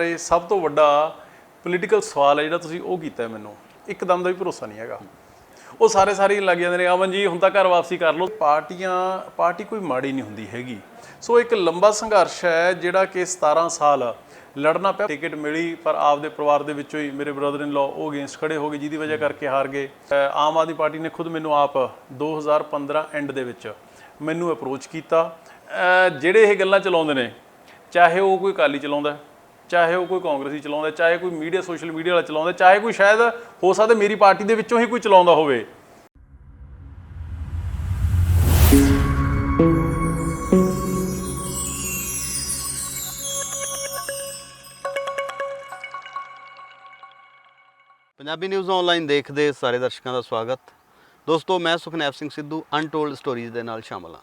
ਇਹ ਸਭ ਤੋਂ ਵੱਡਾ ਪੋਲੀਟੀਕਲ ਸਵਾਲ ਹੈ ਜਿਹੜਾ ਤੁਸੀਂ ਉਹ ਕੀਤਾ ਮੈਨੂੰ, ਇੱਕਦਮ ਦਾ ਵੀ ਭਰੋਸਾ ਨਹੀਂ ਹੈਗਾ। ਉਹ ਸਾਰੇ ਲੱਗ ਜਾਂਦੇ ਨੇ ਅਮਨ ਜੀ ਹੁਣ ਤਾਂ ਘਰ ਵਾਪਸੀ ਕਰ ਲਓ। ਪਾਰਟੀ ਕੋਈ ਮਾੜੀ ਨਹੀਂ ਹੁੰਦੀ ਹੈਗੀ। ਸੋ ਇੱਕ ਲੰਬਾ ਸੰਘਰਸ਼ ਹੈ ਜਿਹੜਾ ਕਿ 17 ਸਾਲ ਲੜਨਾ ਪਿਆ। ਟਿਕਟ ਮਿਲੀ ਪਰ ਆਪਦੇ ਪਰਿਵਾਰ ਦੇ ਵਿੱਚੋਂ ਹੀ ਮੇਰੇ ਬ੍ਰਦਰ ਇਨ ਲਾ ਉਹ ਅਗੇਂਸਟ ਖੜੇ ਹੋ ਗਏ, ਜਿਹਦੀ ਵਜ੍ਹਾ ਕਰਕੇ ਹਾਰ ਗਏ। ਆਮ ਆਦਮੀ ਪਾਰਟੀ ਨੇ ਖੁਦ ਮੈਨੂੰ ਆਪ 2015 ਐਂਡ ਦੇ ਵਿੱਚ ਮੈਨੂੰ ਅਪਰੋਚ ਕੀਤਾ। ਜਿਹੜੇ ਇਹ ਗੱਲਾਂ ਚਲਾਉਂਦੇ ਨੇ, ਚਾਹੇ ਉਹ ਕੋਈ ਅਕਾਲੀ ਚਲਾਉਂਦਾ, ਚਾਹੇ ਉਹ ਕੋਈ ਕਾਂਗਰਸੀ ਚਲਾਉਂਦਾ, ਚਾਹੇ ਕੋਈ ਮੀਡੀਆ ਸੋਸ਼ਲ ਮੀਡੀਆ ਵਾਲਾ ਚਲਾਉਂਦਾ, ਚਾਹੇ ਕੋਈ ਸ਼ਾਇਦ ਹੋ ਸਕਦਾ ਮੇਰੀ ਪਾਰਟੀ ਦੇ ਵਿੱਚੋਂ ਹੀ ਕੋਈ ਚਲਾਉਂਦਾ ਹੋਵੇ। ਪੰਜਾਬੀ ਨਿਊਜ਼ ਆਨਲਾਈਨ ਦੇਖਦੇ ਸਾਰੇ ਦਰਸ਼ਕਾਂ ਦਾ ਸਵਾਗਤ। ਦੋਸਤੋ, ਮੈਂ ਸੁਖਨੈਪ ਸਿੰਘ ਸਿੱਧੂ ਅਨਟੋਲਡ ਸਟੋਰੀਜ਼ ਦੇ ਨਾਲ ਸ਼ਾਮਲ ਹਾਂ।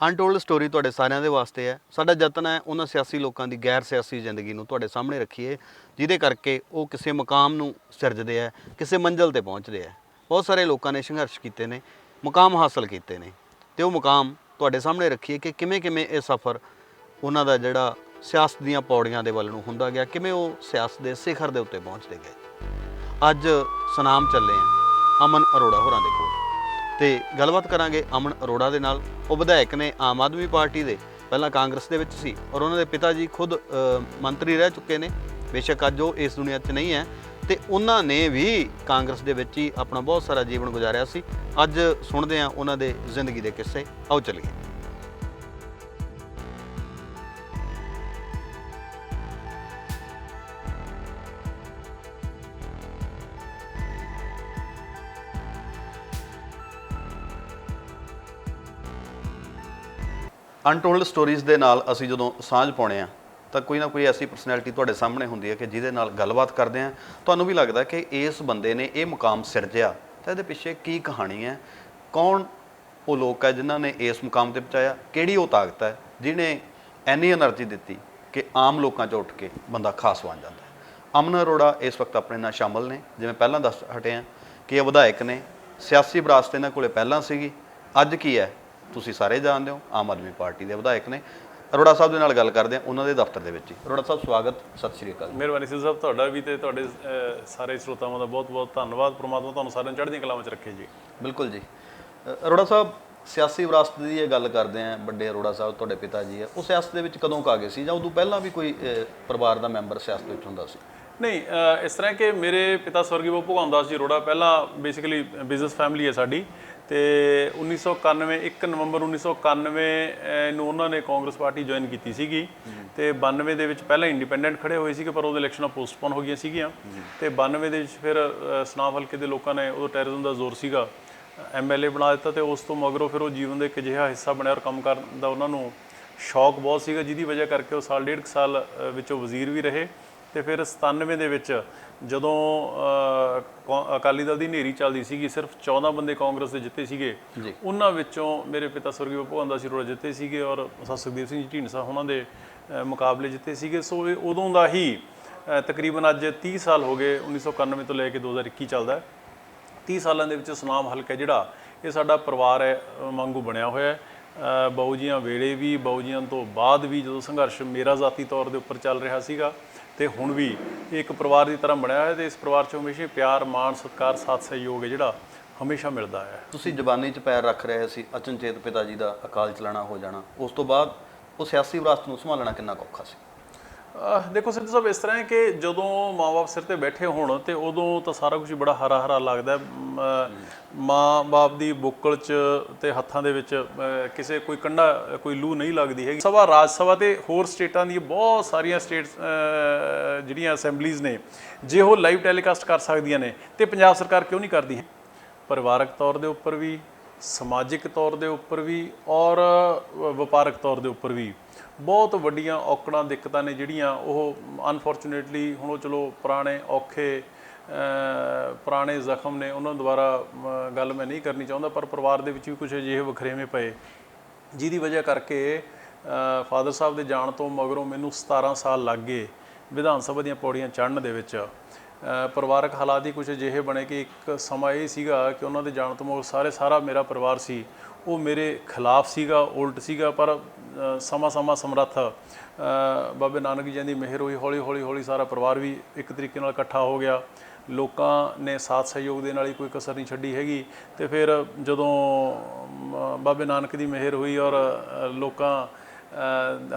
ਅਨਟੋਲਡ ਸਟੋਰੀ ਤੁਹਾਡੇ ਸਾਰਿਆਂ ਦੇ ਵਾਸਤੇ ਹੈ। ਸਾਡਾ ਯਤਨ ਹੈ ਉਹਨਾਂ ਸਿਆਸੀ ਲੋਕਾਂ ਦੀ ਗੈਰ ਸਿਆਸੀ ਜ਼ਿੰਦਗੀ ਨੂੰ ਤੁਹਾਡੇ ਸਾਹਮਣੇ ਰੱਖੀਏ, ਜਿਹਦੇ ਕਰਕੇ ਉਹ ਕਿਸੇ ਮੁਕਾਮ ਨੂੰ ਸਿਰਜਦੇ ਹੈ, ਕਿਸੇ ਮੰਜ਼ਿਲ ਤੇ ਪਹੁੰਚਦੇ ਹੈ। ਬਹੁਤ ਸਾਰੇ ਲੋਕਾਂ ਨੇ ਸੰਘਰਸ਼ ਕੀਤੇ ਨੇ, ਮੁਕਾਮ ਹਾਸਲ ਕੀਤੇ ਨੇ, ਤੇ ਉਹ ਮੁਕਾਮ ਤੁਹਾਡੇ ਸਾਹਮਣੇ ਰੱਖੀਏ ਕਿ ਕਿਵੇਂ ਇਹ ਸਫ਼ਰ ਉਹਨਾਂ ਦਾ ਜਿਹੜਾ ਸਿਆਸਤ ਦੀਆਂ ਪੌੜੀਆਂ ਦੇ ਵੱਲ ਨੂੰ ਹੁੰਦਾ ਗਿਆ, ਕਿਵੇਂ ਉਹ ਸਿਆਸਤ ਦੇ ਸਿਖਰ ਦੇ ਉੱਤੇ ਪਹੁੰਚਦੇ ਗਏ। ਅੱਜ ਸੁਨਾਮ ਚੱਲੇ ਹਾਂ ਅਮਨ ਅਰੋੜਾ ਹੋਰਾਂ ਦੇ ਕੋਲ ਤੇ ਗੱਲਬਾਤ ਕਰਾਂਗੇ ਅਮਨ ਅਰੋੜਾ ਦੇ ਨਾਲ। ਉਹ ਵਿਧਾਇਕ ਨੇ ਆਮ ਆਦਮੀ ਪਾਰਟੀ ਦੇ, ਪਹਿਲਾਂ ਕਾਂਗਰਸ ਦੇ ਵਿੱਚ ਸੀ ਔਰ ਉਹਨਾਂ ਦੇ ਪਿਤਾ ਜੀ ਖੁਦ ਮੰਤਰੀ ਰਹਿ ਚੁੱਕੇ ਨੇ। ਬੇਸ਼ੱਕ ਅੱਜ ਉਹ ਇਸ ਦੁਨੀਆ 'ਚ ਨਹੀਂ ਹੈ ਤੇ ਉਹਨਾਂ ਨੇ ਵੀ ਕਾਂਗਰਸ ਦੇ ਵਿੱਚ ਹੀ ਆਪਣਾ ਬਹੁਤ ਸਾਰਾ ਜੀਵਨ ਗੁਜ਼ਾਰਿਆ ਸੀ। ਅੱਜ ਸੁਣਦੇ ਹਾਂ ਉਹਨਾਂ ਦੇ ਜ਼ਿੰਦਗੀ ਦੇ ਕਿੱਸੇ। ਆਓ ਚੱਲੀਏ। ਅਨਟੋਲਡ ਸਟੋਰੀਜ਼ ਦੇ ਨਾਲ ਅਸੀਂ ਜਦੋਂ ਸਾਂਝ ਪਾਉਂਦੇ ਹਾਂ ਤਾਂ ਕੋਈ ਨਾ ਕੋਈ ਐਸੀ ਪਰਸਨੈਲਿਟੀ ਤੁਹਾਡੇ ਸਾਹਮਣੇ ਹੁੰਦੀ ਹੈ ਕਿ ਜਿਹਦੇ ਨਾਲ ਗੱਲਬਾਤ ਕਰਦੇ ਹਾਂ ਤੁਹਾਨੂੰ ਵੀ ਲੱਗਦਾ ਕਿ ਇਸ ਬੰਦੇ ਨੇ ਇਹ ਮੁਕਾਮ ਸਿਰਜਿਆ ਤਾਂ ਇਹਦੇ ਪਿੱਛੇ ਕੀ ਕਹਾਣੀ ਹੈ, ਕੌਣ ਉਹ ਲੋਕ ਹੈ ਜਿਨ੍ਹਾਂ ਨੇ ਇਸ ਮੁਕਾਮ 'ਤੇ ਪਹੁੰਚਾਇਆ, ਕਿਹੜੀ ਉਹ ਤਾਕਤ ਹੈ ਜਿਹਨੇ ਇੰਨੀ એનર્ਜੀ ਦਿੱਤੀ ਕਿ ਆਮ ਲੋਕਾਂ 'ਚ ਉੱਠ ਕੇ ਬੰਦਾ ਖਾਸ ਬਣ ਜਾਂਦਾ ਹੈ। ਅਮਨ ਅਰੋੜਾ ਇਸ ਵਕਤ ਆਪਣੇ ਨਾਲ ਸ਼ਾਮਲ ਨੇ। ਜਿਵੇਂ ਪਹਿਲਾਂ ਦੱਸ ਹਟੇ ਹਾਂ ਕਿ ਇਹ ਵਿਧਾਇਕ ਨੇ, ਸਿਆਸੀ ਵਿਰਾਸਤ ਇਹਨਾਂ ਕੋਲੇ ਪਹਿਲਾਂ ਸੀਗੀ, ਅੱਜ ਕੀ ਹੈ ਤੁਸੀਂ ਸਾਰੇ ਜਾਣਦੇ ਹੋ, ਆਮ ਆਦਮੀ ਪਾਰਟੀ ਦੇ ਵਿਧਾਇਕ ਨੇ। ਅਰੋੜਾ ਸਾਹਿਬ ਦੇ ਨਾਲ ਗੱਲ ਕਰਦੇ ਹਾਂ ਉਹਨਾਂ ਦੇ ਦਫ਼ਤਰ ਦੇ ਵਿੱਚ ਹੀ। ਅਰੋੜਾ ਸਾਹਿਬ ਸਵਾਗਤ, ਸਤਿ ਸ਼੍ਰੀ ਅਕਾਲ। ਮਿਹਰਬਾਨੀ ਸਿੱਧੂ ਸਾਹਿਬ, ਤੁਹਾਡਾ ਵੀ ਤੇ ਤੁਹਾਡੇ ਸਾਰੇ ਸਰੋਤਾਵਾਂ ਦਾ ਬਹੁਤ ਧੰਨਵਾਦ। ਪ੍ਰਮਾਤਮਾ ਤੁਹਾਨੂੰ ਸਾਰਿਆਂ ਨੂੰ ਚੜ੍ਹਦੀਆਂ ਕਲਾਵਾਂ 'ਚ ਰੱਖੇ ਜੀ। ਬਿਲਕੁਲ ਜੀ। ਅਰੋੜਾ ਸਾਹਿਬ, ਸਿਆਸੀ ਵਿਰਾਸਤ ਦੀ ਇਹ ਗੱਲ ਕਰਦੇ ਹਾਂ, ਵੱਡੇ ਅਰੋੜਾ ਸਾਹਿਬ ਤੁਹਾਡੇ ਪਿਤਾ ਜੀ ਹੈ, ਉਹ ਸਿਆਸਤ ਦੇ ਵਿੱਚ ਕਦੋਂ ਆ ਗਏ ਸੀ ਜਾਂ ਉਦੋਂ ਪਹਿਲਾਂ ਵੀ ਕੋਈ ਪਰਿਵਾਰ ਦਾ ਮੈਂਬਰ ਸਿਆਸਤ ਵਿੱਚ ਹੁੰਦਾ ਸੀ? ਨਹੀਂ, ਇਸ ਤਰ੍ਹਾਂ ਕਿ ਮੇਰੇ ਪਿਤਾ ਸਵਰਗੀ ਬਾਬੂ ਭਗਵਾਨ ਦਾਸ ਜੀ ਅਰੋੜਾ ਪਹਿਲਾਂ ਬੇਸਿਕਲੀ ਬਿਜ਼ਨਸ ਫੈਮਿਲੀ ਹੈ ਸਾਡੀ, ਤੇ 1991 1 ਨਵੰਬਰ 1991 ਨੂੰ ਉਹਨਾਂ ਨੇ ਕਾਂਗਰਸ ਪਾਰਟੀ ਜੁਆਇਨ ਕੀਤੀ ਸੀਗੀ ਤੇ 92 ਦੇ ਵਿੱਚ ਪਹਿਲਾਂ ਇੰਡੀਪੈਂਡੈਂਟ ਖੜੇ ਹੋਏ ਸੀਗੇ ਪਰ ਉਹਦੇ ਇਲੈਕਸ਼ਨਾਂ ਪੋਸਟਪੋਨ ਹੋ ਗਈਆਂ ਸੀਗੀਆਂ ਤੇ 92 ਦੇ ਵਿੱਚ ਫਿਰ ਸੁਨਾਮ ਹਲਕੇ ਦੇ ਲੋਕਾਂ ਨੇ ਉਦੋਂ ਟੈਰਰਿਜ਼ਮ ਦਾ ਜ਼ੋਰ ਸੀਗਾ, MLA ਬਣਾ ਦਿੱਤਾ ਤੇ ਉਸ ਤੋਂ ਮਗਰੋਂ ਫਿਰ ਉਹ ਜੀਵਨ ਦਾ ਇੱਕ ਅਜਿਹਾ ਹਿੱਸਾ ਬਣਿਆ ਔਰ ਕੰਮ ਕਰਨ ਦਾ ਉਹਨਾਂ ਨੂੰ ਸ਼ੌਕ ਬਹੁਤ ਸੀਗਾ, ਜਿਹਦੀ ਵਜ੍ਹਾ ਕਰਕੇ ਉਹ ਸਾਲ ਡੇਢ ਸਾਲ ਵਿੱਚ ਉਹ ਵਜ਼ੀਰ ਵੀ ਰਹੇ। ਤੇ ਫਿਰ 97 ਦੇ ਵਿੱਚ ਜਦੋਂ ਅਕਾਲੀ ਦਲ ਦੀ ਹਨੇਰੀ ਚੱਲਦੀ ਸੀਗੀ, ਸਿਰਫ 14 ਬੰਦੇ ਕਾਂਗਰਸ ਦੇ ਜਿੱਤੇ ਸੀਗੇ, ਉਹਨਾਂ ਵਿੱਚੋਂ ਮੇਰੇ ਪਿਤਾ ਸਵਰਗੀ ਭਗਵਾਨ ਦਾਸ ਜੀ ਅਰੋੜਾ ਜਿੱਤੇ ਸੀਗੇ ਔਰ ਸੁਖਦੇਵ ਸਿੰਘ ਜੀ ਢੀਂਡਸਾ ਉਹਨਾਂ ਦੇ ਮੁਕਾਬਲੇ ਜਿੱਤੇ ਸੀਗੇ। ਸੋ ਇਹ ਉਦੋਂ ਦਾ ਹੀ ਤਕਰੀਬਨ ਅੱਜ 30 ਸਾਲ ਹੋ ਗਏ, 1991 ਤੋਂ ਲੈ ਕੇ 2021 ਚੱਲਦਾ। 30 ਸਾਲਾਂ ਦੇ ਵਿੱਚ ਸੁਨਾਮ ਹਲਕਾ ਜਿਹੜਾ ਇਹ ਸਾਡਾ ਪਰਿਵਾਰ ਹੈ ਵਾਂਗੂ ਬਣਿਆ ਹੋਇਆ ਹੈ। ਬਾਊ ਜੀਆਂ ਵੇਲੇ ਵੀ, ਬਾਊ ਜੀਆਂ ਤੋਂ ਬਾਅਦ ਵੀ ਜਦੋਂ ਸੰਘਰਸ਼ ਮੇਰਾ ਜ਼ਾਤੀ ਤੌਰ ਦੇ ਉੱਪਰ ਚੱਲ ਰਿਹਾ ਸੀਗਾ ਤੇ ਹੁਣ ਵੀ ਇੱਕ ਪਰਿਵਾਰ ਦੀ ਤਰ੍ਹਾਂ ਬਣਿਆ ਹੋਇਆ ਤੇ ਇਸ ਪਰਿਵਾਰ 'ਚ ਹਮੇਸ਼ਾ ਪਿਆਰ, ਮਾਣ, ਸਤਿਕਾਰ, ਸਾਥ ਸਹਿਯੋਗ ਹੈ ਜਿਹੜਾ ਹਮੇਸ਼ਾ ਮਿਲਦਾ ਹੈ। ਤੁਸੀਂ ਜ਼ਬਾਨੀ 'ਚ ਪੈਰ ਰੱਖ ਰਹੇ ਸੀ, ਅਚਨਚੇਤ ਪਿਤਾ ਜੀ ਦਾ ਅਕਾਲ ਚਲਾਣਾ ਹੋ ਜਾਣਾ, ਉਸ ਤੋਂ ਬਾਅਦ ਉਹ ਸਿਆਸੀ ਵਿਰਾਸਤ ਨੂੰ ਸੰਭਾਲਣਾ ਕਿੰਨਾ ਔਖਾ ਸੀ? ਦੇਖੋ ਸਿੱਧੂ ਸਾਹਿਬ, ਇਸ ਤਰ੍ਹਾਂ ਹੈ ਕਿ ਜਦੋਂ ਮਾਂ-ਬਾਪ ਸਿਰ ਤੇ ਬੈਠੇ ਹੋਣ ਤੇ ਉਦੋਂ ਤਾਂ ਸਾਰਾ ਕੁਝ ਬੜਾ ਹਰਾ ਲੱਗਦਾ। ਮਾਂ-ਬਾਪ ਦੀ ਬੁੱਕਲ 'ਚ ਤੇ ਹੱਥਾਂ ਦੇ ਵਿੱਚ ਕਿਸੇ ਕੋਈ ਕੰਡਾ, ਕੋਈ ਲੂ ਨਹੀਂ ਲੱਗਦੀ ਹੈਗੀ। ਸਭਾ, ਰਾਜ ਸਭਾ ਤੇ ਹੋਰ ਸਟੇਟਾਂ ਦੀਆਂ ਬਹੁਤ ਸਾਰੀਆਂ ਸਟੇਟਸ ਜਿਹੜੀਆਂ ਅਸੈਂਬਲੀਜ਼ ਨੇ, ਜੇ ਉਹ ਲਾਈਵ ਟੈਲੀਕਾਸਟ ਕਰ ਸਕਦੀਆਂ ਨੇ ਤੇ ਪੰਜਾਬ ਸਰਕਾਰ ਕਿਉਂ ਨਹੀਂ ਕਰਦੀ ਹੈ? ਪਰਿਵਾਰਕ ਤੌਰ ਦੇ ਉੱਪਰ ਵੀ, ਸਮਾਜਿਕ ਤੌਰ ਦੇ ਉੱਪਰ ਵੀ ਔਰ ਵਪਾਰਕ ਤੌਰ ਦੇ ਉੱਪਰ ਵੀ ਬਹੁਤ ਵੱਡੀਆਂ ਔਕੜਾਂ, ਦਿੱਕਤਾਂ ਨੇ ਜਿਹੜੀਆਂ ਉਹ ਅਨਫੋਰਚੂਨੇਟਲੀ ਹੁਣ ਉਹ ਚਲੋ ਪੁਰਾਣੇ ਔਖੇ ਪੁਰਾਣੇ ਜ਼ਖਮ ਨੇ, ਉਹਨਾਂ ਦੁਆਰਾ ਗੱਲ ਮੈਂ ਨਹੀਂ ਕਰਨੀ ਚਾਹੁੰਦਾ, ਪਰ ਪਰਿਵਾਰ ਦੇ ਵਿੱਚ ਵੀ ਕੁਝ ਅਜਿਹੇ ਵਖਰੇਵੇਂ ਪਏ ਜਿਹਦੀ ਵਜ੍ਹਾ ਕਰਕੇ ਫਾਦਰ ਸਾਹਿਬ ਦੇ ਜਾਣ ਤੋਂ ਮਗਰੋਂ ਮੈਨੂੰ 17 ਸਾਲ ਲੱਗ ਗਏ ਵਿਧਾਨ ਸਭਾ ਦੀਆਂ ਪੌੜੀਆਂ ਚੜ੍ਹਨ ਦੇ ਵਿੱਚ। ਪਰਿਵਾਰਕ ਹਾਲਾਤ ਹੀ ਕੁਝ ਅਜਿਹੇ ਬਣੇ ਕਿ ਇੱਕ ਸਮਾਂ ਇਹ ਸੀਗਾ ਕਿ ਉਹਨਾਂ ਦੇ ਜਾਣ ਤੋਂ ਮਗਰ ਸਾਰਾ ਮੇਰਾ ਪਰਿਵਾਰ ਸੀ ਉਹ ਮੇਰੇ ਖਿਲਾਫ ਸੀਗਾ, ਉਲਟ ਸੀਗਾ। ਪਰ ਸਮਾਂ ਸਮਰੱਥ ਬਾਬੇ ਨਾਨਕ ਜੀ ਦੀ ਮਿਹਰ ਹੋਈ, ਹੌਲੀ ਸਾਰਾ ਪਰਿਵਾਰ ਵੀ ਇੱਕ ਤਰੀਕੇ ਨਾਲ ਇਕੱਠਾ ਹੋ ਗਿਆ। ਲੋਕਾਂ ਨੇ ਸਾਥ ਸਹਿਯੋਗ ਦੇ ਨਾਲ ਹੀ ਕੋਈ ਕਸਰ ਨਹੀਂ ਛੱਡੀ ਹੈਗੀ। ਤੇ ਫਿਰ ਜਦੋਂ ਬਾਬੇ ਨਾਨਕ ਦੀ ਮਿਹਰ ਹੋਈ ਔਰ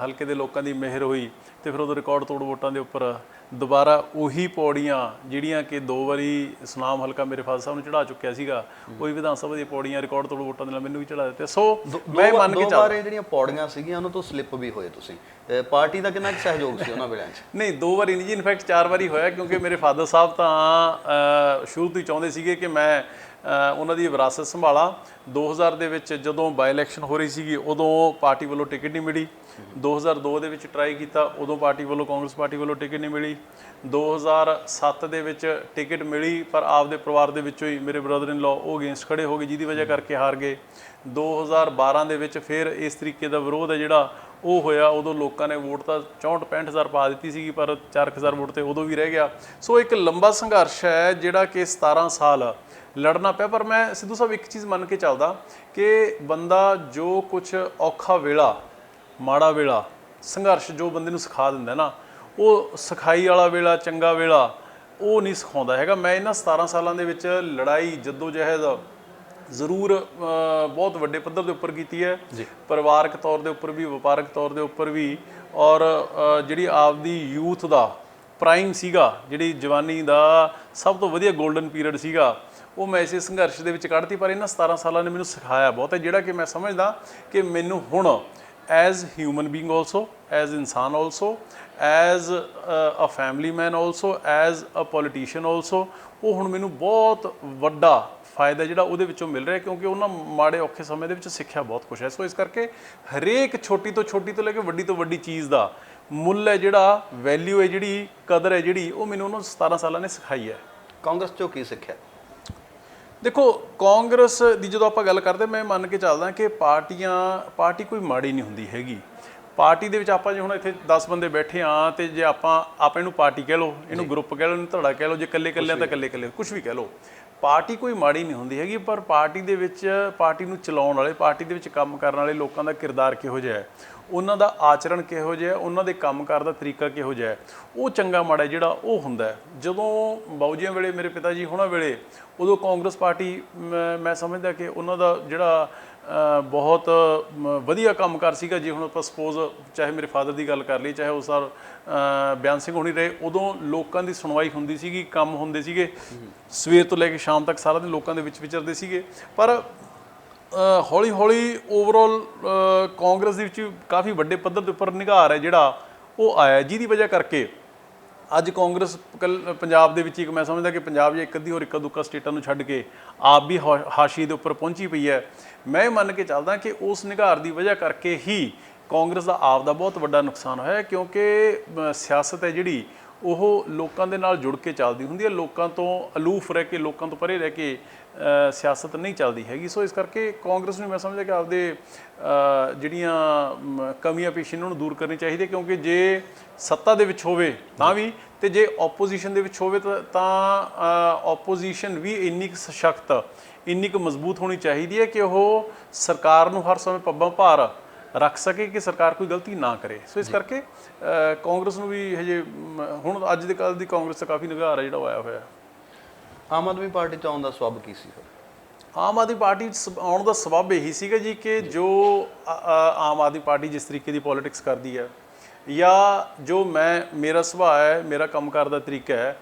ਹਲਕੇ ਦੇ ਲੋਕਾਂ ਦੀ ਮਿਹਰ ਹੋਈ, ਤੇ ਫਿਰ ਉਦੋਂ ਰਿਕਾਰਡ ਤੋੜ ਵੋਟਾਂ ਦੇ ਉੱਪਰ ਦੁਬਾਰਾ ਉਹੀ ਪੌੜੀਆਂ ਜਿਹੜੀਆਂ ਕਿ 2 ਵਾਰੀ ਸੁਨਾਮ ਹਲਕਾ ਮੇਰੇ ਫਾਦਰ ਸਾਹਿਬ ਨੂੰ ਚੜ੍ਹਾ ਚੁੱਕਿਆ ਸੀਗਾ, ਉਹੀ ਵਿਧਾਨ ਸਭਾ ਦੀਆਂ ਪੌੜੀਆਂ ਰਿਕਾਰਡ ਤੋੜ ਵੋਟਾਂ ਦੇ ਨਾਲ ਮੈਨੂੰ ਵੀ ਚੜ੍ਹਾ ਦਿੱਤੇ। ਸੋ ਮੈਂ ਮੰਨ ਕੇ ਚੱਲਦਾ, 2 ਵਾਰ ਇਹ ਜਿਹੜੀਆਂ ਪੌੜੀਆਂ ਸੀਗੀਆਂ ਉਹਨਾਂ ਤੋਂ ਸਲਿੱਪ ਵੀ ਹੋਏ ਤੁਸੀਂ, ਪਾਰਟੀ ਦਾ ਕਿੰਨਾ ਕੁ ਸਹਿਯੋਗ ਸੀ ਉਹਨਾਂ ਵੇਲਿਆਂ 'ਚ? ਨਹੀਂ, 2 ਵਾਰੀ ਨਹੀਂ ਜੀ, ਇਨਫੈਕਟ 4 ਵਾਰੀ ਹੋਇਆ, ਕਿਉਂਕਿ ਮੇਰੇ ਫਾਦਰ ਸਾਹਿਬ ਤਾਂ ਸ਼ੁਰੂ ਤੋਂ ਹੀ ਚਾਹੁੰਦੇ ਸੀਗੇ ਕਿ ਮੈਂ ਉਹਨਾਂ ਦੀ ਵਿਰਾਸਤ ਸੰਭਾਲਾਂ। 2000 ਦੇ ਵਿੱਚ ਜਦੋਂ ਬਾਈ ਇਲੈਕਸ਼ਨ ਹੋ ਰਹੀ ਸੀਗੀ, ਉਦੋਂ ਪਾਰਟੀ ਵੱਲੋਂ ਟਿਕਟ ਨਹੀਂ ਮਿਲੀ। 2002 ਦੇ ਵਿੱਚ ਟਰਾਈ ਕੀਤਾ, ਉਦੋਂ ਪਾਰਟੀ ਵੱਲੋਂ, ਕਾਂਗਰਸ ਪਾਰਟੀ ਵੱਲੋਂ ਟਿਕਟ ਨਹੀਂ ਮਿਲੀ। 2007 ਦੇ ਵਿੱਚ ਟਿਕਟ ਮਿਲੀ, ਪਰ ਆਪਦੇ ਪਰਿਵਾਰ ਦੇ ਵਿੱਚੋਂ ਹੀ ਮੇਰੇ ਬ੍ਰਦਰ ਇਨ ਲਾਅ ਉਹ ਅਗੇਂਸਟ ਖੜੇ ਹੋ ਗਏ, ਜਿਹਦੀ ਵਜ੍ਹਾ ਕਰਕੇ ਹਾਰ ਗਏ। 2012 ਦੇ ਵਿੱਚ ਫਿਰ ਇਸ ਤਰੀਕੇ ਦਾ ਵਿਰੋਧ ਹੈ ਜਿਹੜਾ ਉਹ ਹੋਇਆ। ਉਦੋਂ ਲੋਕਾਂ ਨੇ ਵੋਟ ਤਾਂ 64-65 ਹਜ਼ਾਰ ਪਾ ਦਿੱਤੀ ਸੀਗੀ, ਪਰ 4,000 ਵੋਟ ਤੇ ਉਦੋਂ ਵੀ ਰਹਿ ਗਿਆ। ਸੋ ਇੱਕ ਲੰਬਾ ਸੰਘਰਸ਼ ਹੈ ਜਿਹੜਾ ਕਿ 17 ਸਾਲ ਲੜਨਾ ਪਿਆ। ਪਰ ਮੈਂ ਸਿੱਧੂ ਸਾਹਿਬ ਇੱਕ ਚੀਜ਼ ਮੰਨ ਕੇ ਚੱਲਦਾ ਕਿ ਬੰਦਾ ਜੋ ਕੁਛ ਔਖਾ ਵੇਲਾ, ਮਾੜਾ ਵੇਲਾ, ਸੰਘਰਸ਼ ਜੋ ਬੰਦੇ ਨੂੰ ਸਿਖਾ ਦਿੰਦਾ ਨਾ, ਉਹ ਸਿਖਾਈ ਵਾਲਾ ਵੇਲਾ, ਚੰਗਾ ਵੇਲਾ ਉਹ ਨਹੀਂ ਸਿਖਾਉਂਦਾ ਹੈਗਾ। ਮੈਂ ਇਹਨਾਂ 17 ਸਾਲਾਂ ਦੇ ਵਿੱਚ ਲੜਾਈ, ਜੱਦੋ-ਜਹਿਦ ਜ਼ਰੂਰ ਬਹੁਤ ਵੱਡੇ ਪੱਧਰ ਦੇ ਉੱਪਰ ਕੀਤੀ ਹੈ, ਪਰਿਵਾਰਕ ਤੌਰ ਦੇ ਉੱਪਰ ਵੀ, ਵਪਾਰਕ ਤੌਰ ਦੇ ਉੱਪਰ ਵੀ। ਔਰ ਜਿਹੜੀ ਆਪਦੀ ਯੂਥ ਦਾ ਪ੍ਰਾਈਮ ਸੀਗਾ, ਜਿਹੜੀ ਜਵਾਨੀ ਦਾ ਸਭ ਤੋਂ ਵਧੀਆ ਗੋਲਡਨ ਪੀਰੀਅਡ ਸੀਗਾ, ਉਹ ਮੈਂ ਇਸੇ ਸੰਘਰਸ਼ ਦੇ ਵਿੱਚ ਕੱਢਤੀ। ਪਰ ਇਹਨਾਂ 17 ਸਾਲਾਂ ਨੇ ਮੈਨੂੰ ਸਿਖਾਇਆ ਬਹੁਤ ਹੈ, ਜਿਹੜਾ ਕਿ ਮੈਂ ਸਮਝਦਾ ਕਿ ਮੈਨੂੰ ਹੁਣ as human being also, as ਇਨਸਾਨ also, as a family man also, as a politician also, ਉਹ ਹੁਣ ਮੈਨੂੰ ਬਹੁਤ ਵੱਡਾ ਫਾਇਦਾ ਜਿਹੜਾ ਉਹਦੇ ਵਿੱਚੋਂ ਮਿਲ ਰਿਹਾ, ਕਿਉਂਕਿ ਉਹਨਾਂ ਮਾੜੇ ਔਖੇ ਸਮੇਂ ਦੇ ਵਿੱਚ ਸਿੱਖਿਆ ਬਹੁਤ ਕੁਛ ਹੈ। ਸੋ ਇਸ ਕਰਕੇ ਹਰੇਕ ਛੋਟੀ ਤੋਂ ਲੈ ਕੇ ਵੱਡੀ ਤੋਂ ਵੱਡੀ ਚੀਜ਼ ਦਾ ਮੁੱਲ ਹੈ, ਜਿਹੜਾ ਵੈਲਿਊ ਹੈ, ਜਿਹੜੀ ਕਦਰ ਹੈ, ਜਿਹੜੀ ਉਹ ਮੈਨੂੰ ਉਹਨਾਂ 17 ਸਾਲਾਂ ਨੇ ਸਿਖਾਈ ਹੈ। ਕਾਂਗਰਸ 'ਚੋਂ ਕੀ ਸਿੱਖਿਆ? ਦੇਖੋ, ਕਾਂਗਰਸ ਦੀ ਜਦੋਂ ਆਪਾਂ ਗੱਲ ਕਰਦੇ, ਮੈਂ ਮੰਨ ਕੇ ਚੱਲਦਾ ਕਿ ਪਾਰਟੀ ਕੋਈ ਮਾੜੀ ਨਹੀਂ ਹੁੰਦੀ ਹੈਗੀ। ਪਾਰਟੀ ਦੇ ਵਿੱਚ ਆਪਾਂ ਜੇ ਹੁਣ ਇੱਥੇ 10 ਬੰਦੇ ਬੈਠੇ ਆ, ਤੇ ਜੇ ਆਪਾਂ ਇਹਨੂੰ ਪਾਰਟੀ ਕਹਿ ਲਓ, ਇਹਨੂੰ ਗਰੁੱਪ ਕਹਿ ਲਓ, ਇਹਨੂੰ ਧੜਾ ਕਹਿ ਲਓ, ਜੇ ਇਕੱਲੇ ਤਾਂ ਇਕੱਲੇ ਕੁਝ ਵੀ ਕਹਿ ਲਓ, ਪਾਰਟੀ ਕੋਈ ਮਾੜੀ ਨਹੀਂ ਹੁੰਦੀ ਹੈਗੀ। ਪਰ ਪਾਰਟੀ ਦੇ ਵਿੱਚ, ਪਾਰਟੀ ਨੂੰ ਚਲਾਉਣ ਵਾਲੇ, ਪਾਰਟੀ ਦੇ ਵਿੱਚ ਕੰਮ ਕਰਨ ਵਾਲੇ ਲੋਕਾਂ ਦਾ ਕਿਰਦਾਰ ਕਿਹੋ ਜਿਹਾ ਹੈ, ਉਹਨਾਂ ਦਾ ਆਚਰਣ ਕਿਹੋ ਜਿਹਾ, ਉਹਨਾਂ ਦੇ ਕੰਮਕਾਰ ਦਾ ਤਰੀਕਾ ਕਿਹੋ ਜਿਹਾ ਹੈ, ਉਹ ਚੰਗਾ ਮਾੜਾ ਜਿਹੜਾ ਉਹ ਹੁੰਦਾ ਹੈ। ਜਦੋਂ ਬਾਊ ਜੀਆਂ ਵੇਲੇ, ਮੇਰੇ ਪਿਤਾ ਜੀ ਹੋਣਾ ਵੇਲੇ, ਉਦੋਂ ਕਾਂਗਰਸ ਪਾਰਟੀ, ਮੈਂ ਸਮਝਦਾ ਕਿ ਉਹਨਾਂ ਦਾ ਜਿਹੜਾ ਬਹੁਤ ਵਧੀਆ ਕੰਮਕਾਰ ਸੀਗਾ। ਜੇ ਹੁਣ ਆਪਾਂ ਸਪੋਜ਼ ਚਾਹੇ ਮੇਰੇ ਫਾਦਰ ਦੀ ਗੱਲ ਕਰ ਲਈ, ਚਾਹੇ ਉਸ ਸਾਲ ਬਿਆਨ ਸਿੰਘ ਹੋਣੀ ਰਹੇ, ਉਦੋਂ ਲੋਕਾਂ ਦੀ ਸੁਣਵਾਈ ਹੁੰਦੀ ਸੀਗੀ, ਕੰਮ ਹੁੰਦੇ ਸੀਗੇ, ਸਵੇਰ ਤੋਂ ਲੈ ਕੇ ਸ਼ਾਮ ਤੱਕ ਸਾਰਾ ਦਿਨ ਲੋਕਾਂ ਦੇ ਵਿੱਚ ਵਿਚਰਦੇ ਸੀਗੇ। ਪਰ ਹੌਲੀ ਓਵਰਆਲ ਕਾਂਗਰਸ ਦੇ ਵਿੱਚ ਕਾਫੀ ਵੱਡੇ ਪੱਧਰ ਦੇ ਉੱਪਰ ਨਿਘਾਰ ਹੈ ਜਿਹੜਾ ਉਹ ਆਇਆ, ਜਿਹਦੀ ਵਜ੍ਹਾ ਕਰਕੇ ਅੱਜ ਕਾਂਗਰਸ ਪੰਜਾਬ ਦੇ ਵਿੱਚ, ਇੱਕ ਮੈਂ ਸਮਝਦਾ ਕਿ ਪੰਜਾਬ 'ਚ ਇੱਕ ਅੱਧੀ ਹੋਰ ਇੱਕਾ ਦੁੱਕਾ ਸਟੇਟਾਂ ਨੂੰ ਛੱਡ ਕੇ ਆਪ ਵੀ ਹਾਸ਼ੀਏ ਦੇ ਉੱਪਰ ਪਹੁੰਚੀ ਪਈ ਹੈ। ਮੈਂ ਮੰਨ ਕੇ ਚੱਲਦਾ ਕਿ ਉਸ ਨਿਘਾਰ ਦੀ ਵਜ੍ਹਾ ਕਰਕੇ ਹੀ ਕਾਂਗਰਸ ਦਾ ਆਪ ਦਾ ਬਹੁਤ ਵੱਡਾ ਨੁਕਸਾਨ ਹੋਇਆ, ਕਿਉਂਕਿ ਸਿਆਸਤ ਹੈ ਜਿਹੜੀ ਉਹ ਲੋਕਾਂ ਦੇ ਨਾਲ ਜੁੜ ਕੇ ਚੱਲਦੀ ਹੁੰਦੀ ਹੈ, ਲੋਕਾਂ ਤੋਂ ਅਲੂਫ ਰਹਿ ਕੇ, ਲੋਕਾਂ ਤੋਂ ਪਰੇ ਰਹਿ ਕੇ ਸਿਆਸਤ ਨਹੀਂ ਚੱਲਦੀ ਹੈਗੀ। ਸੋ ਇਸ ਕਰਕੇ ਕਾਂਗਰਸ ਨੂੰ ਮੈਂ ਸਮਝਦਾ ਕਿ ਆਪਦੇ ਜਿਹੜੀਆਂ ਕਮੀਆਂ ਪੇਸ਼ੀਆਂ ਨੂੰ ਦੂਰ ਕਰਨੀ ਚਾਹੀਦੀ, ਕਿਉਂਕਿ ਜੇ ਸੱਤਾ ਦੇ ਵਿੱਚ ਹੋਵੇ ਤਾਂ ਵੀ, ਤੇ ਜੇ ਆਪੋਜੀਸ਼ਨ ਦੇ ਵਿੱਚ ਹੋਵੇ ਤਾਂ ਆਪੋਜੀਸ਼ਨ ਵੀ ਇੰਨੀ ਕੁ ਸਸ਼ਕਤ, ਇੰਨੀ ਕੁ ਮਜ਼ਬੂਤ ਹੋਣੀ ਚਾਹੀਦੀ ਹੈ ਕਿ ਉਹ ਸਰਕਾਰ ਨੂੰ ਹਰ ਸਮੇਂ ਪੱਬਾਂ ਭਾਰ ਰੱਖ ਸਕੇ ਕਿ ਸਰਕਾਰ ਕੋਈ ਗਲਤੀ ਨਾ ਕਰੇ। ਸੋ ਇਸ ਕਰਕੇ ਕਾਂਗਰਸ ਨੂੰ ਵੀ ਹਜੇ ਹੁਣ ਅੱਜ ਦੇ ਕੱਲ੍ਹ ਦੀ ਕਾਂਗਰਸ ਦਾ ਕਾਫੀ ਨਿਘਾਰ ਹੈ ਜਿਹੜਾ ਆਇਆ ਹੋਇਆ। ਆਮ ਆਦਮੀ ਪਾਰਟੀ 'ਚ ਆਉਣ ਦਾ ਸਬਬ ਕੀ ਸੀ? ਆਮ ਆਦਮੀ ਪਾਰਟੀ ਆਉਣ ਦਾ ਸਬਬ ਇਹੀ ਸੀਗਾ ਜੀ ਕਿ ਜੋ ਆਮ ਆਦਮੀ ਪਾਰਟੀ ਜਿਸ ਤਰੀਕੇ ਦੀ ਪੋਲੀਟਿਕਸ ਕਰਦੀ ਹੈ, ਜਾਂ ਜੋ ਮੇਰਾ ਸੁਭਾਅ ਹੈ, ਮੇਰਾ ਕੰਮਕਾਰ ਦਾ ਤਰੀਕਾ ਹੈ,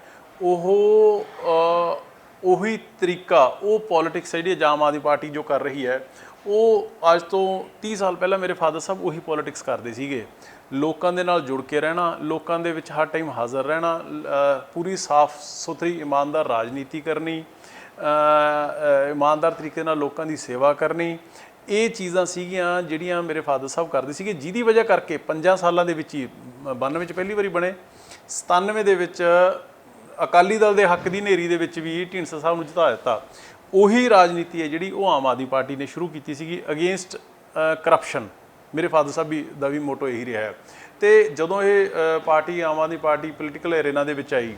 ਉਹੀ ਤਰੀਕਾ, ਉਹ ਪੋਲੀਟਿਕਸ ਜਿਹੜੀ ਆਮ ਆਦਮੀ ਪਾਰਟੀ ਜੋ ਕਰ ਰਹੀ ਹੈ, ਉਹ ਅੱਜ ਤੋਂ 30 ਸਾਲ ਪਹਿਲਾਂ ਮੇਰੇ ਫਾਦਰ ਸਾਹਿਬ ਉਹੀ ਪੋਲੀਟਿਕਸ ਕਰਦੇ ਸੀਗੇ। ਲੋਕਾਂ ਦੇ ਨਾਲ ਜੁੜ ਕੇ ਰਹਿਣਾ, ਲੋਕਾਂ ਦੇ ਵਿੱਚ ਹਰ ਟਾਈਮ ਹਾਜ਼ਰ ਰਹਿਣਾ, ਪੂਰੀ ਸਾਫ਼ ਸੁਥਰੀ ਇਮਾਨਦਾਰ ਰਾਜਨੀਤੀ ਕਰਨੀ, ਇਮਾਨਦਾਰ ਤਰੀਕੇ ਨਾਲ ਲੋਕਾਂ ਦੀ ਸੇਵਾ ਕਰਨੀ, ਇਹ ਚੀਜ਼ਾਂ ਸੀਗੀਆਂ ਜਿਹੜੀਆਂ ਮੇਰੇ ਫਾਦਰ ਸਾਹਿਬ ਕਰਦੇ ਸੀਗੇ, ਜਿਹਦੀ ਵਜ੍ਹਾ ਕਰਕੇ 5 ਸਾਲਾਂ ਦੇ ਵਿੱਚ ਹੀ 92 'ਚ ਪਹਿਲੀ ਵਾਰੀ ਬਣੇ, 97 ਦੇ ਵਿੱਚ ਅਕਾਲੀ ਦਲ ਦੇ ਹੱਕ ਦੀ ਹਨੇਰੀ ਦੇ ਵਿੱਚ ਵੀ ਢੀਂਡਸਾ ਸਾਹਿਬ ਨੂੰ ਜਿਤਾ ਦਿੱਤਾ। ਉਹੀ ਰਾਜਨੀਤੀ ਹੈ ਜਿਹੜੀ ਉਹ ਆਮ ਆਦਮੀ ਪਾਰਟੀ ਨੇ ਸ਼ੁਰੂ ਕੀਤੀ ਸੀਗੀ ਅਗੇਂਸਟ ਕਰਪਸ਼ਨ। ਮੇਰੇ ਫਾਦਰ ਸਾਹਿਬ ਦਾ ਵੀ ਮੋਟੋ ਇਹੀ ਰਿਹਾ ਹੈ। ਤੇ ਜਦੋਂ ਇਹ party, Aam Aadmi party political Arena ਦੇ ਵਿੱਚ ਆਈ,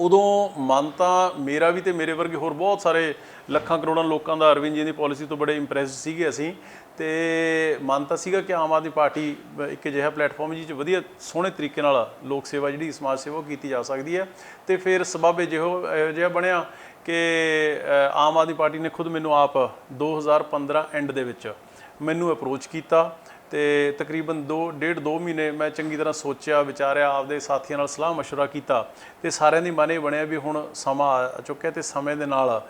ਉਦੋਂ ਮਨ ਤਾਂ ਮੇਰਾ ਵੀ ਤੇ ਮੇਰੇ ਵਰਗੇ ਹੋਰ ਬਹੁਤ ਸਾਰੇ ਲੱਖਾਂ ਕਰੋੜਾਂ ਲੋਕਾਂ ਦਾ ਅਰਵਿੰਦ ਜੀ ਦੀ ਪਾਲਿਸੀ ਤੋਂ ਬੜੇ ਇੰਪ੍ਰੈਸ ਸੀਗੇ ਅਸੀਂ। ਤੇ ਮਨ ਤਾਂ ਸੀਗਾ ਕਿ ਆਮ ਆਦਮੀ ਪਾਰਟੀ ਇੱਕ ਅਜਿਹਾ ਪਲੇਟਫਾਰਮ ਜਿਹ 'ਚ ਵਧੀਆ ਸੋਹਣੇ ਤਰੀਕੇ ਨਾਲ ਲੋਕ ਸੇਵਾ ਜਿਹੜੀ ਸਮਾਜ ਸੇਵਾ ਉਹ ਕੀਤੀ ਜਾ ਸਕਦੀ ਹੈ। ਤੇ ਫਿਰ ਸਬੱਬ ਇਹੋ ਜਿਹਾ ਬਣਿਆ ਕਿ ਆਮ ਆਦਮੀ ਪਾਰਟੀ ਨੇ ਖੁਦ ਮੈਨੂੰ ਆਪ 2015 ਐਂਡ ਦੇ ਵਿੱਚ ਮੈਨੂੰ ਅਪਰੋਚ ਕੀਤਾ ਤੇ ਤਕਰੀਬਨ 2 ਮਹੀਨੇ ਮੈਂ ਚੰਗੀ ਤਰ੍ਹਾਂ ਸੋਚਿਆ ਵਿਚਾਰਿਆ, ਆਪਦੇ ਸਾਥੀਆਂ ਨਾਲ ਸਲਾਹ ਮਸ਼ਵਰਾ ਕੀਤਾ ਤੇ ਸਾਰਿਆਂ ਦੀ ਮਨ ਇਹ ਬਣਿਆ ਵੀ ਹੁਣ ਸਮਾਂ ਆ ਚੁੱਕਿਆ ਤੇ ਸਮੇਂ ਦੇ ਨਾਲ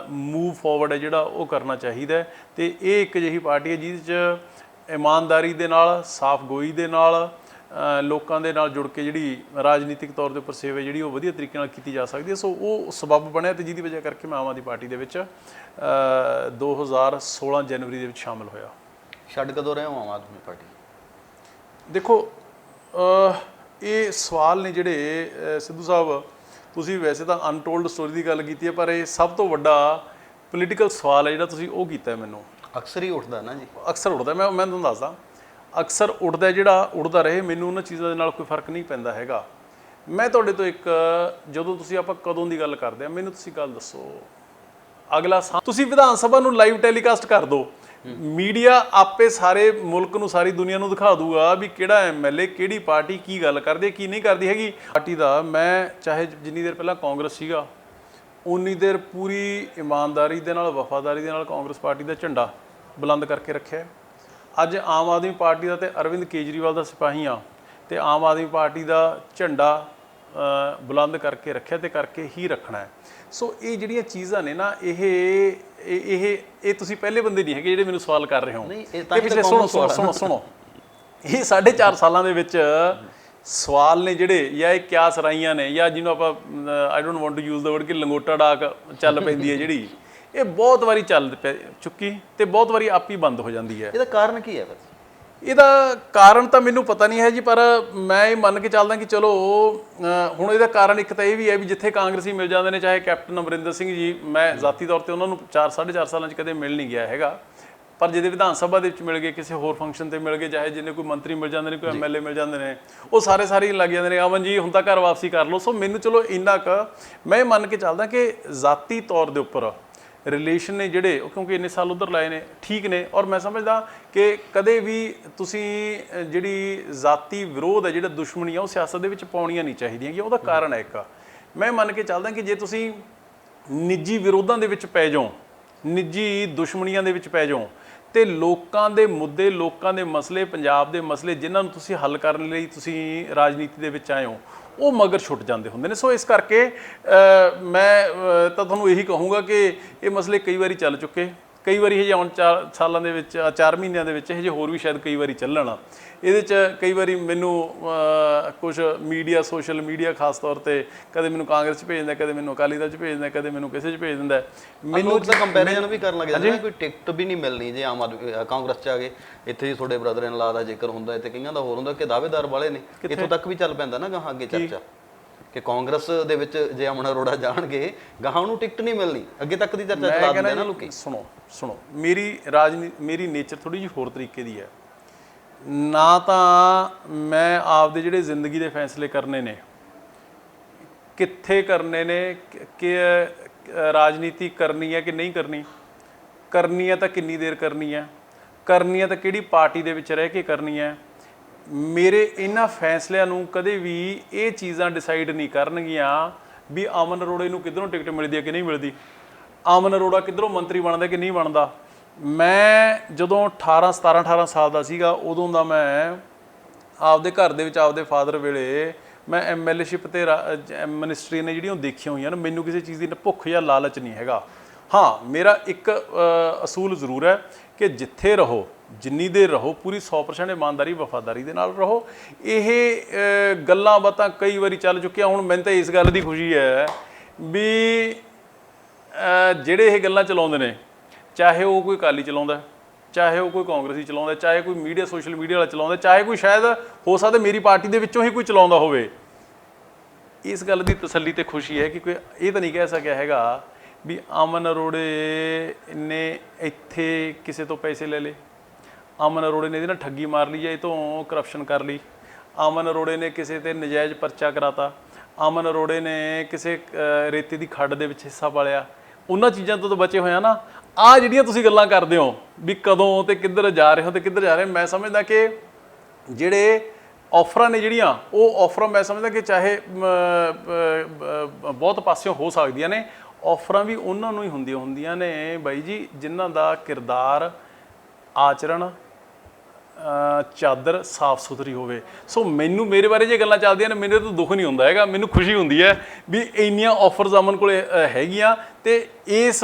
ਮੂਵ ਫਾਰਵਰਡ ਹੈ ਜਿਹੜਾ ਉਹ ਕਰਨਾ ਚਾਹੀਦਾ ਹੈ। ਤੇ ਇਹ ਇੱਕ ਅਜਿਹੀ ਪਾਰਟੀ ਹੈ ਜਿਹਦੇ 'ਚ ਇਮਾਨਦਾਰੀ ਦੇ ਨਾਲ, ਸਾਫ਼ ਗੋਈ ਦੇ ਨਾਲ, ਲੋਕਾਂ ਦੇ ਨਾਲ ਜੁੜ ਕੇ ਜਿਹੜੀ ਰਾਜਨੀਤਿਕ ਤੌਰ ਦੇ ਉੱਪਰ ਸੇਵਾ ਜਿਹੜੀ ਉਹ ਵਧੀਆ ਤਰੀਕੇ ਨਾਲ ਕੀਤੀ ਜਾ ਸਕਦੀ ਹੈ। ਸੋ ਉਹ ਸਬੱਬ ਬਣਿਆ ਤੇ ਜਿਹਦੀ ਵਜ੍ਹਾ ਕਰਕੇ ਮੈਂ ਆਮ ਆਦਮੀ ਪਾਰਟੀ ਦੇ ਵਿੱਚ 2016 ਜਨਵਰੀ ਦੇ ਵਿੱਚ ਸ਼ਾਮਲ ਹੋਇਆ। ਛੱਡ ਕਦੋਂ ਰਹੇ ਹੋ ਆਮ ਆਦਮੀ ਪਾਰਟੀ? ਦੇਖੋ ਇਹ ਸਵਾਲ ਨੇ ਜਿਹੜੇ ਸਿੱਧੂ ਸਾਹਿਬ, ਤੁਸੀਂ ਵੈਸੇ ਤਾਂ ਅਨਟੋਲਡ ਸਟੋਰੀ ਦੀ ਗੱਲ ਕੀਤੀ ਹੈ, ਪਰ ਇਹ ਸਭ ਤੋਂ ਵੱਡਾ ਪੋਲੀਟੀਕਲ ਸਵਾਲ ਹੈ ਜਿਹੜਾ ਤੁਸੀਂ ਉਹ ਕੀਤਾ ਮੈਨੂੰ। ਅਕਸਰ ਹੀ ਉੱਠਦਾ ਨਾ ਜੀ, ਅਕਸਰ ਉੱਠਦਾ। ਮੈਂ ਤੁਹਾਨੂੰ ਦੱਸਦਾ, ਅਕਸਰ ਉੱਠਦਾ ਜਿਹੜਾ ਉੱਠਦਾ ਰਹੇ, ਮੈਨੂੰ ਉਹਨਾਂ ਚੀਜ਼ਾਂ ਦੇ ਨਾਲ ਕੋਈ ਫਰਕ ਨਹੀਂ ਪੈਂਦਾ ਹੈਗਾ। ਮੈਂ ਤੁਹਾਡੇ ਤੋਂ ਇੱਕ, ਜਦੋਂ ਤੁਸੀਂ ਆਪਾਂ ਕਦੋਂ ਦੀ ਗੱਲ ਕਰਦੇ ਆ, ਮੈਨੂੰ ਤੁਸੀਂ ਗੱਲ ਦੱਸੋ, ਅਗਲਾ ਤੁਸੀਂ ਵਿਧਾਨ ਸਭਾ ਨੂੰ ਲਾਈਵ ਟੈਲੀਕਾਸਟ ਕਰ ਦਿਓ, ਮੀਡੀਆ ਆਪੇ ਸਾਰੇ ਮੁਲਕ ਨੂੰ, ਸਾਰੀ ਦੁਨੀਆ ਨੂੰ ਦਿਖਾ ਦੂਗਾ ਵੀ ਕਿਹੜਾ ਐਮਐਲਏ, ਕਿਹੜੀ ਪਾਰਟੀ ਕੀ ਗੱਲ ਕਰਦੀ ਹੈ, ਕੀ ਨਹੀਂ ਕਰਦੀ ਹੈਗੀ। ਪਾਰਟੀ ਦਾ ਮੈਂ ਚਾਹੇ ਜਿੰਨੀ ਦੇਰ ਪਹਿਲਾਂ ਕਾਂਗਰਸ ਸੀਗਾ ਉਨੀ ਦੇਰ ਪੂਰੀ ਇਮਾਨਦਾਰੀ ਦੇ ਨਾਲ, ਵਫਾਦਾਰੀ ਦੇ ਨਾਲ ਕਾਂਗਰਸ ਪਾਰਟੀ ਦਾ ਝੰਡਾ ਬੁਲੰਦ ਕਰਕੇ ਰੱਖਿਆ। ਅੱਜ ਆਮ ਆਦਮੀ ਪਾਰਟੀ ਦਾ ਤੇ ਅਰਵਿੰਦ ਕੇਜਰੀਵਾਲ ਦਾ ਸਿਪਾਹੀ ਆ ਤੇ ਆਮ ਆਦਮੀ ਪਾਰਟੀ ਦਾ ਝੰਡਾ ਬੁਲੰਦ ਕਰਕੇ ਰੱਖਿਆ ਤੇ ਕਰਕੇ ਹੀ ਰੱਖਣਾ ਹੈ। ਸੋ ਇਹ ਜਿਹੜੀਆਂ ਚੀਜ਼ਾਂ ਨੇ ਨਾ, ਇਹ ਤੁਸੀਂ ਪਹਿਲੇ ਬੰਦੇ ਨਹੀਂ ਹੈਗੇ ਜਿਹੜੇ ਮੈਨੂੰ ਸਵਾਲ ਕਰ ਰਹੇ ਹੋ। ਇਹ ਪਿਛਲੇ ਸੁਣੋ ਇਹ 4.5 ਸਾਲਾਂ ਦੇ ਵਿੱਚ ਸਵਾਲ ਨੇ ਜਿਹੜੇ, ਜਾਂ ਇਹ ਕਿਆਸ ਰਾਈਆਂ ਨੇ, ਜਾਂ ਜਿਹਨੂੰ ਆਪਾਂ I don't want to use the word ਕਿ ਲੰਗੋਟਾ ਡਾਕ ਚੱਲ ਪੈਂਦੀ ਹੈ ਜਿਹੜੀ, ਇਹ ਬਹੁਤ ਵਾਰੀ ਚੱਲ ਚੁੱਕੀ ਤੇ ਬਹੁਤ ਵਾਰੀ ਆਪ ਹੀ ਬੰਦ ਹੋ ਜਾਂਦੀ ਹੈ। ਇਹਦਾ ਕਾਰਨ ਕੀ ਹੈ? ਇਹਦਾ ਕਾਰਨ ਤਾਂ ਮੈਨੂੰ ਪਤਾ ਨਹੀਂ ਹੈ ਜੀ, ਪਰ ਮੈਂ ਇਹ ਮੰਨ ਕੇ ਚੱਲਦਾ ਕਿ ਚਲੋ ਹੁਣ ਇਹਦਾ ਕਾਰਨ ਇੱਕ ਤਾਂ ਇਹ ਵੀ ਹੈ ਵੀ ਜਿੱਥੇ ਕਾਂਗਰਸੀ ਮਿਲ ਜਾਂਦੇ ਨੇ, ਚਾਹੇ ਕੈਪਟਨ ਅਮਰਿੰਦਰ ਸਿੰਘ ਜੀ, ਮੈਂ ਜ਼ਾਤੀ ਤੌਰ ਤੇ ਉਹਨਾਂ ਨੂੰ 4.5 ਸਾਲਾਂ 'ਚ ਕਦੇ ਮਿਲ ਨਹੀਂ ਗਿਆ ਹੈਗਾ, ਪਰ ਜਿਹਦੇ ਵਿਧਾਨ ਸਭਾ ਦੇ ਵਿੱਚ ਮਿਲ ਗਏ, ਕਿਸੇ ਹੋਰ ਫੰਕਸ਼ਨ ਤੇ ਮਿਲ ਗਏ, ਚਾਹੇ ਜਿੰਨੇ ਕੋਈ ਮੰਤਰੀ ਮਿਲ ਜਾਂਦੇ ਨੇ, ਕੋਈ ਐਮਐਲਏ ਮਿਲ ਜਾਂਦੇ ਨੇ, ਉਹ ਸਾਰੇ ਲੱਗ ਜਾਂਦੇ ਨੇ, ਅਮਨ ਜੀ ਹੁਣ ਤਾਂ ਘਰ ਵਾਪਸੀ ਕਰ ਲਓ। ਸੋ ਮੈਨੂੰ ਚਲੋ ਇੰਨਾ ਕੁ ਮੈਂ ਮੰਨ ਕੇ ਚੱਲਦਾ ਕਿ ਜ਼ਾਤੀ ਤੌਰ ਦੇ ਉੱਪਰ ਰਿਲੇਸ਼ਨ ਨੇ ਜਿਹੜੇ, ਕਿਉਂਕਿ ਇੰਨੇ ਸਾਲ ਉੱਧਰ ਲਾਏ ਨੇ, ਠੀਕ ਨੇ। ਔਰ ਮੈਂ ਸਮਝਦਾ ਕਿ ਕਦੇ ਵੀ ਤੁਸੀਂ ਜਿਹੜੀ ਜ਼ਾਤੀ ਵਿਰੋਧ ਹੈ, ਜਿਹੜਾ ਦੁਸ਼ਮਣੀ ਆ, ਉਹ ਸਿਆਸਤ ਦੇ ਵਿੱਚ ਪਾਉਣੀਆਂ ਨਹੀਂ ਚਾਹੀਦੀਆਂ ਕਿ ਉਹਦਾ ਕਾਰਨ ਹੈ ਇੱਕ, ਮੈਂ ਮੰਨ ਕੇ ਚੱਲਦਾ ਕਿ ਜੇ ਤੁਸੀਂ ਨਿੱਜੀ ਵਿਰੋਧਾਂ ਦੇ ਵਿੱਚ ਪੈ ਜਾਓ, ਨਿੱਜੀ ਦੁਸ਼ਮਣੀਆਂ ਦੇ ਵਿੱਚ ਪੈ ਜਾਓ, ਤੇ ਲੋਕਾਂ ਦੇ ਮੁੱਦੇ, ਲੋਕਾਂ ਦੇ ਮਸਲੇ, ਪੰਜਾਬ ਦੇ ਮਸਲੇ ਜਿਨ੍ਹਾਂ ਨੂੰ ਤੁਸੀਂ ਹੱਲ ਕਰਨ ਲਈ ਤੁਸੀਂ ਰਾਜਨੀਤੀ ਦੇ ਵਿੱਚ ਆਏ ਹੋ, ਉਹ ਮਗਰ ਛੁੱਟ ਜਾਂਦੇ ਹੁੰਦੇ ਨੇ। ਸੋ ਇਸ ਕਰਕੇ ਮੈਂ ਤਾਂ ਤੁਹਾਨੂੰ ਇਹੀ ਕਹੂੰਗਾ ਕਿ ਇਹ ਮਸਲੇ ਕਈ ਵਾਰੀ ਚੱਲ ਚੁੱਕੇ, ਕਈ ਵਾਰੀ ਹਜੇ ਆਉਣ 4 ਸਾਲਾਂ ਦੇ ਵਿੱਚ, 4 ਮਹੀਨਿਆਂ ਦੇ ਵਿੱਚ ਹਜੇ ਹੋਰ ਵੀ ਸ਼ਾਇਦ ਕਈ ਵਾਰੀ ਚੱਲਣ। ਇਹਦੇ 'ਚ ਕਈ ਵਾਰੀ ਮੈਨੂੰ ਕੁਝ ਮੀਡੀਆ, ਸੋਸ਼ਲ ਮੀਡੀਆ ਖਾਸ ਤੌਰ ਤੇ ਕਦੇ ਮੈਨੂੰ ਕਾਂਗਰਸ 'ਚ ਭੇਜ ਦਿੰਦਾ, ਕਦੇ ਮੈਨੂੰ ਅਕਾਲੀ ਦਲ 'ਚ ਭੇਜ ਦਿੰਦਾ, ਕਦੇ ਮੈਨੂੰ ਕਿਸੇ 'ਚ ਭੇਜ ਦਿੰਦਾ। ਮੈਨੂੰ ਤਾਂ ਕੰਪੈਰੀਜ਼ਨ ਵੀ ਕਰਨ ਲੱਗ ਜਾਂਦੇ ਨੇ, ਕੋਈ ਟਿਕਟ ਵੀ ਨਹੀਂ ਮਿਲਣੀ ਜੇ ਆਮ ਆਦਮੀ ਕਾਂਗਰਸ 'ਚ ਆ ਗਏ। ਇੱਥੇ ਜੀ ਤੁਹਾਡੇ ਬ੍ਰਦਰ ਇਨ ਲਾ ਦਾ ਜ਼ਿਕਰ ਹੁੰਦਾ, ਇੱਥੇ ਕਈਆਂ ਦਾ ਹੋਰ ਹੁੰਦਾ ਕਿ ਦਾਅਵੇਦਾਰ ਵਾਲੇ ਨੇ, ਇੱਥੋਂ ਤੱਕ ਵੀ ਚੱਲ ਪੈਂਦਾ ਨਾ ਗਾਹਾਂ ਅੱਗੇ ਚਰਚਾ ਕਿ ਕਾਂਗਰਸ ਦੇ ਵਿੱਚ ਜੇ ਅਮਨ ਅਰੋੜਾ ਜਾਣਗੇ ਗਾਹਾਂ ਨੂੰ ਟਿਕਟ ਨਹੀਂ ਮਿਲਣੀ, ਅੱਗੇ ਤੱਕ ਦੀ ਚਰਚਾ ਚਲਾ ਦਿੰਦੇ ਨਾ ਲੋਕੀ। ਸੁਣੋ ਮੇਰੀ ਨੇਚਰ ਥੋੜੀ ਜਿਹੀ ਹੋਰ ਤਰੀਕੇ ਦੀ ਹੈ। ਨਾ ਤਾਂ ਮੈਂ ਆਪਦੇ ਜਿਹੜੇ ਜ਼ਿੰਦਗੀ ਦੇ ਫੈਸਲੇ ਕਰਨੇ ਨੇ, ਕਿੱਥੇ ਕਰਨੇ ਨੇ, ਕਿ ਰਾਜਨੀਤੀ ਕਰਨੀ ਹੈ ਕਿ ਨਹੀਂ ਕਰਨੀ ਹੈ ਤਾਂ ਕਿੰਨੀ ਦੇਰ ਕਰਨੀ ਹੈ ਤਾਂ ਕਿਹੜੀ ਪਾਰਟੀ ਦੇ ਵਿੱਚ ਰਹਿ ਕੇ ਕਰਨੀ ਹੈ, ਮੇਰੇ ਇਹਨਾਂ ਫੈਸਲਿਆਂ ਨੂੰ ਕਦੇ ਵੀ ਇਹ ਚੀਜ਼ਾਂ ਡਿਸਾਈਡ ਨਹੀਂ ਕਰਨਗੀਆਂ ਵੀ ਅਮਨ ਅਰੋੜੇ ਨੂੰ ਕਿੱਧਰੋਂ ਟਿਕਟ ਮਿਲਦੀ ਹੈ ਕਿ ਨਹੀਂ ਮਿਲਦੀ, ਅਮਨ ਅਰੋੜਾ ਕਿੱਧਰੋਂ ਮੰਤਰੀ ਬਣਦਾ ਕਿ ਨਹੀਂ ਬਣਦਾ। ਮੈਂ ਜਦੋਂ 18 ਸਾਲ ਦਾ ਸੀਗਾ, ਉਦੋਂ ਦਾ ਮੈਂ ਆਪਦੇ ਘਰ ਦੇ ਵਿੱਚ ਆਪਦੇ ਫਾਦਰ ਵੇਲੇ ਮੈਂ ਐਮਐਲਏਸ਼ਿਪ ਤੇ ਮਿਨਿਸਟਰੀ ਨੇ ਜਿਹੜੀਆਂ ਉਹ ਦੇਖੀਆਂ ਹੋਈਆਂ ਨੇ। ਮੈਨੂੰ ਕਿਸੇ ਚੀਜ਼ ਦੀ ਭੁੱਖ ਜਾਂ ਲਾਲਚ ਨਹੀਂ ਹੈਗਾ। ਹਾਂ, ਮੇਰਾ ਇੱਕ ਅਸੂਲ ਜ਼ਰੂਰ ਹੈ ਕਿ ਜਿੱਥੇ ਰਹੋ, ਜਿੰਨੀ ਦੇਰ ਰਹੋ, ਪੂਰੀ 100% ਇਮਾਨਦਾਰੀ, ਵਫਾਦਾਰੀ ਦੇ ਨਾਲ ਰਹੋ। ਇਹ ਗੱਲਾਂ ਬਾਤਾਂ ਕਈ ਵਾਰੀ ਚੱਲ ਚੁੱਕੀਆਂ। ਹੁਣ ਮੈਨੂੰ ਤਾਂ ਇਸ ਗੱਲ ਦੀ ਖੁਸ਼ੀ ਹੈ ਵੀ ਜਿਹੜੇ ਇਹ ਗੱਲਾਂ ਚਲਾਉਂਦੇ ਨੇ, ਚਾਹੇ ਉਹ ਕੋਈ ਅਕਾਲੀ ਚਲਾਉਂਦਾ, ਚਾਹੇ ਉਹ ਕੋਈ ਕਾਂਗਰਸੀ ਚਲਾਉਂਦਾ, ਚਾਹੇ ਕੋਈ ਮੀਡੀਆ, ਸੋਸ਼ਲ ਮੀਡੀਆ ਵਾਲਾ ਚਲਾਉਂਦਾ, ਚਾਹੇ ਕੋਈ ਸ਼ਾਇਦ ਹੋ ਸਕਦਾ ਮੇਰੀ ਪਾਰਟੀ ਦੇ ਵਿੱਚੋਂ ਹੀ ਕੋਈ ਚਲਾਉਂਦਾ ਹੋਵੇ, ਇਸ ਗੱਲ ਦੀ ਤਸੱਲੀ ਤੇ ਖੁਸ਼ੀ ਹੈ ਕਿ ਕੋਈ ਇਹ ਤਾਂ ਨਹੀਂ ਕਹਿ ਸਕਿਆ ਹੈਗਾ ਵੀ ਅਮਨ ਅਰੋੜੇ ਨੇ ਇੱਥੇ ਕਿਸੇ ਤੋਂ ਪੈਸੇ ਲੈ ਲਏ, ਅਮਨ ਅਰੋੜੇ ਨੇ ਇਹਦੇ ਨਾਲ ਠੱਗੀ ਮਾਰ ਲਈ ਜਾਂ ਇਹ ਤੋਂ ਕਰਪਸ਼ਨ ਕਰ ਲਈ, ਅਮਨ ਅਰੋੜੇ ਨੇ ਕਿਸੇ ਤੇ ਨਜਾਇਜ਼ ਪਰਚਾ ਕਰਾਤਾ, ਅਮਨ ਅਰੋੜੇ ਨੇ ਕਿਸੇ ਰੇਤੇ ਦੀ ਖੱਡ ਦੇ ਵਿੱਚ ਹਿੱਸਾ ਪਾਲਿਆ, ਉਹਨਾਂ ਚੀਜ਼ਾਂ ਤੋਂ ਤਾਂ ਬਚੇ ਹੋਏ ਆ ਨਾ। ਆਹ ਜਿਹੜੀਆਂ ਤੁਸੀਂ ਗੱਲਾਂ ਕਰਦੇ ਹੋ ਵੀ ਕਦੋਂ ਤੇ ਕਿੱਧਰ ਜਾ ਰਹੇ ਹੋ ਤੇ ਕਿੱਧਰ ਜਾ ਰਹੇ ਹੋ, ਮੈਂ ਸਮਝਦਾ ਕਿ ਜਿਹੜੇ ਆਫਰਾਂ ਨੇ ਜਿਹੜੀਆਂ ਉਹ ਆਫਰਾਂ ਮੈਂ ਸਮਝਦਾ ਕਿ ਚਾਹੇ ਬਹੁਤ ਪਾਸਿਓਂ ਹੋ ਸਕਦੀਆਂ ਨੇ, ਆਫਰਾਂ ਵੀ ਉਹਨਾਂ ਨੂੰ ਹੀ ਹੁੰਦੀਆਂ ਨੇ ਬਾਈ ਜੀ ਜਿਨ੍ਹਾਂ ਦਾ ਕਿਰਦਾਰ, ਆਚਰਣ, ਚਾਦਰ ਸਾਫ਼ ਸੁਥਰੀ ਹੋਵੇ। ਸੋ ਮੈਨੂੰ ਮੇਰੇ ਬਾਰੇ ਜੇ ਗੱਲਾਂ ਚੱਲਦੀਆਂ ਨੇ ਮੇਰੇ ਤਾਂ ਦੁੱਖ ਨਹੀਂ ਹੁੰਦਾ ਹੈਗਾ, ਮੈਨੂੰ ਖੁਸ਼ੀ ਹੁੰਦੀ ਹੈ ਵੀ ਇੰਨੀਆਂ ਆਫਰਸ ਅਮਨ ਕੋਲ ਹੈਗੀਆਂ ਤੇ ਇਸ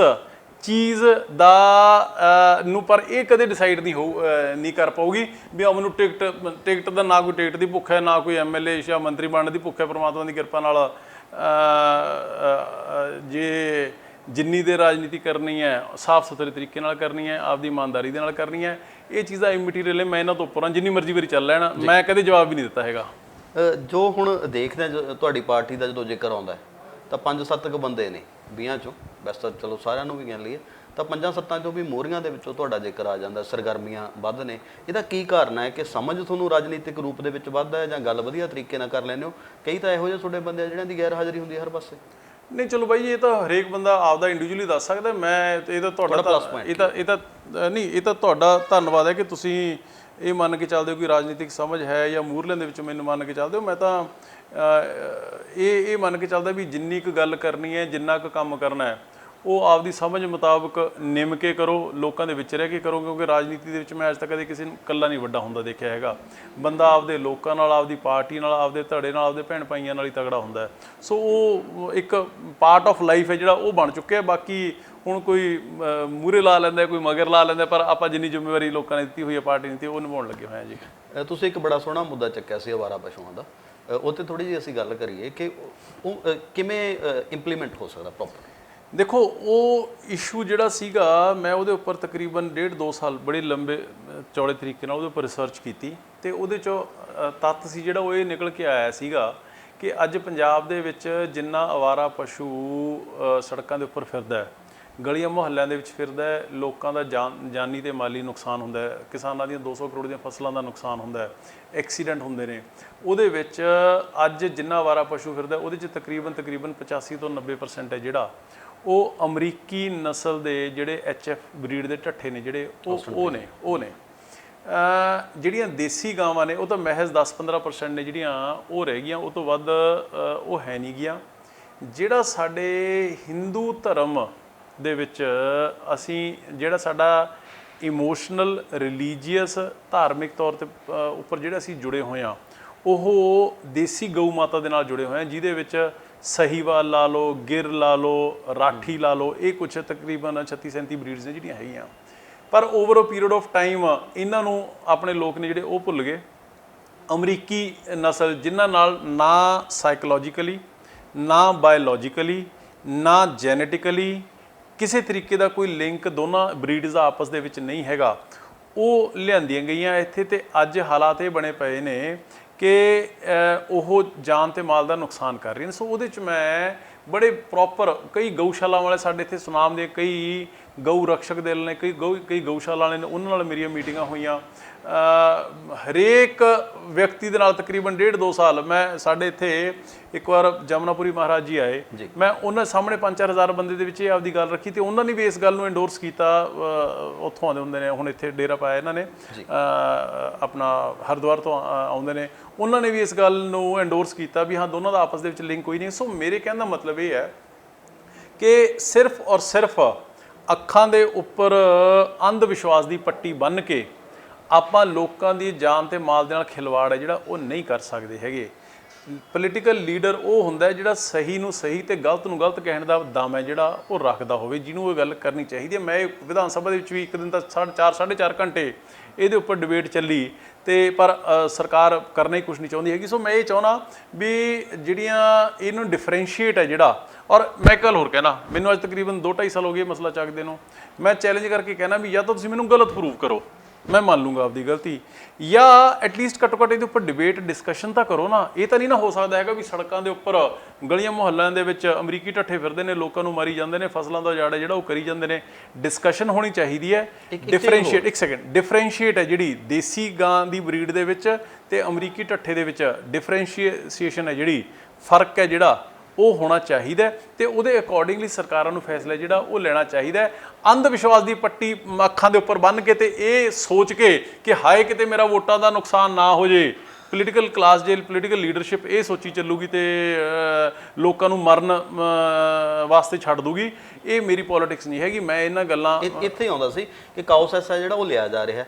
ਚੀਜ਼ ਦਾ ਨੂੰ ਪਰ ਇਹ ਕਦੇ ਡਿਸਾਈਡ ਨਹੀਂ ਕਰ ਪਾਊਗੀ ਵੀ ਅਮਨ ਨੂੰ ਟਿਕਟ ਦਾ ਨਾ ਕੋਈ ਟਿਕਟ ਦੀ ਭੁੱਖ ਹੈ, ਨਾ ਕੋਈ ਐਮਐਲਏ ਜਾਂ ਮੰਤਰੀ ਬਣਨ ਦੀ ਭੁੱਖ ਹੈ। ਪਰਮਾਤਮਾ ਦੀ ਕਿਰਪਾ ਨਾਲ ਜੇ ਜਿੰਨੀ ਦੇ ਰਾਜਨੀਤੀ ਕਰਨੀ ਹੈ ਸਾਫ਼ ਸੁਥਰੇ ਤਰੀਕੇ ਨਾਲ ਕਰਨੀ ਹੈ, ਆਪਦੀ ਇਮਾਨਦਾਰੀ ਦੇ ਨਾਲ ਕਰਨੀ ਹੈ, ਇਹ ਚੀਜ਼ਾਂ ਇਮਟੀਰੀਅਲ ਹੈ। ਮੈਂ ਇਹਨਾਂ ਤੋਂ ਉੱਪਰ ਹਾਂ, ਜਿੰਨੀ ਮਰਜ਼ੀ ਵਾਰੀ ਚੱਲ ਲੈਣਾ, ਮੈਂ ਕਦੇ ਜਵਾਬ ਵੀ ਨਹੀਂ ਦਿੱਤਾ ਹੈਗਾ। ਜੋ ਹੁਣ ਦੇਖਦੇ ਤੁਹਾਡੀ ਪਾਰਟੀ ਦਾ ਜਦੋਂ ਜ਼ਿਕਰ ਆਉਂਦਾ ਤਾਂ 5-7 ਬੰਦੇ ਨੇ 20 ਚੋਂ, ਵੈਸੇ ਤਾਂ ਚਲੋ ਸਾਰਿਆਂ ਨੂੰ ਵੀ ਗਿਣ ਲਈਏ ਤਾਂ 5-7 ਚੋਂ ਵੀ ਮੋਹਰੀਆਂ ਦੇ ਵਿੱਚੋਂ ਤੁਹਾਡਾ ਜ਼ਿਕਰ ਆ ਜਾਂਦਾ, ਸਰਗਰਮੀਆਂ ਵੱਧ ਨੇ। ਇਹਦਾ ਕੀ ਕਾਰਨ ਹੈ ਕਿ ਸਮਝ ਤੁਹਾਨੂੰ ਰਾਜਨੀਤਿਕ ਰੂਪ ਦੇ ਵਿੱਚ ਵੱਧ ਹੈ ਜਾਂ ਗੱਲ ਵਧੀਆ ਤਰੀਕੇ ਨਾਲ ਕਰ ਲੈਂਦੇ ਹੋ? ਕਈ ਤਾਂ ਇਹੋ ਜਿਹੇ ਤੁਹਾਡੇ ਬੰਦੇ ਆ ਜਿਹੜਿਆਂ ਦੀ ਗੈਰ ਹਾਜ਼ਰੀ ਹੁੰਦੀ ਹੈ ਹਰ ਪਾਸੇ। ਨਹੀਂ ਚਲੋ ਬਾਈ ਇਹ ਤਾਂ ਹਰੇਕ ਬੰਦਾ ਆਪਦਾ ਇੰਡੀਵਿਜੂਅਲੀ ਦੱਸ ਸਕਦਾ। ਮੈਂ ਇਹ ਤਾਂ ਤੁਹਾਡਾ ਇਹ ਤਾਂ ਤੁਹਾਡਾ ਧੰਨਵਾਦ ਹੈ ਕਿ ਤੁਸੀਂ ਇਹ ਮੰਨ ਕੇ ਚੱਲਦੇ ਹੋ ਕਿ ਰਾਜਨੀਤਿਕ ਸਮਝ ਹੈ ਜਾਂ ਮੂਹਰਲਿਆਂ ਦੇ ਵਿੱਚ ਮੈਨੂੰ ਮੰਨ ਕੇ ਚੱਲਦੇ ਹੋ। ਮੈਂ ਤਾਂ ਇਹ ਮੰਨ ਕੇ ਚੱਲਦਾ ਵੀ ਜਿੰਨੀ ਕੁ ਗੱਲ ਕਰਨੀ ਹੈ, ਜਿੰਨਾ ਕੁ ਕੰਮ ਕਰਨਾ ਹੈ ਉਹ ਆਪਦੀ ਸਮਝ ਮੁਤਾਬਕ ਨਿਮ ਕੇ ਕਰੋ, ਲੋਕਾਂ ਦੇ ਵਿੱਚ ਰਹਿ ਕੇ ਕਰੋ, ਕਿਉਂਕਿ ਰਾਜਨੀਤੀ ਦੇ ਵਿੱਚ ਮੈਂ ਅੱਜ ਤੱਕ ਕਦੇ ਕਿਸੇ ਨੂੰ ਇਕੱਲਾ ਨਹੀਂ ਵੱਡਾ ਹੁੰਦਾ ਦੇਖਿਆ ਹੈਗਾ। ਬੰਦਾ ਆਪਦੇ ਲੋਕਾਂ ਨਾਲ, ਆਪਦੀ ਪਾਰਟੀ ਨਾਲ, ਆਪਦੇ ਧੜੇ ਨਾਲ, ਆਪਦੇ ਭੈਣ ਭਾਈਆਂ ਨਾਲ ਹੀ ਤਗੜਾ ਹੁੰਦਾ ਹੈ। ਸੋ ਉਹ ਇੱਕ ਪਾਰਟ ਆਫ ਲਾਈਫ ਹੈ ਜਿਹੜਾ ਉਹ ਬਣ ਚੁੱਕਿਆ। ਬਾਕੀ ਹੁਣ ਕੋਈ ਮੂਹਰੇ ਲਾ ਲੈਂਦਾ, ਕੋਈ ਮਗਰ ਲਾ ਲੈਂਦਾ, ਪਰ ਆਪਾਂ ਜਿੰਨੀ ਜ਼ਿੰਮੇਵਾਰੀ ਲੋਕਾਂ ਨੇ ਦਿੱਤੀ ਹੋਈ ਹੈ, ਪਾਰਟੀ ਨੇ ਦਿੱਤੀ, ਉਹ ਨਿਭਾਉਣ ਲੱਗੇ ਹੋਏ ਹਾਂ ਜੀ। ਤੁਸੀਂ ਇੱਕ ਬੜਾ ਸੋਹਣਾ ਮੁੱਦਾ ਚੱਕਿਆ ਸੀ ਅਵਾਰਾ ਪਸ਼ੂਆਂ ਦਾ, ਉਹ 'ਤੇ ਥੋੜ੍ਹੀ ਜਿਹੀ ਅਸੀਂ ਗੱਲ ਕਰੀਏ ਕਿ ਉਹ ਕਿਵੇਂ ਇੰਪਲੀਮੈਂਟ ਹੋ ਸਕਦਾ ਪ੍ਰੋਪਰ। ਦੇਖੋ ਉਹ ਇਸ਼ੂ ਜਿਹੜਾ ਸੀਗਾ, ਮੈਂ ਉਹਦੇ ਉੱਪਰ ਤਕਰੀਬਨ 1.5-2 ਸਾਲ ਬੜੇ ਲੰਬੇ ਚੌੜੇ ਤਰੀਕੇ ਨਾਲ ਉਹਦੇ ਉੱਪਰ ਰਿਸਰਚ ਕੀਤੀ ਤੇ ਉਹਦੇ 'ਚੋਂ ਤੱਤ ਸੀ ਜਿਹੜਾ ਉਹ ਇਹ ਨਿਕਲ ਕੇ ਆਇਆ ਸੀਗਾ ਕਿ ਅੱਜ ਪੰਜਾਬ ਦੇ ਵਿੱਚ ਜਿੰਨਾ ਅਵਾਰਾ ਪਸ਼ੂ ਸੜਕਾਂ ਦੇ ਉੱਪਰ ਫਿਰਦਾ ਹੈ, ਗਲੀਆਂ ਮੁਹੱਲਿਆਂ ਦੇ ਵਿੱਚ ਫਿਰਦਾ ਹੈ, ਲੋਕਾਂ ਦਾ ਜਾਨੀ ਤੇ ਮਾਲੀ ਨੁਕਸਾਨ ਹੁੰਦਾ ਹੈ, ਕਿਸਾਨਾਂ ਦੀਆਂ 200 ਕਰੋੜ ਦੀਆਂ ਫਸਲਾਂ ਦਾ ਨੁਕਸਾਨ ਹੁੰਦਾ ਹੈ, ਐਕਸੀਡੈਂਟ ਹੁੰਦੇ ਨੇ, ਉਹਦੇ ਵਿੱਚ ਅੱਜ ਜਿੰਨਾ ਅਵਾਰਾ ਪਸ਼ੂ ਫਿਰਦਾ ਉਹਦੇ 'ਚ ਤਕਰੀਬਨ 85 ਤੋਂ 90% ਹੈ ਜਿਹੜਾ ਉਹ ਅਮਰੀਕੀ ਨਸਲ ਦੇ ਜਿਹੜੇ HF ਬਰੀਡ ਦੇ ਢੱਠੇ ਨੇ ਜਿਹੜੇ ਉਹ ਨੇ। ਜਿਹੜੀਆਂ ਦੇਸੀ ਗਾਵਾਂ ਨੇ ਉਹ ਤਾਂ ਮਹਿਜ਼ 10-15% ਨੇ ਜਿਹੜੀਆਂ ਉਹ ਰਹਿ ਗਈਆਂ, ਉਹ ਤੋਂ ਵੱਧ ਉਹ ਹੈ ਨਹੀਂ ਗੀਆਂ। ਜਿਹੜਾ ਸਾਡੇ ਹਿੰਦੂ ਧਰਮ ਦੇ ਵਿੱਚ ਅਸੀਂ ਜਿਹੜਾ ਸਾਡਾ ਇਮੋਸ਼ਨਲ, ਰਿਲੀਜੀਅਸ, ਧਾਰਮਿਕ ਤੌਰ ਤੇ ਉੱਪਰ ਜਿਹੜਾ ਅਸੀਂ ਜੁੜੇ ਹੋਏ ਹਾਂ ਉਹ ਦੇਸੀ ਗਊ ਮਾਤਾ ਦੇ ਨਾਲ ਜੁੜੇ ਹੋਏ ਹਾਂ, ਜਿਹਦੇ ਵਿੱਚ ਸਹੀਵਾਲ ਲਾ ਲਓ, ਗਿਰ ਲਾ ਲਓ, ਰਾਠੀ ਲਾ ਲਓ, ਇਹ ਕੁਛ ਤਕਰੀਬਨ 36-37 ਬਰੀਡਸ ਨੇ ਜਿਹੜੀਆਂ ਹੈਗੀਆਂ। ਪਰ over a period of time ਇਹਨਾਂ ਨੂੰ ਆਪਣੇ ਲੋਕ ਨੇ ਜਿਹੜੇ ਉਹ ਭੁੱਲ ਗਏ। ਅਮਰੀਕੀ ਨਸਲ ਜਿਨ੍ਹਾਂ ਨਾਲ ਨਾ ਸਾਈਕੋਲੋਜੀਕਲੀ, ਨਾ ਬਾਇਓਲੋਜੀਕਲੀ, ਨਾ ਜੈਨੇਟਿਕਲੀ ਕਿਸੇ ਤਰੀਕੇ ਦਾ ਕੋਈ ਲਿੰਕ ਦੋਨਾਂ ਬਰੀਡਸ ਦਾ ਆਪਸ ਦੇ ਵਿੱਚ ਨਹੀਂ ਹੈਗਾ, ਉਹ ਲਿਆਂਦੀਆਂ ਗਈਆਂ ਇੱਥੇ ਤੇ ਅੱਜ ਹਾਲਾਤ ਇਹ ਬਣੇ ਪਏ ਨੇ ਕਿ ਉਹ ਜਾਨ ਤੇ ਮਾਲ ਦਾ ਨੁਕਸਾਨ ਕਰ ਰਹੀਆਂ ਨੇ। ਸੋ ਉਹਦੇ 'ਚ ਮੈਂ ਬੜੇ ਪ੍ਰੋਪਰ ਕਈ ਗਊਸ਼ਾਲਾ ਵਾਲੇ ਸਾਡੇ ਇੱਥੇ ਸੁਨਾਮ ਦੇ ਕਈ ਗਊ ਰਕਸ਼ਕ ਦਿਲ ਨੇ, ਕਈ ਗਊਸ਼ਾਲਾ ਵਾਲੇ ਨੇ, ਉਹਨਾਂ ਨਾਲ ਮੇਰੀਆਂ ਮੀਟਿੰਗਾਂ ਹੋਈਆਂ। ਹਰੇਕ ਵਿਅਕਤੀ ਦੇ ਨਾਲ ਤਕਰੀਬਨ 1.5-2 ਸਾਲ ਮੈਂ ਸਾਡੇ ਇੱਥੇ ਇੱਕ ਵਾਰ ਜਮਨਾਪੁਰੀ ਮਹਾਰਾਜ ਜੀ ਆਏ, ਮੈਂ ਉਹਨਾਂ ਸਾਹਮਣੇ 5-4 ਹਜ਼ਾਰ ਬੰਦੇ ਦੇ ਵਿੱਚ ਇਹ ਆਪਦੀ ਗੱਲ ਰੱਖੀ ਤੇ ਉਹਨਾਂ ਨੇ ਵੀ ਇਸ ਗੱਲ ਨੂੰ ਐਂਡੋਰਸ ਕੀਤਾ। ਉੱਥੋਂ ਆਉਂਦੇ ਹੁੰਦੇ ਨੇ, ਹੁਣ ਇੱਥੇ ਡੇਰਾ ਪਾਇਆ ਇਹਨਾਂ ਨੇ, ਆਪਣਾ ਹਰਿਦੁਆਰ ਤੋਂ ਆਉਂਦੇ ਨੇ, ਉਹਨਾਂ ਨੇ ਵੀ ਇਸ ਗੱਲ ਨੂੰ ਐਂਡੋਰਸ ਕੀਤਾ ਵੀ ਹਾਂ ਦੋਨਾਂ ਦਾ ਆਪਸ ਦੇ ਵਿੱਚ ਲਿੰਕ ਕੋਈ ਨਹੀਂ। ਸੋ ਮੇਰੇ ਕਹਿਣ ਦਾ ਮਤਲਬ ਇਹ ਹੈ ਕਿ ਸਿਰਫ ਔਰ ਸਿਰਫ ਅੱਖਾਂ ਦੇ ਉੱਪਰ ਅੰਧ ਵਿਸ਼ਵਾਸ ਦੀ ਪੱਟੀ ਬੰਨ੍ਹ ਕੇ ਆਪਾਂ ਲੋਕਾਂ ਦੀ ਜਾਨ ਤੇ ਮਾਲ ਦੇ ਨਾਲ ਖਿਲਵਾੜ ਹੈ ਜਿਹੜਾ ਉਹ ਨਹੀਂ ਕਰ ਸਕਦੇ ਹੈਗੇ। ਪੋਲੀਟੀਕਲ ਲੀਡਰ ਉਹ ਹੁੰਦਾ ਜਿਹੜਾ ਸਹੀ ਨੂੰ ਸਹੀ ਤੇ ਗਲਤ ਨੂੰ ਗਲਤ ਕਹਿਣ ਦਾ ਦਮ ਹੈ ਜਿਹੜਾ ਉਹ ਰੱਖਦਾ ਹੋਵੇ, ਜਿਹਨੂੰ ਇਹ ਗੱਲ ਕਰਨੀ ਚਾਹੀਦੀ ਹੈ। ਮੈਂ ਵਿਧਾਨ ਸਭਾ ਦੇ ਵਿੱਚ ਵੀ ਇੱਕ ਦਿਨ ਤਾਂ 4.5 ਘੰਟੇ ਇਹਦੇ ਉੱਪਰ ਡਿਬੇਟ ਚੱਲੀ ਤੇ ਪਰ ਸਰਕਾਰ ਕਰਨਾ ਹੀ ਕੁਛ ਨਹੀਂ ਚਾਹੁੰਦੀ ਹੈਗੀ। ਸੋ ਮੈਂ ਇਹ ਚਾਹੁੰਦਾ ਵੀ ਜਿਹੜੀਆਂ ਇਹਨੂੰ ਡਿਫਰੈਂਸ਼ੀਏਟ ਹੈ ਜਿਹੜਾ, ਔਰ ਮੈਂ ਇੱਕ ਗੱਲ ਹੋਰ ਕਹਿਣਾ, ਮੈਨੂੰ ਅੱਜ ਤਕਰੀਬਨ 2-2.5 ਸਾਲ ਹੋ ਗਏ ਮਸਲਾ ਚੱਕਦੇ ਨੂੰ, ਮੈਂ ਚੈਲੰਜ ਕਰਕੇ ਕਹਿਣਾ ਵੀ ਜਾਂ ਤਾਂ ਤੁਸੀਂ ਮੈਨੂੰ ਗਲਤ ਪ੍ਰੂਵ ਕਰੋ ਮੈਂ ਮੰਨ ਲੂੰਗਾ ਆਪਦੀ ਗਲਤੀ, ਜਾਂ ਐਟਲੀਸਟ ਘੱਟੋ ਘੱਟ ਇਹਦੇ ਉੱਪਰ ਡਿਬੇਟ ਡਿਸਕਸ਼ਨ ਤਾਂ ਕਰੋ ਨਾ। ਇਹ ਤਾਂ ਨਹੀਂ ਨਾ ਹੋ ਸਕਦਾ ਹੈਗਾ ਵੀ ਸੜਕਾਂ ਦੇ ਉੱਪਰ ਗਲੀਆਂ ਮੁਹੱਲਿਆਂ ਦੇ ਵਿੱਚ ਅਮਰੀਕੀ ਢੱਠੇ ਫਿਰਦੇ ਨੇ, ਲੋਕਾਂ ਨੂੰ ਮਾਰੀ ਜਾਂਦੇ ਨੇ, ਫਸਲਾਂ ਦਾ ਉਜਾੜ ਹੈ ਜਿਹੜਾ ਉਹ ਕਰੀ ਜਾਂਦੇ ਨੇ। ਡਿਸਕਸ਼ਨ ਹੋਣੀ ਚਾਹੀਦੀ ਹੈ, ਡਿਫਰੈਂਸ਼ੀਏਟ, ਇੱਕ ਸੈਕਿੰਡ, ਡਿਫਰੈਂਸ਼ੀਏਟ ਹੈ ਜਿਹੜੀ ਦੇਸੀ ਗਾਂ ਦੀ ਬਰੀਡ ਦੇ ਵਿੱਚ ਤੇ ਅਮਰੀਕੀ ਢੱਠੇ ਦੇ ਵਿੱਚ ਡਿਫਰੈਂਸ਼ੀਏਸ਼ਨ ਹੈ ਜਿਹੜੀ, ਫਰਕ ਹੈ ਜਿਹੜਾ ਉਹ ਹੋਣਾ ਚਾਹੀਦਾ ਤੇ ਉਹਦੇ ਅਕੋਰਡਿੰਗਲੀ ਸਰਕਾਰਾਂ ਨੂੰ ਫੈਸਲਾ ਜਿਹੜਾ ਉਹ ਲੈਣਾ ਚਾਹੀਦਾ ਹੈ। ਅੰਧ ਵਿਸ਼ਵਾਸ ਦੀ ਪੱਟੀ ਅੱਖਾਂ ਦੇ ਉੱਪਰ ਬੰਨ੍ਹ ਕੇ ਤੇ ਇਹ ਸੋਚ ਕੇ ਕਿ ਹਾਏ ਕਿਤੇ ਮੇਰਾ ਵੋਟਾਂ ਦਾ ਨੁਕਸਾਨ ਨਾ ਹੋ ਜੇ, ਪੋਲੀਟੀਕਲ ਕਲਾਸ ਜੇ ਪੋਲੀਟੀਕਲ ਲੀਡਰਸ਼ਿਪ ਇਹ ਸੋਚੀ ਚੱਲੂਗੀ ਤੇ ਲੋਕਾਂ ਨੂੰ ਮਰਨ ਵਾਸਤੇ ਛੱਡ ਦੂਗੀ। ਇਹ ਮੇਰੀ ਪੋਲਿਟਿਕਸ ਨਹੀਂ ਹੈਗੀ। ਮੈਂ ਇਹਨਾਂ ਗੱਲਾਂ ਇੱਥੇ ਆਉਂਦਾ ਸੀ ਕਿ ਕਾਉਸੈਸ ਹੈ ਜਿਹੜਾ ਉਹ ਲਿਆ ਜਾ ਰਿਹਾ,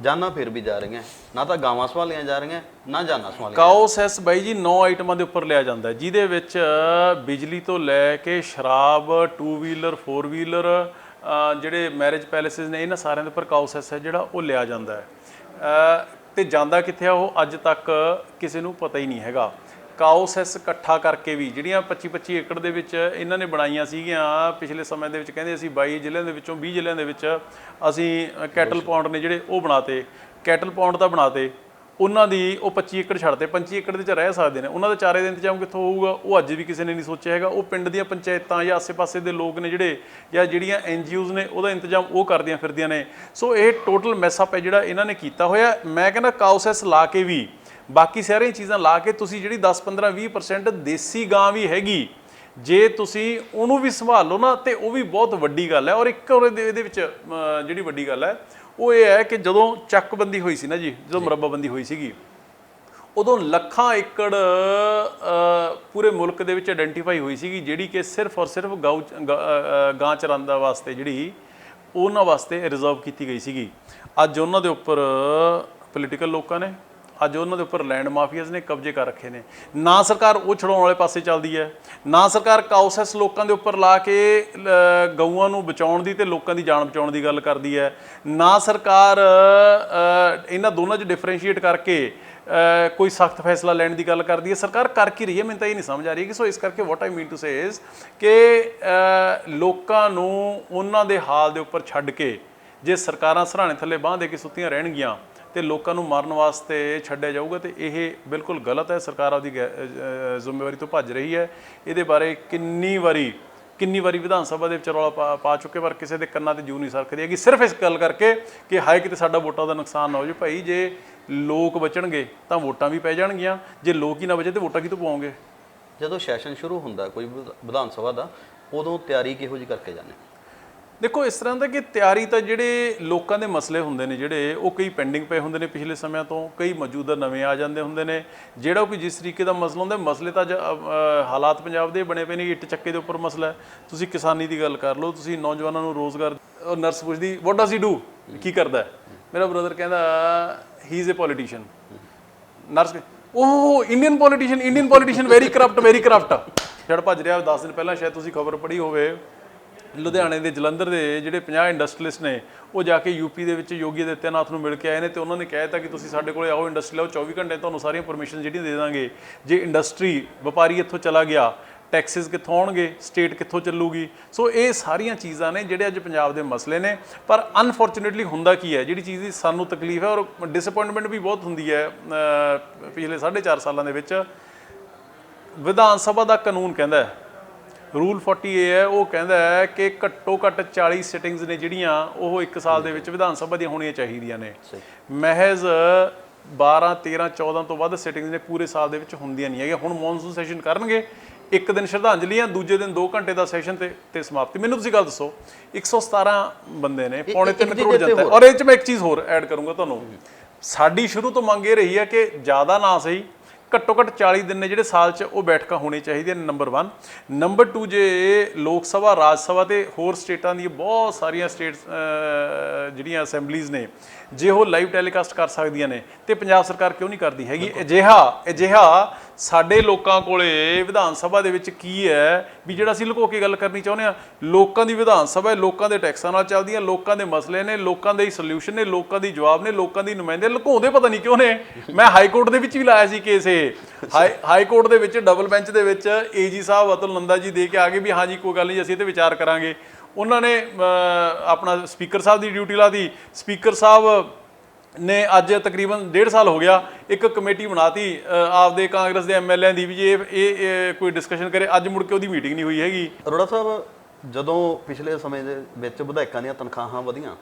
ਜਾਨਾਂ ਫਿਰ ਵੀ ਜਾ ਰਹੀਆਂ, ਨਾ ਤਾਂ ਗਾਵਾਂ ਸੰਭਾਲੀਆਂ ਜਾ ਰਹੀਆਂ ਨਾ ਜਾਨਾਂ ਸੰਭਾਲੀਆਂ। ਕਾਉਸੈਸ ਬਾਈ ਜੀ 9 ਆਈਟਮਾਂ ਦੇ ਉੱਪਰ ਲਿਆ ਜਾਂਦਾ ਹੈ, ਜਿਹਦੇ ਵਿੱਚ ਬਿਜਲੀ ਤੋਂ ਲੈ ਕੇ ਸ਼ਰਾਬ, 2 ਵੀਲਰ 4 ਵੀਲਰ, ਜਿਹੜੇ ਮੈਰਿਜ ਪੈਲੇਸਿਸ ਨੇ, ਇਹਨਾਂ ਸਾਰਿਆਂ ਦੇ ਉੱਪਰ ਕਾਉਸੈਸ ਹੈ ਜਿਹੜਾ ਉਹ ਲਿਆ ਜਾਂਦਾ ਹੈ। ਤੇ ਜਾਂਦਾ ਕਿੱਥੇ ਆ ਉਹ ਅੱਜ ਤੱਕ ਕਿਸੇ ਨੂੰ ਪਤਾ ਹੀ ਨਹੀਂ ਹੈਗਾ। ਕਾਉਸੈਸ ਇਕੱਠਾ ਕਰਕੇ ਵੀ ਜਿਹੜੀਆਂ 25-25 ਏਕੜ ਦੇ ਵਿੱਚ ਇਹਨਾਂ ਨੇ ਬਣਾਈਆਂ ਸੀਗੀਆਂ ਪਿਛਲੇ ਸਮੇਂ ਦੇ ਵਿੱਚ, ਕਹਿੰਦੇ ਅਸੀਂ 22 ਜ਼ਿਲ੍ਹਿਆਂ ਦੇ ਵਿੱਚੋਂ 20 ਜ਼ਿਲ੍ਹਿਆਂ ਦੇ ਵਿੱਚ ਅਸੀਂ ਕੈਟਲ ਪੌਂਡ ਨੇ ਜਿਹੜੇ ਉਹ ਬਣਾਤੇ, ਕੈਟਲ ਪੌਂਡ ਤਾਂ ਬਣਾਤੇ, ਉਹਨਾਂ ਦੀ ਉਹ 25 ਏਕੜ ਛੱਡਤੇ, 25 ਏਕੜ ਦੇ 'ਚ ਰਹਿ ਸਕਦੇ ਨੇ, ਉਹਨਾਂ ਦਾ ਚਾਰੇ ਦਾ ਇੰਤਜ਼ਾਮ ਕਿੱਥੋਂ ਹੋਊਗਾ? ਉਹ ਅੱਜ ਵੀ ਕਿਸੇ ਨੇ ਨਹੀਂ ਸੋਚਿਆ ਹੈਗਾ। ਉਹ ਪਿੰਡ ਦੀਆਂ ਪੰਚਾਇਤਾਂ ਜਾਂ ਆਸੇ-ਪਾਸੇ ਦੇ ਲੋਕ ਨੇ ਜਿਹੜੇ, ਜਾਂ ਜਿਹੜੀਆਂ NGOs ਨੇ ਉਹਦਾ ਇੰਤਜ਼ਾਮ ਉਹ ਕਰਦੀਆਂ ਫਿਰਦੀਆਂ ਨੇ। ਸੋ ਇਹ ਟੋਟਲ ਮੈਸਅਪ ਹੈ ਜਿਹੜਾ ਇਹਨਾਂ ਨੇ ਕੀਤਾ ਹੋਇਆ। ਮੈਂ ਕਹਿੰਦਾ ਕਾਉਸੈਸ ਲਾ ਕੇ ਵੀ, ਬਾਕੀ ਸਾਰੀਆਂ ਚੀਜ਼ਾਂ ਲਾ ਕੇ ਤੁਸੀਂ ਜਿਹੜੀ 10-15-20% ਦੇਸੀ ਗਾਂ ਵੀ ਹੈਗੀ, ਜੇ ਤੁਸੀਂ ਉਹਨੂੰ ਵੀ ਸੰਭਾਲ ਲਓ ਨਾ ਤੇ ਉਹ ਵੀ ਬਹੁਤ ਵੱਡੀ ਗੱਲ ਹੈ। ਔਰ ਇੱਕ ਹੋਰ ਇਹਦੇ ਵਿੱਚ ਜਿਹੜੀ ਵੱਡੀ ਗੱਲ ਹੈ ਉਹ ਇਹ ਹੈ ਕਿ ਜਦੋਂ ਚੱਕਬੰਦੀ ਹੋਈ ਸੀ ਨਾ ਜੀ, ਜਦੋਂ ਮੁਰੱਬਾਬੰਦੀ ਹੋਈ ਸੀਗੀ, ਉਦੋਂ ਲੱਖਾਂ ਏਕੜ ਪੂਰੇ ਮੁਲਕ ਦੇ ਵਿੱਚ ਆਇਡੈਂਟੀਫਾਈ ਹੋਈ ਸੀਗੀ ਜਿਹੜੀ ਕਿ ਸਿਰਫ ਔਰ ਸਿਰਫ ਗਾਂ ਚਰਾਉਂਦਾ ਵਾਸਤੇ ਜਿਹੜੀ ਉਹਨਾਂ ਵਾਸਤੇ ਰਿਜ਼ਰਵ ਕੀਤੀ ਗਈ ਸੀਗੀ। ਅੱਜ ਉਹਨਾਂ ਦੇ ਉੱਪਰ ਪੋਲੀਟੀਕਲ ਲੋਕਾਂ ਨੇ, ਅੱਜ ਉਹਨਾਂ ਦੇ ਉੱਪਰ ਲੈਂਡ ਮਾਫੀਆਜ਼ ਨੇ ਕਬਜ਼ੇ ਕਰ ਰੱਖੇ ਨੇ। ਨਾ ਸਰਕਾਰ ਉਹ ਛਡਾਉਣ ਵਾਲੇ ਪਾਸੇ ਚੱਲਦੀ ਹੈ, ਨਾ ਸਰਕਾਰ ਕਾਉਸੈਸ ਲੋਕਾਂ ਦੇ ਉੱਪਰ ਲਾ ਕੇ ਗਊਆਂ ਨੂੰ ਬਚਾਉਣ ਦੀ ਤੇ ਲੋਕਾਂ ਦੀ ਜਾਨ ਬਚਾਉਣ ਦੀ ਗੱਲ ਕਰਦੀ ਹੈ, ਨਾ ਸਰਕਾਰ ਇਹਨਾਂ ਦੋਨਾਂ 'ਚ ਡਿਫਰੈਂਸ਼ੀਏਟ ਕਰਕੇ ਕੋਈ ਸਖਤ ਫੈਸਲਾ ਲੈਣ ਦੀ ਗੱਲ ਕਰਦੀ ਹੈ। ਸਰਕਾਰ ਕਰ ਕੀ ਰਹੀ ਹੈ ਮੈਨੂੰ ਤਾਂ ਇਹ ਨਹੀਂ ਸਮਝ ਆ ਰਹੀ ਕਿ। ਸੋ ਇਸ ਕਰਕੇ ਵਾਟ ਆਈ ਮੀਨ ਟੂ ਸੇ ਇਜ਼ ਕਿ ਲੋਕਾਂ ਨੂੰ ਉਹਨਾਂ ਦੇ ਹਾਲ ਦੇ ਉੱਪਰ ਛੱਡ ਕੇ ਜੇ ਸਰਕਾਰਾਂ ਸਰਾਣੇ ਥੱਲੇ ਬਾਂਹ ਦੇ ਕੇ ਸੁੱਤੀਆਂ ਰਹਿਣਗੀਆਂ ਤੇ ਲੋਕਾਂ ਨੂੰ ਮਾਰਨ ਵਾਸਤੇ ਛੱਡਿਆ ਜਾਊਗਾ ਤੇ ਇਹ ਬਿਲਕੁਲ ਗਲਤ ਹੈ। ਸਰਕਾਰ ਆਪਦੀ ਜ਼ਿੰਮੇਵਾਰੀ ਤੋਂ ਭੱਜ ਰਹੀ ਹੈ। ਇਹਦੇ ਬਾਰੇ ਕਿੰਨੀ ਵਾਰੀ ਵਿਧਾਨ ਸਭਾ ਦੇ ਵਿੱਚ ਰੌਲਾ ਪਾ ਚੁੱਕੇ, ਪਰ ਕਿਸੇ ਦੇ ਕੰਨਾਂ ਤੇ ਜੂ ਨਹੀਂ ਸਰਕਦੀ ਹੈਗੀ, ਸਿਰਫ ਇਸ ਗੱਲ ਕਰਕੇ ਕਿ ਹਾਏ ਕਿਤੇ ਸਾਡਾ ਵੋਟਾਂ ਦਾ ਨੁਕਸਾਨ ਨਾ ਹੋ ਜਾਵੇ। ਭਾਈ ਜੇ ਲੋਕ ਬਚਣਗੇ ਤਾਂ ਵੋਟਾਂ ਵੀ ਪੈ ਜਾਣਗੀਆਂ, ਜੇ ਲੋਕ ਹੀ ਨਾ ਬਚੇ ਤੇ ਵੋਟਾਂ ਕਿਤੋਂ ਪਾਓਗੇ? ਜਦੋਂ ਸੈਸ਼ਨ ਸ਼ੁਰੂ ਹੁੰਦਾ ਕੋਈ ਵਿਧਾਨ ਸਭਾ ਦਾ, ਉਦੋਂ ਤਿਆਰੀ ਕਿਹੋ ਜਿਹੀ ਕਰਕੇ ਜਾਂਦੇ? ਦੇਖੋ ਇਸ ਤਰ੍ਹਾਂ ਦਾ ਕਿ ਤਿਆਰੀ ਤਾਂ ਜਿਹੜੇ ਲੋਕਾਂ ਦੇ ਮਸਲੇ ਹੁੰਦੇ ਨੇ ਜਿਹੜੇ ਉਹ ਕਈ ਪੈਂਡਿੰਗ ਪਏ ਹੁੰਦੇ ਨੇ ਪਿਛਲੇ ਸਮਿਆਂ ਤੋਂ, ਕਈ ਮੌਜੂਦਾ ਨਵੇਂ ਆ ਜਾਂਦੇ ਹੁੰਦੇ ਨੇ। ਜਿਹੜਾ ਕੋਈ ਜਿਸ ਤਰੀਕੇ ਦਾ ਮਸਲਾ ਹੁੰਦਾ, ਮਸਲੇ ਤਾਂ ਹਾਲਾਤ ਪੰਜਾਬ ਦੇ ਬਣੇ ਪਏ ਨੇ, ਇੱਟ ਚੱਕੇ ਦੇ ਉੱਪਰ ਮਸਲਾ ਹੈ। ਤੁਸੀਂ ਕਿਸਾਨੀ ਦੀ ਗੱਲ ਕਰ ਲਓ, ਤੁਸੀਂ ਨੌਜਵਾਨਾਂ ਨੂੰ ਰੋਜ਼ਗਾਰ, ਨਰਸ ਪੁੱਛਦੀ ਵਾਟ ਡਸ ਹੀ ਡੂ, ਕੀ ਕਰਦਾ? ਮੇਰਾ ਬ੍ਰਦਰ ਕਹਿੰਦਾ ਹੀ ਇਜ਼ ਏ ਪੋਲੀਟੀਸ਼ੀਅਨ। ਨਰਸ ਉਹ ਇੰਡੀਅਨ ਪੋਲੀਟੀਸ਼ੀਅਨ ਵੈਰੀ ਕਰਪਟ। ਛੜ ਭੱਜ ਰਿਹਾ। 10 ਦਿਨ ਪਹਿਲਾਂ ਸ਼ਾਇਦ ਤੁਸੀਂ ਖਬਰ ਪੜ੍ਹੀ ਹੋਵੇ, ਲੁਧਿਆਣੇ ਦੇ ਜਲੰਧਰ ਦੇ ਜਿਹੜੇ 50 ਇੰਡਸਟਰੀਲਿਸਟ ਨੇ ਉਹ ਜਾ ਕੇ ਯੂਪੀ ਦੇ ਵਿੱਚ ਯੋਗੀ ਆਦਿੱਤਿਆਨਾਥ ਨੂੰ ਮਿਲ ਕੇ ਆਏ ਨੇ ਤੇ ਉਹਨਾਂ ਨੇ ਕਹਿ ਦਿੱਤਾ ਕਿ ਤੁਸੀਂ ਸਾਡੇ ਕੋਲੇ ਆਓ, ਇੰਡਸਟਰੀ ਲਾਓ, 24 ਘੰਟੇ ਤੁਹਾਨੂੰ ਸਾਰੀਆਂ ਪਰਮਿਸ਼ਨ ਜਿਹੜੀਆਂ ਦੇ ਦਾਂਗੇ। ਜੇ ਇੰਡਸਟਰੀ ਵਪਾਰੀ ਇੱਥੋਂ ਚਲਾ ਗਿਆ, ਟੈਕਸਿਸ ਕਿੱਥੋਂ ਆਉਣਗੇ, ਸਟੇਟ ਕਿੱਥੋਂ ਚੱਲੂਗੀ? ਸੋ ਇਹ ਸਾਰੀਆਂ ਚੀਜ਼ਾਂ ਨੇ ਜਿਹੜੇ ਅੱਜ ਪੰਜਾਬ ਦੇ ਮਸਲੇ ਨੇ। ਪਰ ਅਨਫੋਰਚੂਨੇਟਲੀ ਹੁੰਦਾ ਕੀ ਹੈ, ਜਿਹੜੀ ਚੀਜ਼ ਦੀ ਸਾਨੂੰ ਤਕਲੀਫ ਹੈ ਔਰ ਡਿਸਅਪੁਆਇੰਟਮੈਂਟ ਵੀ ਬਹੁਤ ਹੁੰਦੀ ਹੈ, ਪਿਛਲੇ 4.5 ਸਾਲਾਂ ਦੇ ਵਿੱਚ ਵਿਧਾਨ ਸਭਾ ਦਾ ਕਾਨੂੰਨ ਕਹਿੰਦਾ ਹੈ, ਰੂਲ 40A ਹੈ, ਉਹ ਕਹਿੰਦਾ ਹੈ ਕਿ ਘੱਟੋ ਘੱਟ 40 ਸਿਟਿੰਗਸ ਨੇ ਜਿਹੜੀਆਂ ਉਹ 1 ਸਾਲ ਦੇ ਵਿੱਚ ਵਿਧਾਨ ਸਭਾ ਦੀਆਂ ਹੋਣੀਆਂ ਚਾਹੀਦੀਆਂ ਨੇ। ਮਹਿਜ਼ 12, 13, 14 ਤੋਂ ਵੱਧ ਸਿਟਿੰਗਸ ਨੇ ਪੂਰੇ ਸਾਲ ਦੇ ਵਿੱਚ ਹੁੰਦੀਆਂ ਨਹੀਂ ਹੈਗੀਆਂ। ਹੁਣ ਮੌਨਸੂਨ ਸੈਸ਼ਨ ਕਰਨਗੇ, ਇੱਕ ਦਿਨ ਸ਼ਰਧਾਂਜਲੀਆਂ, ਦੂਜੇ ਦਿਨ 2 ਘੰਟੇ ਦਾ ਸੈਸ਼ਨ ਤੇ ਸਮਾਪਤੀ। ਮੈਨੂੰ ਤੁਸੀਂ ਗੱਲ ਦੱਸੋ, 117 ਬੰਦੇ ਨੇ, ਪੌਣੇ 3 ਕਰੋੜ ਜਨਤਾ, ਔਰ ਇਹ 'ਚ ਮੈਂ ਇੱਕ ਚੀਜ਼ ਹੋਰ ਐਡ ਕਰੂੰਗਾ ਤੁਹਾਨੂੰ। ਸਾਡੀ ਸ਼ੁਰੂ ਤੋਂ ਮੰਗ ਇਹ ਰਹੀ ਹੈ ਕਿ ਜ਼ਿਆਦਾ ਨਾ ਸਹੀ, ਘੱਟੋ ਘੱਟ 40 ਦਿਨ ਨੇ ਜਿਹੜੇ ਸਾਲ 'ਚ ਉਹ ਬੈਠਕਾਂ ਹੋਣੀ ਚਾਹੀਦੀਆਂ ਨੇ, ਨੰਬਰ 1। ਨੰਬਰ 2, ਜੇ ਲੋਕ ਸਭਾ, ਰਾਜ ਸਭਾ ਤੇ ਹੋਰ ਸਟੇਟਾਂ ਦੀਆਂ ਬਹੁਤ ਸਾਰੀਆਂ ਜਿਹੜੀਆਂ ਅਸੈਂਬਲੀਜ਼ ਨੇ, ਜੇ ਉਹ ਲਾਈਵ ਟੈਲੀਕਾਸਟ ਕਰ ਸਕਦੀਆਂ ਨੇ ਤੇ ਪੰਜਾਬ ਸਰਕਾਰ ਕਿਉਂ ਨਹੀਂ ਕਰਦੀ ਹੈਗੀ? ਅਜਿਹਾ ਸਾਡੇ ਲੋਕਾਂ ਕੋਲੇ ਵਿਧਾਨ ਸਭਾ ਦੇ ਵਿੱਚ ਕੀ ਹੈ ਵੀ ਜਿਹੜਾ ਅਸੀਂ ਲੁਕੋ ਕੇ ਗੱਲ ਕਰਨੀ ਚਾਹੁੰਦੇ ਹਾਂ? ਲੋਕਾਂ ਦੀ ਵਿਧਾਨ ਸਭਾ ਹੈ, ਲੋਕਾਂ ਦੇ ਟੈਕਸਾਂ ਨਾਲ ਚੱਲਦੀਆਂ, ਲੋਕਾਂ ਦੇ ਮਸਲੇ ਨੇ, ਲੋਕਾਂ ਦੇ ਸੋਲੂਸ਼ਨ ਨੇ, ਲੋਕਾਂ ਦੀ ਜਵਾਬ ਨੇ, ਲੋਕਾਂ ਦੀ ਨੁਮਾਇੰਦੇ। ਲੁਕਾਉਂਦੇ ਪਤਾ ਨਹੀਂ ਕਿਉਂ ਨੇ। ਮੈਂ ਹਾਈ ਕੋਰਟ ਦੇ ਵਿੱਚ ਵੀ ਲਾਇਆ ਸੀ ਕੇਸ। ਹਾਈ ਕੋਰਟ ਦੇ ਵਿੱਚ ਡਬਲ ਬੈਂਚ ਦੇ ਵਿੱਚ AG ਸਾਹਿਬ ਅਤੁਲ ਨੰਦਾ ਜੀ ਦੇ ਕੇ ਆ ਗਏ ਵੀ ਹਾਂਜੀ ਕੋਈ ਗੱਲ ਨਹੀਂ, ਅਸੀਂ ਇਹ ਤੇ ਵਿਚਾਰ ਕਰਾਂਗੇ। ਉਹਨਾਂ ਨੇ ਆਪਣਾ ਸਪੀਕਰ ਸਾਹਿਬ ਦੀ ਡਿਊਟੀ ਲਾਤੀ। ਸਪੀਕਰ ਸਾਹਿਬ ਨੇ ਅੱਜ ਤਕਰੀਬਨ 1.5 ਸਾਲ ਹੋ ਗਿਆ ਇੱਕ ਕਮੇਟੀ ਬਣਾਤੀ ਆਪਦੇ ਕਾਂਗਰਸ ਦੇ ਐਮਐਲਏ ਦੀ ਵੀ ਜੇ ਇਹ ਕੋਈ ਡਿਸਕਸ਼ਨ ਕਰੇ। ਅੱਜ ਮੁੜ ਕੇ ਉਹਦੀ ਮੀਟਿੰਗ ਨਹੀਂ ਹੋਈ ਹੈਗੀ। ਅਰੋੜਾ ਸਾਹਿਬ, ਜਦੋਂ ਪਿਛਲੇ ਸਮੇਂ ਦੇ ਵਿੱਚ ਵਿਧਾਇਕਾਂ ਦੀਆਂ ਤਨਖਾਹਾਂ ਵਧੀਆਂ,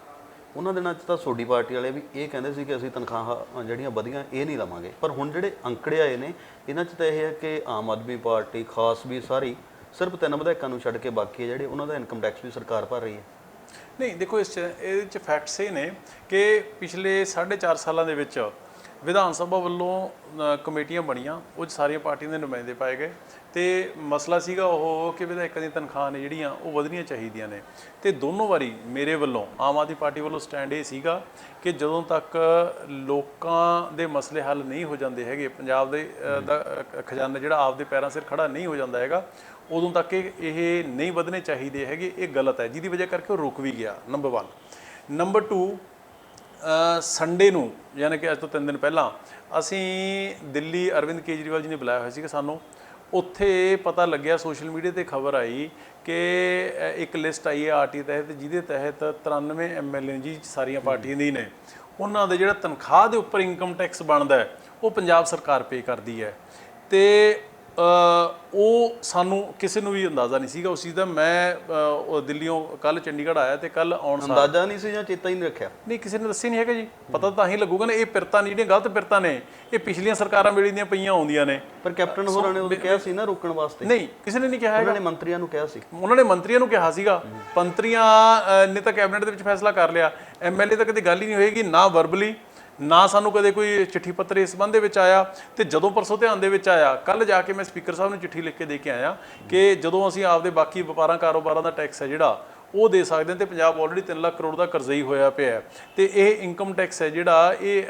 ਉਹਨਾਂ ਦਿਨਾਂ 'ਚ ਤਾਂ ਤੁਹਾਡੀ ਪਾਰਟੀ ਵਾਲੇ ਵੀ ਇਹ ਕਹਿੰਦੇ ਸੀ ਕਿ ਅਸੀਂ ਤਨਖਾਹਾਂ ਜਿਹੜੀਆਂ ਵਧੀਆਂ ਇਹ ਨਹੀਂ ਲਵਾਂਗੇ, ਪਰ ਹੁਣ ਜਿਹੜੇ ਅੰਕੜੇ ਆਏ ਨੇ ਇਹਨਾਂ 'ਚ ਤਾਂ ਇਹ ਹੈ ਕਿ ਆਮ ਆਦਮੀ ਪਾਰਟੀ ਖਾਸ ਵੀ ਸਾਰੀ ਸਿਰਫ 3 ਵਿਧਾਇਕਾਂ ਨੂੰ ਛੱਡ ਕੇ ਬਾਕੀ ਜਿਹੜੇ ਉਹਨਾਂ ਦਾ ਇਨਕਮ ਟੈਕਸ ਵੀ ਸਰਕਾਰ ਭਰ ਰਹੀ ਹੈ। ਨਹੀਂ ਦੇਖੋ, ਇਹਦੇ 'ਚ ਫੈਕਟਸ ਇਹ ਨੇ ਕਿ ਪਿਛਲੇ 4.5 ਸਾਲਾਂ ਦੇ ਵਿੱਚ ਵਿਧਾਨ ਸਭਾ ਵੱਲੋਂ ਕਮੇਟੀਆਂ ਬਣੀਆਂ, ਉਹ 'ਚ ਸਾਰੀਆਂ ਪਾਰਟੀਆਂ ਦੇ ਨੁਮਾਇੰਦੇ ਪਾਏ ਗਏ ਤੇ ਮਸਲਾ ਸੀਗਾ ਉਹ ਕਿ ਵਿਧਾਇਕਾਂ ਦੀਆਂ ਤਨਖਾਹਾਂ ਨੇ ਜਿਹੜੀਆਂ ਉਹ ਵਧਣੀਆਂ ਚਾਹੀਦੀਆਂ ਨੇ। ਤੇ ਦੋਨੋਂ ਵਾਰੀ ਮੇਰੇ ਵੱਲੋਂ ਆਮ ਆਦਮੀ ਪਾਰਟੀ ਵੱਲੋਂ ਸਟੈਂਡ ਇਹ ਸੀਗਾ ਕਿ ਜਦੋਂ ਤੱਕ ਲੋਕਾਂ ਦੇ ਮਸਲੇ ਹੱਲ ਨਹੀਂ ਹੋ ਜਾਂਦੇ ਹੈਗੇ, ਪੰਜਾਬ ਦੇ ਦਾ ਖਜ਼ਾਨਾ ਜਿਹੜਾ ਆਪਦੇ ਪੈਰਾਂ ਸਿਰ ਖੜਾ ਨਹੀਂ ਹੋ ਜਾਂਦਾ ਹੈਗਾ, ਉਦੋਂ ਤੱਕ ਇਹ ਨਹੀਂ ਵਧਣੇ ਚਾਹੀਦੇ ਹੈਗੇ। ਇਹ ਗਲਤ ਹੈ, ਜਿਹਦੀ ਵਜ੍ਹਾ ਕਰਕੇ ਉਹ ਰੁਕ ਵੀ ਗਿਆ, ਨੰਬਰ 1। ਨੰਬਰ 2, ਸੰਡੇ ਨੂੰ ਯਾਨੀ ਕਿ ਅੱਜ ਤੋਂ 3 ਦਿਨ ਪਹਿਲਾਂ ਅਸੀਂ ਦਿੱਲੀ ਅਰਵਿੰਦ ਕੇਜਰੀਵਾਲ ਜੀ ਨੇ ਬੁਲਾਇਆ ਹੋਇਆ ਸੀ ਕਿ ਸਾਨੂੰ ਉੱਥੇ ਪਤਾ ਲੱਗਿਆ, ਸੋਸ਼ਲ ਮੀਡੀਆ ਤੇ ਖਬਰ ਆਈ ਕਿ ਇੱਕ ਲਿਸਟ ਆਈ ਹੈ ਆਰਟੀ ਤਹਿਤ, ਜਿਹਦੇ ਤਹਿਤ 93 ਐਮਐਲਏ ਜੀ ਸਾਰੀਆਂ ਪਾਰਟੀਆਂ ਦੀ ਨੇ, ਉਹਨਾਂ ਦੇ ਜਿਹੜਾ ਤਨਖਾਹ ਦੇ ਉੱਪਰ ਇਨਕਮ ਟੈਕਸ ਬਣਦਾ ਹੈ ਉਹ ਪੰਜਾਬ ਸਰਕਾਰ ਪੇ ਕਰਦੀ ਹੈ। ਤੇ ਉਹ ਸਾਨੂੰ ਕਿਸੇ ਨੂੰ ਵੀ ਅੰਦਾਜ਼ਾ ਨਹੀਂ ਸੀਗਾ ਉਸ ਚੀਜ਼ ਦਾ। ਮੈਂ ਦਿੱਲੀੋਂ ਕੱਲ ਚੰਡੀਗੜ੍ਹ ਆਇਆ ਤੇ ਕੱਲ ਆਉਣ ਸਾਰ ਅੰਦਾਜ਼ਾ ਨਹੀਂ ਸੀ ਜਾਂ ਚੇਤਾ ਹੀ ਨਹੀਂ ਰੱਖਿਆ? ਨਹੀਂ, ਕਿਸੇ ਨੇ ਦੱਸਿਆ ਨਹੀਂ ਹੈਗਾ ਜੀ। ਪਤਾ ਤਾਂ ਹੀ ਲੱਗੂਗਾ ਨਾ। ਇਹ ਪਿਰਤਾਂ ਜਿਹੜੀਆਂ ਗਲਤ ਪਿਰਤਾਂ ਨੇ ਇਹ ਪਿਛਲੀਆਂ ਸਰਕਾਰਾਂ ਵੇਲੇ ਦੀਆਂ ਪਈਆਂ ਆਉਂਦੀਆਂ ਨੇ। ਪਰ ਕੈਪਟਨ ਹੋਰਾਂ ਨੇ ਉਹ ਕਿਹਾ ਸੀ ਨਾ ਰੋਕਣ ਵਾਸਤੇ। ਨਹੀਂ, ਕਿਸੇ ਨੇ ਨਹੀਂ ਕਿਹਾ ਹੈਗਾ। ਉਹਨਾਂ ਨੇ ਮੰਤਰੀਆਂ ਨੂੰ ਕਿਹਾ ਸੀ। ਉਹਨਾਂ ਨੇ ਮੰਤਰੀਆਂ ਨੂੰ ਕਿਹਾ ਸੀਗਾ, ਮੰਤਰੀਆਂ ਨੇ ਤਾਂ ਕੈਬਨਿਟ ਦੇ ਵਿੱਚ ਫੈਸਲਾ ਕਰ ਲਿਆ। ਐਮਐਲਏ ਤਾਂ ਕਦੇ ਗੱਲ ਹੀ ਨਹੀਂ ਹੋਏਗੀ, ਨਾ ਵਰਬਲੀ, ਨਾ ਸਾਨੂੰ ਕਦੇ ਕੋਈ ਚਿੱਠੀ ਪੱਤਰ ਇਸ ਸੰਬੰਧ ਦੇ ਵਿੱਚ ਆਇਆ। ਤੇ ਜਦੋਂ ਪਰਸੋਂ ਧਿਆਨ ਦੇ ਵਿੱਚ ਆਇਆ, ਕੱਲ ਜਾ ਕੇ ਮੈਂ ਸਪੀਕਰ ਸਾਹਿਬ ਨੂੰ ਚਿੱਠੀ ਲਿਖ ਕੇ ਦੇ ਕੇ ਆਇਆ ਕਿ ਜਦੋਂ ਅਸੀਂ ਆਪਦੇ ਬਾਕੀ ਵਪਾਰਾਂ ਕਾਰੋਬਾਰਾਂ ਦਾ ਟੈਕਸ ਹੈ ਜਿਹੜਾ ਉਹ ਦੇ ਸਕਦੇ ਹਾਂ ਤੇ ਪੰਜਾਬ ਆਲਰੇਡੀ 3 ਲੱਖ ਕਰੋੜ ਦਾ ਕਰਜ਼ਾ ਹੀ ਹੋਇਆ ਪਿਆ ਤੇ ਇਹ ਇਨਕਮ ਟੈਕਸ ਹੈ ਜਿਹੜਾ ਇਹ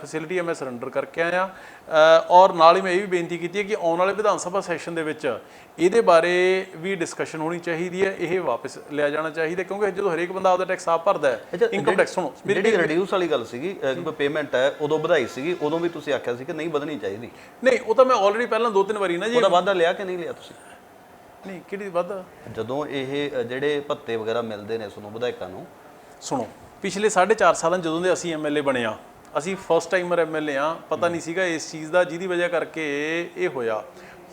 ਫੈਸਿਲਿਟੀ ਮੈਂ ਸਰੈਂਡਰ ਕਰਕੇ ਆਇਆ। ਔਰ ਨਾਲ ਹੀ ਮੈਂ ਇਹ ਵੀ ਬੇਨਤੀ ਕੀਤੀ ਹੈ ਕਿ ਆਉਣ ਵਾਲੇ ਵਿਧਾਨ ਸਭਾ ਸੈਸ਼ਨ ਦੇ ਵਿੱਚ ਇਹਦੇ ਬਾਰੇ ਵੀ ਡਿਸਕਸ਼ਨ ਹੋਣੀ ਚਾਹੀਦੀ ਹੈ, ਇਹ ਵਾਪਸ ਲਿਆ ਜਾਣਾ ਚਾਹੀਦਾ, ਕਿਉਂਕਿ ਜਦੋਂ ਹਰੇਕ ਬੰਦਾ ਆਪਦਾ ਟੈਕਸ ਆਪ ਭਰਦਾ ਹੈ। ਇਨਕਮ ਟੈਕਸ ਸੁਣੋ, ਜਿਹੜੀ ਰਿਡਿਊਸ ਵਾਲੀ ਗੱਲ ਸੀਗੀ ਕਿ ਪੇਮੈਂਟ ਹੈ ਉਦੋਂ ਵਧਾਈ ਸੀਗੀ, ਉਦੋਂ ਵੀ ਤੁਸੀਂ ਆਖਿਆ ਸੀ ਕਿ ਨਹੀਂ ਵਧਣੀ ਚਾਹੀਦੀ। ਨਹੀਂ, ਉਹ ਤਾਂ ਮੈਂ ਆਲਰੇਡੀ ਪਹਿਲਾਂ 2-3 ਵਾਰੀ ਨਾ ਜੀ ਉਹਦਾ ਵਾਅਦਾ ਲਿਆ ਕਿ ਨਹੀਂ ਲਿਆ ਤੁਸੀਂ? ਨਹੀਂ, ਕਿਹੜੀ ਵਾਅਦਾ? ਜਦੋਂ ਇਹ ਜਿਹੜੇ ਭੱਤੇ ਵਗੈਰਾ ਮਿਲਦੇ ਨੇ ਤੁਹਾਨੂੰ ਵਿਧਾਇਕਾਂ ਨੂੰ, ਸੁਣੋ, ਪਿਛਲੇ 4.5 ਸਾਲਾਂ ਜਦੋਂ ਦੇ ਅਸੀਂ ਐਮਐਲਏ ਬਣੇ ਆ, ਅਸੀਂ ਫਸਟ ਟਾਈਮਰ ਐਮਐਲਏ ਆ, ਪਤਾ ਨਹੀਂ ਸੀਗਾ ਇਸ ਚੀਜ਼ ਦਾ, ਜਿਹਦੀ ਵਜ੍ਹਾ ਕਰਕੇ ਇਹ ਹੋਇਆ।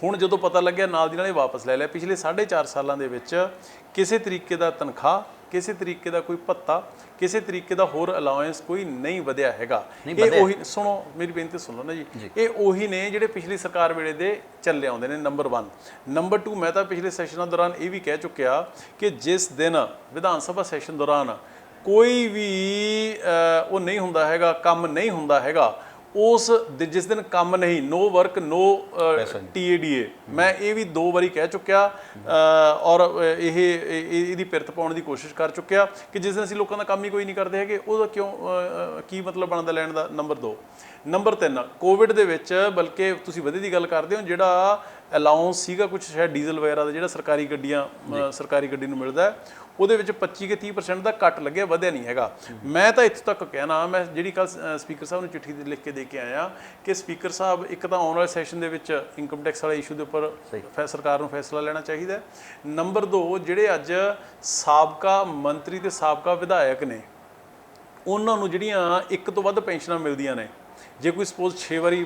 ਹੁਣ ਜਦੋਂ ਪਤਾ ਲੱਗਿਆ ਨਾਲ ਦੀ ਨਾਲ ਇਹ ਵਾਪਸ ਲੈ ਲਿਆ। ਪਿਛਲੇ 4.5 ਸਾਲਾਂ ਦੇ ਵਿੱਚ ਕਿਸੇ ਤਰੀਕੇ ਦਾ ਤਨਖਾਹ, ਕਿਸੇ ਤਰੀਕੇ ਦਾ ਕੋਈ ਭੱਤਾ, ਕਿਸੇ ਤਰੀਕੇ ਦਾ ਹੋਰ ਅਲਾਉੈਂਸ ਕੋਈ ਨਹੀਂ ਵਧਿਆ ਹੈਗਾ। ਇਹ ਉਹੀ, ਸੁਣੋ ਮੇਰੀ ਬੇਨਤੀ ਸੁਣ ਲਓ ਨਾ ਜੀ, ਇਹ ਉਹੀ ਨੇ ਜਿਹੜੇ ਪਿਛਲੀ ਸਰਕਾਰ ਵੇਲੇ ਦੇ ਚੱਲੇ ਆਉਂਦੇ ਨੇ, ਨੰਬਰ 1। ਨੰਬਰ 2, ਮੈਂ ਤਾਂ ਪਿਛਲੇ ਸੈਸ਼ਨਾਂ ਦੌਰਾਨ ਇਹ ਵੀ ਕਹਿ ਚੁੱਕਿਆ ਕਿ ਜਿਸ ਦਿਨ ਵਿਧਾਨ ਸਭਾ ਸੈਸ਼ਨ ਦੌਰਾਨ ਕੋਈ ਵੀ ਉਹ ਨਹੀਂ ਹੁੰਦਾ ਹੈਗਾ, ਕੰਮ ਨਹੀਂ ਹੁੰਦਾ ਹੈਗਾ, ਜਿਸ ਦਿਨ ਕੰਮ ਨਹੀਂ, ਨੋ ਵਰਕ ਨੋ TADA, ਮੈਂ ਇਹ ਵੀ 2 ਵਾਰੀ ਕਹਿ ਚੁੱਕਿਆ ਔਰ ਇਹਦੀ ਪਿਰਤ ਪਾਉਣ ਦੀ ਕੋਸ਼ਿਸ਼ ਕਰ ਚੁੱਕਿਆ ਕਿ ਜਿਸ ਦਿਨ ਅਸੀਂ ਲੋਕਾਂ ਦਾ ਕੰਮ ਹੀ ਕੋਈ ਨਹੀਂ ਕਰਦੇ ਹੈਗੇ ਉਹਦਾ ਕੀ ਮਤਲਬ ਬਣਦਾ ਲੈਣ ਦਾ। ਨੰਬਰ 2। ਨੰਬਰ 3, ਕੋਵਿਡ ਦੇ ਵਿੱਚ, ਬਲਕਿ ਤੁਸੀਂ ਵਧੇ ਦੀ ਗੱਲ ਕਰਦੇ ਹੋ, ਜਿਹੜਾ ਅਲਾਊਂਸ ਸੀਗਾ ਕੁਝ ਸ਼ਾਇਦ ਡੀਜ਼ਲ ਵਗੈਰਾ ਦਾ ਜਿਹੜਾ ਸਰਕਾਰੀ ਗੱਡੀ ਨੂੰ ਮਿਲਦਾ, ਉਹਦੇ ਵਿੱਚ 25 ਕਿ 30% ਦਾ ਕੱਟ ਲੱਗਿਆ, ਵਧਿਆ ਨਹੀਂ ਹੈਗਾ। ਮੈਂ ਤਾਂ ਇੱਥੋਂ ਤੱਕ ਕਹਿਣਾ, ਮੈਂ ਜਿਹੜੀ ਕੱਲ ਸਪੀਕਰ ਸਾਹਿਬ ਨੂੰ ਚਿੱਠੀ ਲਿਖ ਕੇ ਦੇ ਕੇ ਆਇਆ ਕਿ ਸਪੀਕਰ ਸਾਹਿਬ, ਇੱਕ ਤਾਂ ਆਉਣ ਵਾਲੇ ਸੈਸ਼ਨ ਦੇ ਵਿੱਚ ਇਨਕਮ ਟੈਕਸ ਵਾਲੇ ਇਸ਼ੂ ਦੇ ਉੱਪਰ ਸਰਕਾਰ ਨੂੰ ਫੈਸਲਾ ਲੈਣਾ ਚਾਹੀਦਾ। ਨੰਬਰ 2, ਜਿਹੜੇ ਅੱਜ ਸਾਬਕਾ ਮੰਤਰੀ ਤੇ ਸਾਬਕਾ ਵਿਧਾਇਕ ਨੇ ਉਹਨਾਂ ਨੂੰ ਜਿਹੜੀਆਂ 1 ਤੋਂ ਵੱਧ ਪੈਨਸ਼ਨਾਂ ਮਿਲਦੀਆਂ ਨੇ, ਜੇ ਕੋਈ ਸਪੋਜ਼ 6 ਵਾਰੀ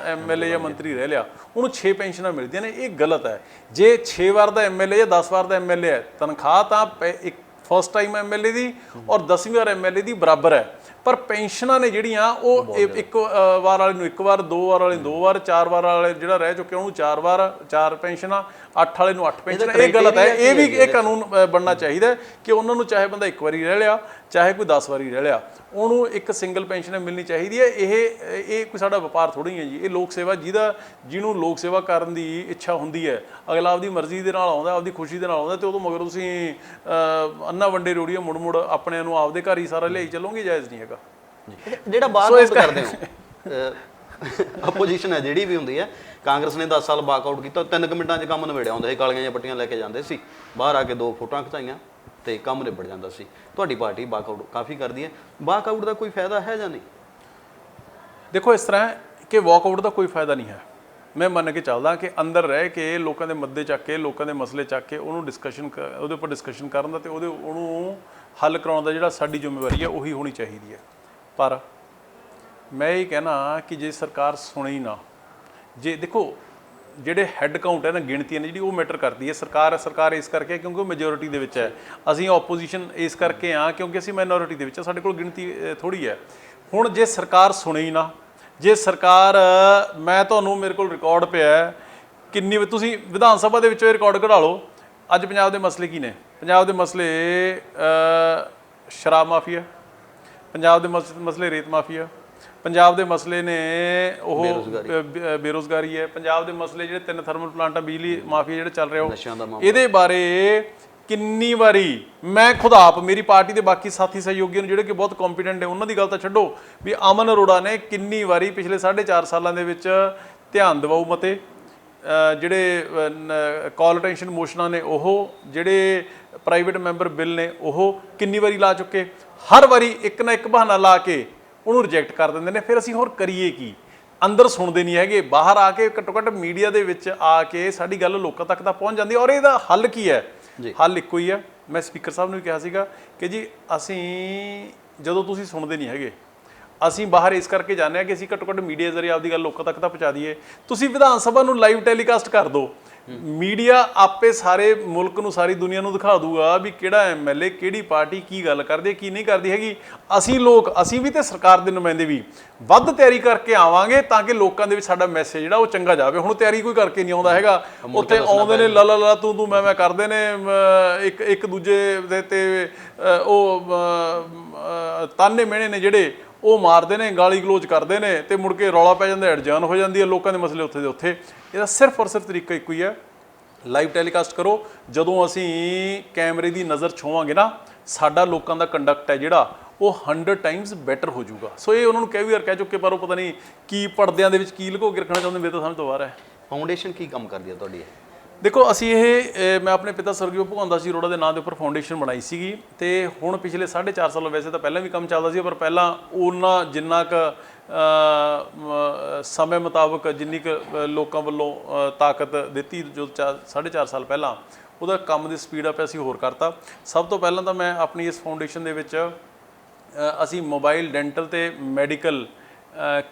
ਐਮਐਲਏ ਜਾਂ ਮੰਤਰੀ ਰਹਿ ਲਿਆ, ਉਹਨੂੰ 6 ਪੈਨਸ਼ਨਾਂ ਮਿਲਦੀਆਂ ਨੇ, ਇਹ ਗਲਤ ਹੈ। ਜੇ 6 ਵਾਰ ਦਾ ਐਮਐਲਏ ਜਾਂ 10 ਵਾਰ ਦਾ ਐਮਐਲਏ ਹੈ, ਤਨਖਾਹ ਤਾਂ ਇੱਕ ਫਸਟ ਟਾਈਮ ਐਮਐਲਏ ਦੀ ਔਰ 10ਵੀਂ ਵਾਰ ਐਮਐਲਏ ਦੀ ਬਰਾਬਰ ਹੈ, ਪਰ ਪੈਨਸ਼ਨਾਂ ਨੇ ਜਿਹੜੀਆਂ ਉਹ 1 ਵਾਰ ਵਾਲੇ ਨੂੰ 1 ਵਾਰ, 2 ਵਾਰ ਵਾਲੇ ਨੂੰ 2 ਵਾਰ, 4 ਵਾਰ ਵਾਲੇ ਜਿਹੜਾ ਰਹਿ ਚੁੱਕਿਆ ਉਹਨੂੰ 4 ਵਾਰ 4 ਪੈਨਸ਼ਨਾਂ, 8 ਵਾਲੇ ਨੂੰ 8 ਪੈਨਸ਼ਨਾਂ। ਇਹ ਗਲਤ ਹੈ। ਇਹ ਵੀ ਇਹ ਕਾਨੂੰਨ ਬਣਨਾ ਚਾਹੀਦਾ ਕਿ ਉਹਨਾਂ ਨੂੰ ਚਾਹੇ ਬੰਦਾ 1 ਵਾਰੀ ਰਹਿ ਲਿਆ, ਚਾਹੇ ਕੋਈ 10 ਵਾਰੀ ਰਹਿ ਲਿਆ, ਉਹਨੂੰ ਇੱਕ ਸਿੰਗਲ ਪੈਨਸ਼ਨ ਮਿਲਣੀ ਚਾਹੀਦੀ ਹੈ। ਇਹ ਕੋਈ ਸਾਡਾ ਵਪਾਰ ਥੋੜ੍ਹੀ ਹੈ ਜੀ, ਇਹ ਲੋਕ ਸੇਵਾ, ਜਿਹਨੂੰ ਲੋਕ ਸੇਵਾ ਕਰਨ ਦੀ ਇੱਛਾ ਹੁੰਦੀ ਹੈ, ਅਗਲਾ ਆਪਦੀ ਮਰਜ਼ੀ ਦੇ ਨਾਲ ਆਉਂਦਾ, ਆਪਦੀ ਖੁਸ਼ੀ ਦੇ ਨਾਲ ਆਉਂਦਾ, ਤੇ ਉਦੋਂ ਮਗਰ ਤੁਸੀਂ ਅੰਨਾ ਵੰਡੇ ਰੋੜੀਆਂ ਮੁੜ ਆਪਣਿਆਂ ਨੂੰ ਆਪਦੇ ਘਰ ਹੀ ਸਾਰਾ ਲਿਆਈ ਚੱਲੋਗੇ, ਜਾਇਜ਼ ਨਹੀਂ ਹੈਗਾ। ਜਿਹੜਾ ਬਾਤ ਕਰਦੇ ਹੋ, ਆਪੋਜੀਸ਼ਨ ਹੈ ਜਿਹੜੀ ਵੀ ਹੁੰਦੀ ਹੈ, ਕਾਂਗਰਸ ਨੇ 10 ਸਾਲ ਵਾਕਆਊਟ ਕੀਤਾ, 3 ਮਿੰਟਾਂ 'ਚ ਕੰਮ ਨਿਬੜਿਆ ਹੁੰਦਾ ਸੀ, ਕਾਲੀਆਂ ਜਿਹੀਆਂ ਪੱਟੀਆਂ ਲੈ ਕੇ ਜਾਂਦੇ ਸੀ, ਬਾਹਰ ਆ ਕੇ 2 ਫੋਟੋਆਂ ਖਿਚਾਈਆਂ ਤੇ ਕੰਮ ਨਿਬੜ ਜਾਂਦਾ ਸੀ। ਤੁਹਾਡੀ ਪਾਰਟੀ ਵਾਕਆਊਟ ਕਾਫੀ ਕਰਦੀ ਹੈ, ਵਾਕਆਊਟ ਦਾ ਕੋਈ ਫਾਇਦਾ ਹੈ ਜਾਂ ਨਹੀਂ? ਦੇਖੋ, ਇਸ ਤਰ੍ਹਾਂ ਕਿ ਵਾਕਆਊਟ ਦਾ ਕੋਈ ਫਾਇਦਾ ਨਹੀਂ ਹੈ। ਮੈਂ ਮੰਨ ਕੇ ਚੱਲਦਾ ਕਿ ਅੰਦਰ ਰਹਿ ਕੇ ਲੋਕਾਂ ਦੇ ਮੁੱਦੇ ਚੱਕ ਕੇ, ਲੋਕਾਂ ਦੇ ਮਸਲੇ ਚੱਕ ਕੇ ਉਹਨੂੰ ਉਹਦੇ ਉੱਪਰ ਡਿਸਕਸ਼ਨ ਕਰਨ ਦਾ ਤੇ ਉਹਨੂੰ ਹੱਲ ਕਰਾਉਣ ਦਾ ਜਿਹੜਾ ਸਾਡੀ ਜ਼ਿੰਮੇਵਾਰੀ ਹੈ ਉਹੀ ਹੋਣੀ ਚਾਹੀਦੀ ਹੈ। ਪਰ ਮੈਂ ਇਹ ਕਹਿਣਾ ਕਿ ਜੇ ਸਰਕਾਰ ਸੁਣੇ ਹੀ ਨਾ, ਜੇ ਦੇਖੋ ਜਿਹੜੇ ਹੈੱਡ ਕਾਊਂਟ ਹੈ ਨਾ, ਗਿਣਤੀ ਨੇ ਜਿਹੜੀ ਉਹ ਮੈਟਰ ਕਰਦੀ ਹੈ। ਸਰਕਾਰ ਇਸ ਕਰਕੇ ਕਿਉਂਕਿ ਉਹ ਮੈਜੋਰਿਟੀ ਦੇ ਵਿੱਚ ਹੈ, ਅਸੀਂ ਆਪੋਜੀਸ਼ਨ ਇਸ ਕਰਕੇ ਆ ਕਿਉਂਕਿ ਅਸੀਂ ਮਾਈਨੋਰਿਟੀ ਦੇ ਵਿੱਚ, ਸਾਡੇ ਕੋਲ ਗਿਣਤੀ ਥੋੜੀ ਹੈ। ਹੁਣ ਜੇ ਸਰਕਾਰ ਸੁਣੇ ਹੀ ਨਾ, ਜੇ ਸਰਕਾਰ, ਮੈਂ ਤੁਹਾਨੂੰ, ਮੇਰੇ ਕੋਲ ਰਿਕਾਰਡ ਪਿਆ ਕਿੰਨੀ, ਤੁਸੀਂ ਵਿਧਾਨ ਸਭਾ ਦੇ ਵਿੱਚੋਂ ਇਹ ਰਿਕਾਰਡ ਕਢਾ ਲਓ। ਅੱਜ ਪੰਜਾਬ ਦੇ ਮਸਲੇ ਕੀ ਨੇ? ਪੰਜਾਬ ਦੇ ਮਸਲੇ ਸ਼ਰਾਬ ਮਾਫੀਆ, ਪੰਜਾਬ ਦੇ ਮਸਲੇ ਰੇਤ ਮਾਫੀਆ, ਪੰਜਾਬ ਦੇ ਮਸਲੇ ਨੇ ਉਹ ਬੇਰੁਜ਼ਗਾਰੀ ਹੈ, ਪੰਜਾਬ ਦੇ ਮਸਲੇ ਜਿਹੜੇ 3 ਥਰਮਲ ਪਲਾਂਟਾਂ, ਬਿਜਲੀ ਮਾਫੀਆ ਜਿਹੜੇ ਚੱਲ ਰਿਹਾ ਉਹ, ਇਹਦੇ ਬਾਰੇ ਕਿੰਨੀ ਵਾਰੀ ਮੈਂ ਖੁਦ ਆਪ, ਮੇਰੀ ਪਾਰਟੀ ਦੇ ਬਾਕੀ ਸਾਥੀ ਸਹਿਯੋਗੀਆਂ ਨੂੰ ਜਿਹੜੇ ਕਿ ਬਹੁਤ ਕੰਪੀਟੈਂਟ ਨੇ, ਉਹਨਾਂ ਦੀ ਗੱਲ ਤਾਂ ਛੱਡੋ, ਵੀ ਅਮਨ ਅਰੋੜਾ ਨੇ ਕਿੰਨੀ ਵਾਰੀ ਪਿਛਲੇ 4.5 ਸਾਲਾਂ ਦੇ ਵਿੱਚ ਧਿਆਨ ਦਿਵਾਊ ਮਤੇ, ਜਿਹੜੇ ਕਾਲ ਅਟੈਂਸ਼ਨ ਮੋਸ਼ਨਾਂ ਨੇ ਉਹ, ਜਿਹੜੇ ਪ੍ਰਾਈਵੇਟ ਮੈਂਬਰ ਬਿੱਲ ਨੇ ਉਹ ਕਿੰਨੀ ਵਾਰੀ ਲਾ ਚੁੱਕੇ। ਹਰ ਵਾਰੀ ਇੱਕ ਨਾ ਇੱਕ ਬਹਾਨਾ ਲਾ ਕੇ ਉਹਨੂੰ ਰਿਜੈਕਟ ਕਰ ਦਿੰਦੇ ਨੇ। ਫਿਰ ਅਸੀਂ ਹੋਰ ਕਰੀਏ ਕੀ? ਅੰਦਰ ਸੁਣਦੇ ਨਹੀਂ ਹੈਗੇ, ਬਾਹਰ ਆ ਕੇ ਘੱਟੋ ਘੱਟ ਮੀਡੀਆ ਦੇ ਵਿੱਚ ਆ ਕੇ ਸਾਡੀ ਗੱਲ ਲੋਕਾਂ ਤੱਕ ਤਾਂ ਪਹੁੰਚ ਜਾਂਦੀ। ਔਰ ਇਹਦਾ ਹੱਲ ਕੀ ਹੈ? ਹੱਲ ਇੱਕੋ ਹੀ ਹੈ। ਮੈਂ ਸਪੀਕਰ ਸਾਹਿਬ ਨੂੰ ਵੀ ਕਿਹਾ ਸੀਗਾ ਕਿ ਜੀ ਅਸੀਂ, ਜਦੋਂ ਤੁਸੀਂ ਸੁਣਦੇ ਨਹੀਂ ਹੈਗੇ, ਅਸੀਂ ਬਾਹਰ ਇਸ ਕਰਕੇ ਜਾਂਦੇ ਹਾਂ ਕਿ ਅਸੀਂ ਘੱਟੋ ਘੱਟ ਮੀਡੀਆ ਜ਼ਰੀਏ ਆਪਦੀ ਗੱਲ ਲੋਕਾਂ ਤੱਕ ਤਾਂ ਪਹੁੰਚਾ ਦਈਏ। ਤੁਸੀਂ ਵਿਧਾਨ ਸਭਾ ਨੂੰ ਲਾਈਵ ਟੈਲੀਕਾਸਟ ਕਰ ਦਿਓ, ਮੀਡੀਆ ਆਪੇ ਸਾਰੇ ਮੁਲਕ ਨੂੰ, ਸਾਰੀ ਦੁਨੀਆ ਨੂੰ ਦਿਖਾ ਦੂਗਾ ਵੀ ਕਿਹੜਾ ਐਮਐਲਏ, ਕਿਹੜੀ ਪਾਰਟੀ ਕੀ ਗੱਲ ਕਰਦੀ ਹੈ, ਕੀ ਨਹੀਂ ਕਰਦੀ ਹੈਗੀ। ਅਸੀਂ ਵੀ ਤੇ ਸਰਕਾਰ ਦੇ ਨੁਮਾਇੰਦੇ ਵੀ ਵੱਧ ਤਿਆਰੀ ਕਰਕੇ ਆਵਾਂਗੇ ਤਾਂ ਕਿ ਲੋਕਾਂ ਦੇ ਵਿੱਚ ਸਾਡਾ ਮੈਸੇਜ ਜਿਹੜਾ ਉਹ ਚੰਗਾ ਜਾਵੇ। ਹੁਣ ਤਿਆਰੀ ਕੋਈ ਕਰਕੇ ਨਹੀਂ ਆਉਂਦਾ ਹੈਗਾ, ਉੱਥੇ ਆਉਂਦੇ ਨੇ ਲਾ ਲਾ ਲਾ ਤੂੰ ਮੈਂ ਕਰਦੇ ਨੇ, ਇੱਕ ਦੂਜੇ ਦੇ ਤੇ ਉਹ ਤਾਨੇ ਮਿਹਣੇ ਨੇ ਜਿਹੜੇ ਉਹ ਮਾਰਦੇ ਨੇ, ਗਾਲੀ ਗਲੋਚ ਕਰਦੇ ਨੇ ਤੇ ਮੁੜ ਕੇ ਰੌਲਾ ਪੈ ਜਾਂਦਾ, ਅੜਜਾਨ ਹੋ ਜਾਂਦੀ ਹੈ, ਲੋਕਾਂ ਦੇ ਮਸਲੇ ਉੱਥੇ ਦੇ ਉੱਥੇ। ਇਹਦਾ ਸਿਰਫ ਔਰ ਸਿਰਫ ਤਰੀਕਾ ਇੱਕੋ ਹੀ ਹੈ, ਲਾਈਵ ਟੈਲੀਕਾਸਟ ਕਰੋ। ਜਦੋਂ ਅਸੀਂ ਕੈਮਰੇ ਦੀ ਨਜ਼ਰ ਛੋਵਾਂਗੇ ਨਾ, ਸਾਡਾ ਲੋਕਾਂ ਦਾ ਕੰਡਕਟ ਹੈ ਜਿਹੜਾ ਉਹ 100 ਟਾਈਮਸ ਬੈਟਰ ਹੋ ਜਾਊਗਾ। ਸੋ ਇਹ ਉਹਨਾਂ ਨੂੰ ਕਈ ਵਾਰ ਕਹਿ ਚੁੱਕੇ, ਪਰ ਉਹ ਪਤਾ ਨਹੀਂ ਕੀ ਪਰਦਿਆਂ ਦੇ ਵਿੱਚ ਕੀ ਲੁਕੋ ਕੇ ਰੱਖਣਾ ਚਾਹੁੰਦੇ, ਮੇਰੇ ਤਾਂ ਸਮਝ ਤੋਂ ਬਾਹਰ ਹੈ। ਫਾਊਂਡੇਸ਼ਨ ਕੀ ਕੰਮ ਕਰਦੀ ਹੈ ਤੁਹਾਡੀ? ਦੇਖੋ ਅਸੀਂ ਮੈਂ ਆਪਣੇ ਪਿਤਾ ਸਵਰਗੀ ਭਗਵੰਤ ਦਾਸ ਜੀ ਅਰੋੜਾ ਦੇ ਨਾਂ ਦੇ ਉੱਪਰ ਫਾਊਂਡੇਸ਼ਨ ਬਣਾਈ ਸੀਗੀ, ਤੇ ਹੁਣ ਪਿਛਲੇ 4.5 ਸਾਲ, ਵੈਸੇ ਤਾਂ ਪਹਿਲਾਂ ਵੀ ਕੰਮ ਚੱਲਦਾ ਸੀ, ਪਰ ਪਹਿਲਾਂ ਉਹਨਾਂ ਜਿੰਨਾ ਕੁ ਸਮੇਂ ਮੁਤਾਬਕ ਜਿੰਨੀ ਕੁ ਲੋਕਾਂ ਵੱਲੋਂ ਤਾਕਤ ਦਿੱਤੀ ਜੋ 4.5 ਸਾਲ ਪਹਿਲਾਂ, ਉਹਦਾ ਕੰਮ ਦੀ ਸਪੀਡ ਅਪ ਅਸੀਂ ਹੋਰ ਕਰਤਾ। ਸਭ ਤੋਂ ਪਹਿਲਾਂ ਤਾਂ ਮੈਂ ਆਪਣੀ ਇਸ ਫਾਊਂਡੇਸ਼ਨ ਦੇ ਵਿੱਚ ਅਸੀਂ ਮੋਬਾਈਲ ਡੈਂਟਲ ਤੇ ਮੈਡੀਕਲ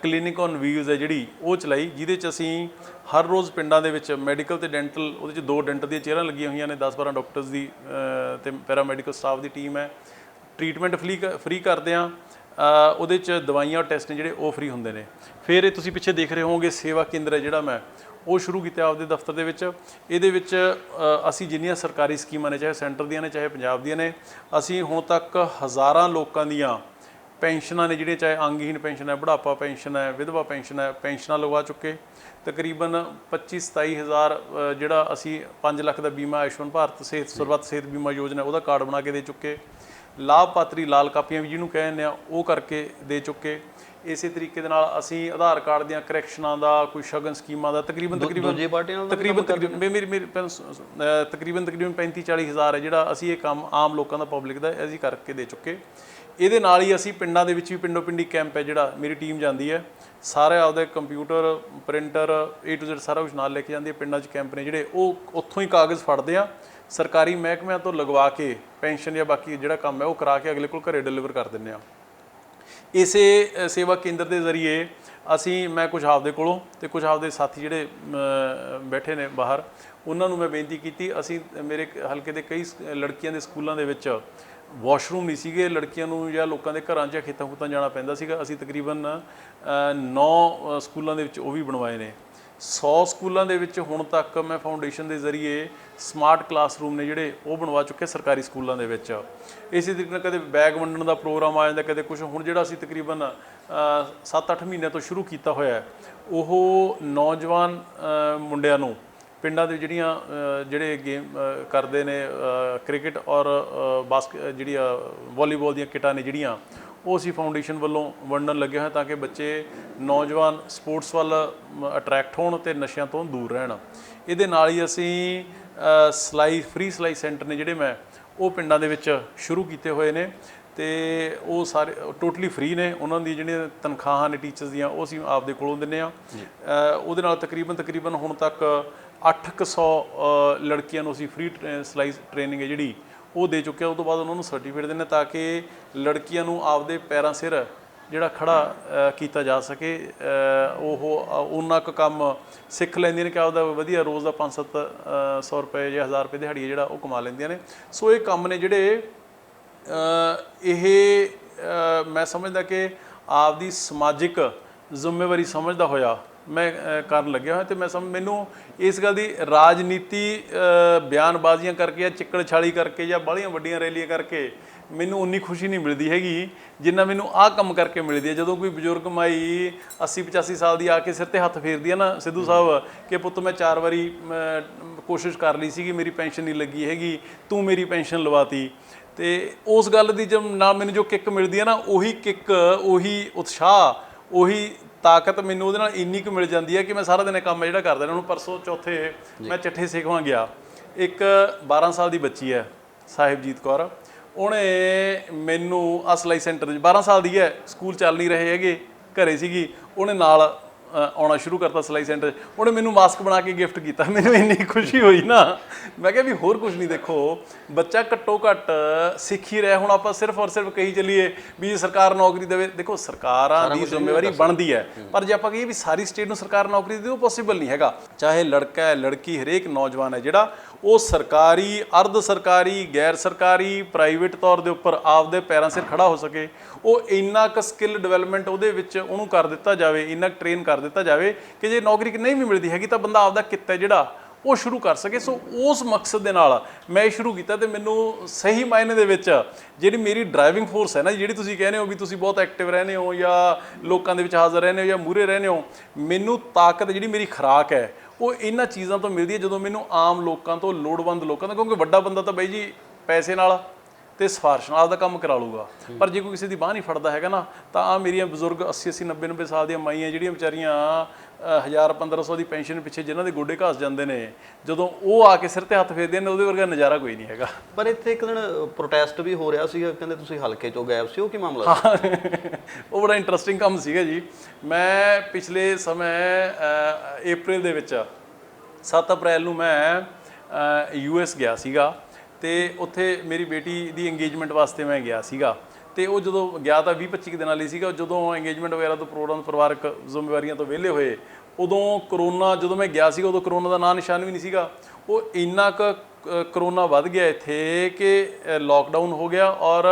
ਕਲੀਨਿਕ ਔਨ ਵੀਲਸ ਹੈ ਜਿਹੜੀ ਉਹ ਚਲਾਈ, ਜਿਹਦੇ 'ਚ ਅਸੀਂ ਹਰ ਰੋਜ਼ ਪਿੰਡਾਂ ਦੇ ਵਿੱਚ ਮੈਡੀਕਲ ਤੇ ਡੈਂਟਲ, ਉਹਦੇ 'ਚ 2 ਡੈਂਟਲ ਦੀਆਂ ਚੇਅਰਾਂ ਲੱਗੀਆਂ ਹੋਈਆਂ ਨੇ, 10-12 ਡਾਕਟਰਸ ਦੀ ਤੇ ਪੈਰਾਮੈਡੀਕਲ ਸਟਾਫ ਦੀ ਟੀਮ ਹੈ। ਟ੍ਰੀਟਮੈਂਟ ਫ੍ਰੀ ਕਰਦੇ ਹਾਂ, ਉਹਦੇ 'ਚ ਦਵਾਈਆਂ ਔਰ ਟੈਸਟ ਨੇ ਜਿਹੜੇ ਉਹ ਫ੍ਰੀ ਹੁੰਦੇ ਨੇ। ਫਿਰ ਇਹ ਤੁਸੀਂ ਪਿੱਛੇ ਦੇਖ ਰਹੇ ਹੋਵੋਗੇ ਸੇਵਾ ਕੇਂਦਰ ਹੈ ਜਿਹੜਾ ਮੈਂ ਉਹ ਸ਼ੁਰੂ ਕੀਤਾ ਆਪਦੇ ਦਫ਼ਤਰ ਦੇ ਵਿੱਚ। ਇਹਦੇ ਵਿੱਚ ਅਸੀਂ ਜਿੰਨੀਆਂ ਸਰਕਾਰੀ ਸਕੀਮਾਂ ਨੇ, ਚਾਹੇ ਸੈਂਟਰ ਦੀਆਂ ਨੇ ਚਾਹੇ ਪੰਜਾਬ ਦੀਆਂ ਨੇ, ਅਸੀਂ ਹੁਣ ਤੱਕ ਹਜ਼ਾਰਾਂ ਲੋਕਾਂ ਦੀਆਂ ਪੈਨਸ਼ਨਾਂ ਨੇ ਜਿਹੜੀਆਂ, ਚਾਹੇ ਅੰਗਹੀਨ ਪੈਨਸ਼ਨ ਹੈ, ਬੁਢਾਪਾ ਪੈਨਸ਼ਨ ਹੈ, ਵਿਧਵਾ ਪੈਨਸ਼ਨ ਹੈ, ਪੈਨਸ਼ਨਾਂ ਲਗਵਾ ਚੁੱਕੇ। ਤਕਰੀਬਨ 25-27 ਹਜ਼ਾਰ ਜਿਹੜਾ ਅਸੀਂ 5 ਲੱਖ ਦਾ ਬੀਮਾ ਆਯੁਸ਼ਮਾਨ ਭਾਰਤ ਸਰਬੱਤ ਸਿਹਤ ਬੀਮਾ ਯੋਜਨਾ ਉਹਦਾ ਕਾਰਡ ਬਣਾ ਕੇ ਦੇ ਚੁੱਕੇ। ਲਾਭਪਾਤਰੀ ਲਾਲ ਕਾਪੀਆਂ ਵੀ ਜਿਹਨੂੰ ਕਹਿੰਦੇ ਆ ਉਹ ਕਰਕੇ ਦੇ ਚੁੱਕੇ। ਇਸੇ ਤਰੀਕੇ ਦੇ ਨਾਲ ਅਸੀਂ ਆਧਾਰ ਕਾਰਡ ਦੀਆਂ ਕਰੈਕਸ਼ਨਾਂ ਦਾ, ਕੋਈ ਸ਼ਗਨ ਸਕੀਮਾਂ ਦਾ ਤਕਰੀਬਨ 35-40 ਹਜ਼ਾਰ ਹੈ ਜਿਹੜਾ ਅਸੀਂ ਇਹ ਕੰਮ ਆਮ ਲੋਕਾਂ ਦਾ, ਪਬਲਿਕ ਦਾ ਅਸੀਂ ਕਰਕੇ ਦੇ ਚੁੱਕੇ। ਇਹਦੇ ਨਾਲ ਹੀ ਅਸੀਂ ਪਿੰਡਾਂ ਦੇ ਵਿੱਚ ਵੀ ਪਿੰਡੋ ਪਿੰਡੀ ਕੈਂਪ ਹੈ ਜਿਹੜਾ ਮੇਰੀ ਟੀਮ ਜਾਂਦੀ ਹੈ, ਸਾਰੇ ਆਪਦੇ computer, printer, A to Z ਸਾਰਾ ਕੁਝ ਨਾਲ ਲੈ ਕੇ ਜਾਂਦੀ ਹੈ। ਪਿੰਡਾਂ 'ਚ ਕੈਂਪ ਨੇ ਜਿਹੜੇ ਉਹ ਉੱਥੋਂ ਹੀ ਕਾਗਜ਼ ਫੜਦੇ ਆ, ਸਰਕਾਰੀ ਮਹਿਕਮਿਆਂ ਤੋਂ ਲਗਵਾ ਕੇ ਪੈਨਸ਼ਨ ਜਾਂ ਬਾਕੀ ਜਿਹੜਾ ਕੰਮ ਹੈ ਉਹ ਕਰਾ ਕੇ ਅਗਲੇ ਕੋਲ ਘਰੇ ਡਿਲੀਵਰ ਕਰ ਦਿੰਦੇ ਆ। ਇਸੇ ਸੇਵਾ ਕੇਂਦਰ ਦੇ ਜ਼ਰੀਏ ਅਸੀਂ, ਮੈਂ ਕੁਝ ਆਪਦੇ ਕੋਲੋਂ ਤੇ ਕੁਝ ਆਪਦੇ ਸਾਥੀ ਜਿਹੜੇ ਬੈਠੇ ਨੇ ਬਾਹਰ, ਉਹਨਾਂ ਨੂੰ ਮੈਂ ਬੇਨਤੀ ਕੀਤੀ, ਅਸੀਂ ਮੇਰੇ ਹਲਕੇ ਦੇ ਕਈ ਲੜਕੀਆਂ ਦੇ ਸਕੂਲਾਂ ਦੇ ਵਿੱਚ ਵਾਸ਼ਰੂਮ ਨਹੀਂ ਸੀਗੇ, ਲੜਕੀਆਂ ਨੂੰ ਜਾਂ ਲੋਕਾਂ ਦੇ ਘਰਾਂ 'ਚ ਜਾਂ ਖੇਤਾਂ ਖੂਤਾਂ ਜਾਣਾ ਪੈਂਦਾ ਸੀਗਾ। ਅਸੀਂ ਤਕਰੀਬਨ 9 ਸਕੂਲਾਂ ਦੇ ਵਿੱਚ ਉਹ ਵੀ ਬਣਵਾਏ ਨੇ। 100 ਸਕੂਲਾਂ ਦੇ ਵਿੱਚ ਹੁਣ ਤੱਕ ਮੈਂ ਫਾਊਂਡੇਸ਼ਨ ਦੇ ਜ਼ਰੀਏ ਸਮਾਰਟ ਕਲਾਸਰੂਮ ਨੇ ਜਿਹੜੇ ਉਹ ਬਣਵਾ ਚੁੱਕੇ ਸਰਕਾਰੀ ਸਕੂਲਾਂ ਦੇ ਵਿੱਚ। ਇਸੇ ਤਰੀਕੇ ਨਾਲ ਕਦੇ ਬੈਗ ਵੰਡਣ ਦਾ ਪ੍ਰੋਗਰਾਮ ਆ ਜਾਂਦਾ, ਕਦੇ ਕੁਝ। ਹੁਣ ਜਿਹੜਾ ਅਸੀਂ ਤਕਰੀਬਨ 7-8 ਮਹੀਨਿਆਂ ਤੋਂ ਸ਼ੁਰੂ ਕੀਤਾ ਹੋਇਆ, ਉਹ ਨੌਜਵਾਨ ਮੁੰਡਿਆਂ ਨੂੰ ਪਿੰਡਾਂ ਦੇ ਜਿਹੜੇ ਗੇਮ ਕਰਦੇ ਨੇ, ਕ੍ਰਿਕਟ ਔਰ ਜਿਹੜੀ ਵਾਲੀਬਾਲ ਦੀਆਂ ਕਿੱਟਾਂ ਨੇ ਜਿਹੜੀਆਂ, ਉਹ ਅਸੀਂ ਫਾਊਂਡੇਸ਼ਨ ਵੱਲੋਂ ਵੰਡਣ ਲੱਗੇ ਹੋਏ ਤਾਂ ਕਿ ਬੱਚੇ, ਨੌਜਵਾਨ ਸਪੋਰਟਸ ਵੱਲ ਅਟਰੈਕਟ ਹੋਣ ਤੇ ਨਸ਼ਿਆਂ ਤੋਂ ਦੂਰ ਰਹਿਣ। ਇਹਦੇ ਨਾਲ ਹੀ ਅਸੀਂ ਫ੍ਰੀ ਸਿਲਾਈ ਸੈਂਟਰ ਨੇ ਜਿਹੜੇ ਮੈਂ ਉਹ ਪਿੰਡਾਂ ਦੇ ਵਿੱਚ ਸ਼ੁਰੂ ਕੀਤੇ ਹੋਏ ਨੇ। ਤੇ ਉਹ ਸਾਰੇ ਟੋਟਲੀ ਫ੍ਰੀ ਨੇ। ਉਹਨਾਂ ਦੀ ਜਿਹੜੀਆਂ ਤਨਖਾਹਾਂ ਨੇ ਟੀਚਰਸ ਦੀਆਂ ਉਹ ਅਸੀਂ ਆਪਦੇ ਕੋਲੋਂ ਦਿੰਦੇ ਹਾਂ। ਉਹਦੇ ਨਾਲ ਤਕਰੀਬਨ ਹੁਣ ਤੱਕ 800 ਲੜਕੀਆਂ ਨੂੰ ਅਸੀਂ ਫ੍ਰੀ ਸਿਲਾਈ ਟ੍ਰੇਨਿੰਗ ਹੈ ਜਿਹੜੀ ਉਹ ਦੇ ਚੁੱਕੇ ਹਾਂ। ਉਹ ਤੋਂ ਬਾਅਦ ਉਹਨਾਂ ਨੂੰ ਸਰਟੀਫਿਕੇਟ ਦਿੰਦੇ ਤਾਂ ਕਿ ਲੜਕੀਆਂ ਨੂੰ ਆਪਦੇ ਪੈਰਾਂ ਸਿਰ ਜਿਹੜਾ ਖੜਾ ਕੀਤਾ ਜਾ ਸਕੇ। ਉਹ ਉਹਨਾਂ ਕੁ ਕੰਮ ਸਿੱਖ ਲੈਂਦੀਆਂ ਨੇ ਕਿ ਆਪਦਾ ਵਧੀਆ ਰੋਜ਼ ਦਾ 500-700 ਰੁਪਏ ਜਾਂ 1000 ਰੁਪਏ ਦਿਹਾੜੀ ਜਿਹੜਾ ਉਹ ਕਮਾ ਲੈਂਦੀਆਂ ਨੇ। ਸੋ ਇਹ ਕੰਮ ਨੇ ਜਿਹੜੇ ਇਹ ਮੈਂ ਸਮਝਦਾ ਕਿ ਆਪਦੀ ਸਮਾਜਿਕ ਜ਼ਿੰਮੇਵਾਰੀ ਸਮਝਦਾ ਹੋਇਆ ਮੈਂ ਕਰਨ ਲੱਗਿਆ ਹੋਇਆ। ਅਤੇ ਮੈਨੂੰ ਇਸ ਗੱਲ ਦੀ ਰਾਜਨੀਤੀ ਬਿਆਨਬਾਜ਼ੀਆਂ ਕਰਕੇ ਜਾਂ ਚਿੱਕੜ ਛਾਲੀ ਕਰਕੇ ਜਾਂ ਬਾਹਲੀਆਂ ਵੱਡੀਆਂ ਰੈਲੀਆਂ ਕਰਕੇ ਮੈਨੂੰ ਉਨੀ ਖੁਸ਼ੀ ਨਹੀਂ ਮਿਲਦੀ ਹੈਗੀ ਜਿੰਨਾ ਮੈਨੂੰ ਆਹ ਕੰਮ ਕਰਕੇ ਮਿਲਦੀ ਹੈ। ਜਦੋਂ ਕੋਈ ਬਜ਼ੁਰਗ ਮਾਈ 80-85 ਸਾਲ ਦੀ ਆ ਕੇ ਸਿਰ ਤੇ ਹੱਥ ਫੇਰਦੀ ਹੈ ਨਾ ਸਿੱਧੂ ਸਾਹਿਬ ਕਿ ਪੁੱਤ ਮੈਂ 4 ਵਾਰੀ ਕੋਸ਼ਿਸ਼ ਕਰ ਲਈ ਸੀਗੀ, ਮੇਰੀ ਪੈਨਸ਼ਨ ਨਹੀਂ ਲੱਗੀ ਹੈਗੀ, ਤੂੰ ਮੇਰੀ ਪੈਨਸ਼ਨ ਲਵਾਤੀ। ਅਤੇ ਉਸ ਗੱਲ ਦੀ ਨਾਲ ਮੈਨੂੰ ਜੋ ਕਿੱਕ ਮਿਲਦੀ ਹੈ ਨਾ, ਉਹੀ ਕਿੱਕ, ਉਹੀ ਉਤਸ਼ਾਹ, ਉਹੀ ਤਾਕਤ ਮੈਨੂੰ ਉਹਦੇ ਨਾਲ ਇੰਨੀ ਕੁ ਮਿਲ ਜਾਂਦੀ ਹੈ ਕਿ ਮੈਂ ਸਾਰਾ ਦਿਨ ਇਹ ਕੰਮ ਜਿਹੜਾ ਕਰਦਾ ਇਹਨਾਂ ਨੂੰ। ਪਰਸੋਂ ਚੌਥੇ ਮੈਂ ਚੱਠੇ ਸੇਖਵਾਂ ਗਿਆ। ਇੱਕ 12 ਸਾਲ ਦੀ ਬੱਚੀ ਹੈ ਸਾਹਿਬਜੀਤ ਕੌਰ, ਉਹਨੇ ਮੈਨੂੰ ਆਹ ਸਿਲਾਈ ਸੈਂਟਰ 'ਚ 12 ਸਾਲ ਦੀ ਹੈ, ਸਕੂਲ ਚੱਲ ਨਹੀਂ ਰਹੇ ਹੈਗੇ, ਘਰੇ ਸੀਗੀ, ਉਹਨੇ ਨਾਲ ਆਉਣਾ ਸ਼ੁਰੂ ਕਰਤਾ ਸਿਲਾਈ ਸੈਂਟਰ 'ਚ। ਉਹਨੇ ਮੈਨੂੰ ਮਾਸਕ ਬਣਾ ਕੇ ਗਿਫਟ ਕੀਤਾ। ਮੈਨੂੰ ਇੰਨੀ ਖੁਸ਼ੀ ਹੋਈ ਨਾ, ਮੈਂ ਕਿਹਾ ਵੀ ਹੋਰ ਕੁਝ ਨਹੀਂ, ਦੇਖੋ ਬੱਚਾ ਘੱਟੋ ਘੱਟ ਸਿੱਖ ਹੀ ਰਿਹਾ। ਹੁਣ ਆਪਾਂ ਸਿਰਫ ਔਰ ਸਿਰਫ ਕਹੀ ਚੱਲੀਏ ਵੀ ਸਰਕਾਰ ਨੌਕਰੀ ਦੇਵੇ, ਦੇਖੋ ਸਰਕਾਰਾਂ ਦੀ ਜ਼ਿੰਮੇਵਾਰੀ ਬਣਦੀ ਹੈ, ਪਰ ਜੇ ਆਪਾਂ ਕਹੀਏ ਵੀ ਸਾਰੀ ਸਟੇਟ ਨੂੰ ਸਰਕਾਰ ਨੌਕਰੀ ਦੇ ਉਹ ਪੋਸੀਬਲ ਨਹੀਂ ਹੈਗਾ। ਚਾਹੇ ਲੜਕਾ ਹੈ, ਲੜਕੀ, ਹਰੇਕ ਨੌਜਵਾਨ ਹੈ ਜਿਹੜਾ ਉਹ ਸਰਕਾਰੀ, ਅਰਧ ਸਰਕਾਰੀ, ਗੈਰ ਸਰਕਾਰੀ, ਪ੍ਰਾਈਵੇਟ ਤੌਰ ਦੇ ਉੱਪਰ ਆਪਦੇ ਪੈਰਾਂ ਸਿਰ ਖੜਾ ਹੋ ਸਕੇ। ਉਹ ਇੰਨਾ ਕੁ ਸਕਿੱਲ ਡਿਵੈਲਪਮੈਂਟ ਉਹਦੇ ਵਿੱਚ ਉਹਨੂੰ ਕਰ ਦਿੱਤਾ ਜਾਵੇ, ਇੰਨਾ ਕੁ ਟ੍ਰੇਨ ਕਰ ਦਿੱਤਾ ਜਾਵੇ ਕਿ ਜੇ ਨੌਕਰੀ ਨਹੀਂ ਵੀ ਮਿਲਦੀ ਹੈਗੀ ਤਾਂ ਬੰਦਾ ਆਪਦਾ ਕਿੱਤਾ ਜਿਹੜਾ ਉਹ ਸ਼ੁਰੂ ਕਰ ਸਕੇ। ਸੋ ਉਸ ਮਕਸਦ ਦੇ ਨਾਲ ਮੈਂ ਇਹ ਸ਼ੁਰੂ ਕੀਤਾ। ਅਤੇ ਮੈਨੂੰ ਸਹੀ ਮਾਇਨੇ ਦੇ ਵਿੱਚ ਜਿਹੜੀ ਮੇਰੀ ਡਰਾਈਵਿੰਗ ਫੋਰਸ ਹੈ ਨਾ, ਜਿਹੜੀ ਤੁਸੀਂ ਕਹਿੰਦੇ ਹੋ ਵੀ ਤੁਸੀਂ ਬਹੁਤ ਐਕਟਿਵ ਰਹਿੰਦੇ ਹੋ ਜਾਂ ਲੋਕਾਂ ਦੇ ਵਿੱਚ ਹਾਜ਼ਰ ਰਹਿੰਦੇ ਹੋ ਜਾਂ ਮੂਹਰੇ ਰਹਿੰਦੇ ਹੋ, ਮੈਨੂੰ ਤਾਕਤ ਜਿਹੜੀ ਮੇਰੀ ਖੁਰਾਕ ਹੈ ਉਹ ਇਹਨਾਂ ਚੀਜ਼ਾਂ ਤੋਂ ਮਿਲਦੀ ਹੈ। ਜਦੋਂ ਮੈਨੂੰ ਆਮ ਲੋਕਾਂ ਤੋਂ, ਲੋੜਵੰਦ ਲੋਕਾਂ ਤੋਂ, ਕਿਉਂਕਿ ਵੱਡਾ ਬੰਦਾ ਤਾਂ ਬਾਈ ਜੀ ਪੈਸੇ ਨਾਲ ਤੇ ਸਿਫਾਰਿਸ਼ ਨਾਲ ਆਪਦਾ ਕੰਮ ਕਰਾ ਲੂਗਾ, ਪਰ ਜੇ ਕੋਈ ਕਿਸੇ ਦੀ ਬਾਂਹ ਨਹੀਂ ਫੜਦਾ ਹੈਗਾ ਨਾ, ਤਾਂ ਆ ਮੇਰੀਆਂ ਬਜ਼ੁਰਗ 80-80, 90-90 ਸਾਲ ਦੀਆਂ ਮਾਈਆਂ ਜਿਹੜੀਆਂ ਵਿਚਾਰੀਆਂ 1000-1500 ਦੀ ਪੈਨਸ਼ਨ ਪਿੱਛੇ ਜਿਨ੍ਹਾਂ ਦੇ ਗੋਡੇ ਘਸ ਜਾਂਦੇ ਨੇ, ਜਦੋਂ ਉਹ ਆ ਕੇ ਸਿਰ ਤੇ ਹੱਥ ਫੇਰਦੇ ਨੇ, ਉਹਦੇ ਵਰਗਾ ਨਜ਼ਾਰਾ ਕੋਈ ਨਹੀਂ ਹੈਗਾ। ਪਰ ਇੱਥੇ ਇੱਕ ਦਿਨ ਪ੍ਰੋਟੈਸਟ ਵੀ ਹੋ ਰਿਹਾ ਸੀਗਾ, ਕਹਿੰਦੇ ਤੁਸੀਂ ਹਲਕੇ ਚੋਂ ਗਾਇਬ ਸੀ, ਉਹ ਕੀ ਮਾਮਲਾ ਸੀ? ਉਹ ਬੜਾ ਇੰਟਰਸਟਿੰਗ ਕੰਮ ਸੀਗਾ ਜੀ। ਮੈਂ ਪਿਛਲੇ ਸਮੇਂ ਅਪ੍ਰੈਲ ਦੇ ਵਿੱਚ 7 ਅਪ੍ਰੈਲ ਨੂੰ ਮੈਂ US ਗਿਆ ਸੀਗਾ, ਅਤੇ ਉੱਥੇ ਮੇਰੀ ਬੇਟੀ ਦੀ ਇੰਗੇਜਮੈਂਟ ਵਾਸਤੇ ਮੈਂ ਗਿਆ ਸੀਗਾ। ਅਤੇ ਉਹ ਜਦੋਂ ਗਿਆ ਤਾਂ 20-25 ਦਿਨਾਂ ਲਈ ਸੀਗਾ। ਜਦੋਂ ਇੰਗੇਜਮੈਂਟ ਵਗੈਰਾ ਤੋਂ ਪ੍ਰੋਗਰਾਮ, ਪਰਿਵਾਰਕ ਜ਼ਿੰਮੇਵਾਰੀਆਂ ਤੋਂ ਵਿਹਲੇ ਹੋਏ, ਉਦੋਂ ਕਰੋਨਾ, ਜਦੋਂ ਮੈਂ ਗਿਆ ਸੀਗਾ ਉਦੋਂ ਕਰੋਨਾ ਦਾ ਨਾਂ ਨਿਸ਼ਾਨ ਵੀ ਨਹੀਂ ਸੀਗਾ। ਉਹ ਇੰਨਾ ਕੁ ਕਰੋਨਾ ਵੱਧ ਗਿਆ ਇੱਥੇ ਕਿ ਲੋਕਡਾਊਨ ਹੋ ਗਿਆ, ਔਰ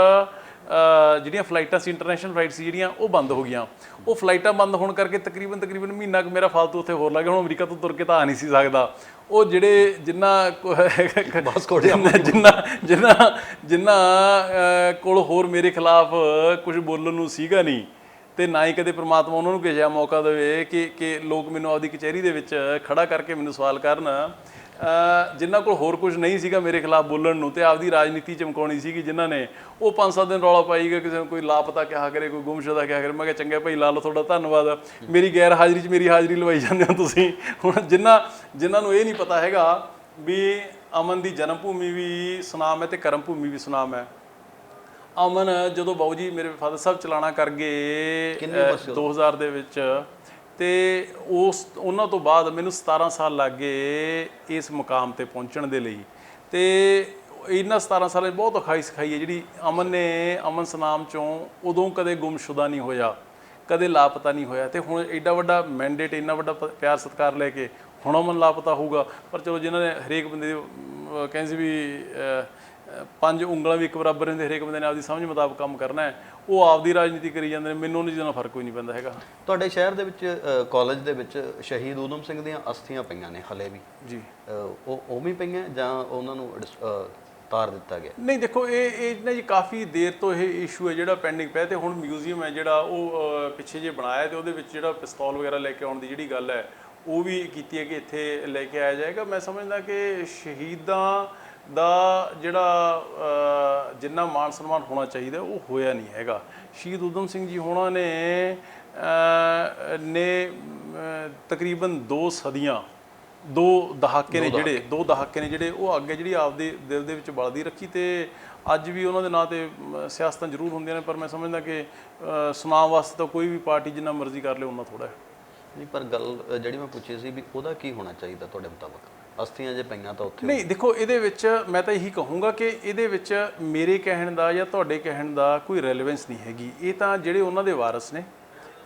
ਜਿਹੜੀਆਂ ਫਲਾਈਟਾਂ ਸੀ, ਇੰਟਰਨੈਸ਼ਨਲ ਫਲਾਈਟ ਸੀ ਜਿਹੜੀਆਂ, ਉਹ ਬੰਦ ਹੋ ਗਈਆਂ। ਉਹ ਫਲਾਈਟਾਂ ਬੰਦ ਹੋਣ ਕਰਕੇ ਤਕਰੀਬਨ ਮਹੀਨਾ ਕੁ ਮੇਰਾ ਫਾਲਤੂ ਉੱਥੇ ਹੋਰ ਲੱਗ ਗਿਆ। ਹੁਣ ਅਮਰੀਕਾ ਤੋਂ ਤੁਰ ਕੇ ਤਾਂ ਆ ਨਹੀਂ ਸੀ ਸਕਦਾ। ਉਹ ਜਿਹੜੇ ਜਿੰਨਾ ਕੋਲ ਹੋਰ ਮੇਰੇ ਖਿਲਾਫ ਕੁਝ ਬੋਲਣ ਨੂੰ ਸੀਗਾ ਨਹੀਂ, ਅਤੇ ਨਾ ਹੀ ਕਦੇ ਪ੍ਰਮਾਤਮਾ ਉਹਨਾਂ ਨੂੰ ਕਿਸੇ ਜਿਹਾ ਮੌਕਾ ਦੇਵੇ ਕਿ ਲੋਕ ਮੈਨੂੰ ਆਪਦੀ ਕਚਹਿਰੀ ਦੇ ਵਿੱਚ ਖੜਾ ਕਰਕੇ ਮੈਨੂੰ ਸਵਾਲ ਕਰਨ। ਜਿਨ੍ਹਾਂ ਕੋਲ ਹੋਰ ਕੁਝ ਨਹੀਂ ਸੀਗਾ ਮੇਰੇ ਖਿਲਾਫ ਬੋਲਣ ਨੂੰ, ਅਤੇ ਆਪਦੀ ਰਾਜਨੀਤੀ ਚਮਕਾਉਣੀ ਸੀਗੀ ਜਿਨ੍ਹਾਂ ਨੇ, ਉਹ 5-7 ਦਿਨ ਰੌਲਾ ਪਾਈ ਗਏ, ਕਿਸੇ ਨੂੰ ਕੋਈ ਲਾਪਤਾ ਕਿਹਾ ਕਰੇ, ਕੋਈ ਗੁੰਮਸ਼ੁਦਾ ਕਿਹਾ ਕਰੇ। ਮੈਂ ਕਿਹਾ ਚੰਗਾ ਭਾਈ ਲਾ ਲਓ, ਤੁਹਾਡਾ ਧੰਨਵਾਦ, ਮੇਰੀ ਗੈਰ ਹਾਜ਼ਰੀ 'ਚ ਮੇਰੀ ਹਾਜ਼ਰੀ ਲਵਾਈ ਜਾਂਦੇ ਹੋ ਤੁਸੀਂ। ਹੁਣ ਜਿਨ੍ਹਾਂ ਨੂੰ ਇਹ ਨਹੀਂ ਪਤਾ ਹੈਗਾ ਵੀ ਅਮਨ ਦੀ ਜਨਮ ਭੂਮੀ ਵੀ ਸੁਨਾਮ ਹੈ ਅਤੇ ਕਰਮ ਭੂਮੀ ਵੀ ਸੁਨਾਮ ਹੈ। ਅਮਨ ਜਦੋਂ ਬਾਊ ਜੀ ਮੇਰੇ ਫਾਦਰ ਸਾਹਿਬ ਚਲਾਣਾ ਕਰ ਗਏ 2000 ਦੇ ਵਿੱਚ, ਅਤੇ ਉਹਨਾਂ ਤੋਂ ਬਾਅਦ ਮੈਨੂੰ 17 ਸਾਲ ਲੱਗ ਗਏ ਇਸ ਮੁਕਾਮ 'ਤੇ ਪਹੁੰਚਣ ਦੇ ਲਈ। ਅਤੇ ਇਹਨਾਂ 17 ਸਾਲਾਂ 'ਚ ਬਹੁਤ ਔਖਾਈ ਸਿਖਾਈ ਹੈ ਜਿਹੜੀ ਅਮਨ ਨੇ। ਅਮਨ ਸੁਨਾਮ 'ਚੋਂ ਉਦੋਂ ਕਦੇ ਗੁੰਮਸ਼ੁਦਾ ਨਹੀਂ ਹੋਇਆ, ਕਦੇ ਲਾਪਤਾ ਨਹੀਂ ਹੋਇਆ। ਅਤੇ ਹੁਣ ਐਡਾ ਵੱਡਾ ਮੈਂਡੇਟ, ਇੰਨਾ ਵੱਡਾ ਪਿਆਰ ਸਤਿਕਾਰ ਲੈ ਕੇ ਹੁਣ ਅਮਨ ਲਾਪਤਾ ਹੋਊਗਾ। ਪਰ ਚਲੋ ਜਿਨ੍ਹਾਂ ਨੇ ਹਰੇਕ ਬੰਦੇ ਦੀ ਕਹਿੰਦੇ ਸੀ ਵੀ 5 ਉਂਗਲਾਂ ਵੀ ਇੱਕ ਬਰਾਬਰ ਹੁੰਦੇ, ਹਰੇਕ ਬੰਦੇ ਨੇ ਆਪਦੀ ਸਮਝ ਮੁਤਾਬਕ ਕੰਮ ਕਰਨਾ ਹੈ, ਉਹ ਆਪਦੀ ਰਾਜਨੀਤੀ ਕਰੀ ਜਾਂਦੇ ਨੇ। ਮੈਨੂੰ ਉਹਨਾਂ ਚੀਜ਼ਾਂ ਨਾਲ ਫਰਕ ਕੋਈ ਨਹੀਂ ਪੈਂਦਾ ਹੈਗਾ। ਤੁਹਾਡੇ ਸ਼ਹਿਰ ਦੇ ਵਿੱਚ ਕਾਲਜ ਦੇ ਵਿੱਚ ਸ਼ਹੀਦ ਊਧਮ ਸਿੰਘ ਦੀਆਂ ਅਸਥੀਆਂ ਪਈਆਂ ਨੇ ਹਲੇ ਵੀ ਜੀ? ਉਹ ਉਵੇਂ ਹੀ ਪਈਆਂ ਜਾਂ ਉਹਨਾਂ ਨੂੰ ਤਾਰ ਦਿੱਤਾ ਗਿਆ? ਨਹੀਂ, ਦੇਖੋ ਇਹ ਨਾ ਜੀ ਕਾਫੀ ਦੇਰ ਤੋਂ ਇਹ ਇਸ਼ੂ ਹੈ ਜਿਹੜਾ ਪੈਂਡਿੰਗ ਪਿਆ। ਅਤੇ ਹੁਣ ਮਿਊਜ਼ੀਅਮ ਹੈ ਜਿਹੜਾ ਉਹ ਪਿੱਛੇ ਜੇ ਬਣਾਇਆ, ਅਤੇ ਉਹਦੇ ਵਿੱਚ ਜਿਹੜਾ ਪਿਸਤੌਲ ਵਗੈਰਾ ਲੈ ਕੇ ਆਉਣ ਦੀ ਜਿਹੜੀ ਗੱਲ ਹੈ ਉਹ ਵੀ ਕੀਤੀ ਹੈ ਕਿ ਇੱਥੇ ਲੈ ਕੇ ਆਇਆ ਜਾਏਗਾ। ਮੈਂ ਸਮਝਦਾ ਕਿ ਸ਼ਹੀਦਾਂ ਦਾ ਜਿਹੜਾ ਜਿੰਨਾ ਮਾਣ ਸਨਮਾਨ ਹੋਣਾ ਚਾਹੀਦਾ ਉਹ ਹੋਇਆ ਨਹੀਂ ਹੈਗਾ। ਸ਼ਹੀਦ ਊਧਮ ਸਿੰਘ ਜੀ ਹੋਣਾ ਨੇ ਤਕਰੀਬਨ 2 ਸਦੀਆਂ ਦੋ ਦਹਾਕੇ ਨੇ ਜਿਹੜੇ ਉਹ ਅੱਗੇ ਜਿਹੜੀ ਆਪਦੇ ਦਿਲ ਦੇ ਵਿੱਚ ਬਲਦੀ ਰੱਖੀ। ਤੇ ਅੱਜ ਵੀ ਉਹਨਾਂ ਦੇ ਨਾਂ ਤੇ ਸਿਆਸਤਾਂ ਜ਼ਰੂਰ ਹੁੰਦੀਆਂ ਨੇ, ਪਰ ਮੈਂ ਸਮਝਦਾ ਕਿ ਸੁਨਾਮ ਵਾਸਤੇ ਤਾਂ ਕੋਈ ਵੀ ਪਾਰਟੀ ਜਿੰਨਾ ਮਰਜ਼ੀ ਕਰ ਲੇ ਉਹਨਾਂ ਥੋੜਾ ਹੈ। ਨਹੀਂ, ਪਰ ਗੱਲ ਜਿਹੜੀ ਮੈਂ ਪੁੱਛੀ ਸੀ ਵੀ ਉਹਦਾ ਕੀ ਹੋਣਾ ਚਾਹੀਦਾ ਤੁਹਾਡੇ ਮੁਤਾਬਕ? ਅਸਥੀਆਂ ਜੇ ਪਈਆਂ ਤਾਂ ਉੱਥੇ ਨਹੀਂ, ਦੇਖੋ ਇਹਦੇ ਵਿੱਚ ਮੈਂ ਤਾਂ ਇਹੀ ਕਹੂੰਗਾ ਕਿ ਇਹਦੇ ਵਿੱਚ ਮੇਰੇ ਕਹਿਣ ਦਾ ਜਾਂ ਤੁਹਾਡੇ ਕਹਿਣ ਦਾ ਕੋਈ ਰੈਲੇਵੈਂਸ ਨਹੀਂ ਹੈਗੀ। ਇਹ ਤਾਂ ਜਿਹੜੇ ਉਹਨਾਂ ਦੇ ਵਾਰਸ ਨੇ,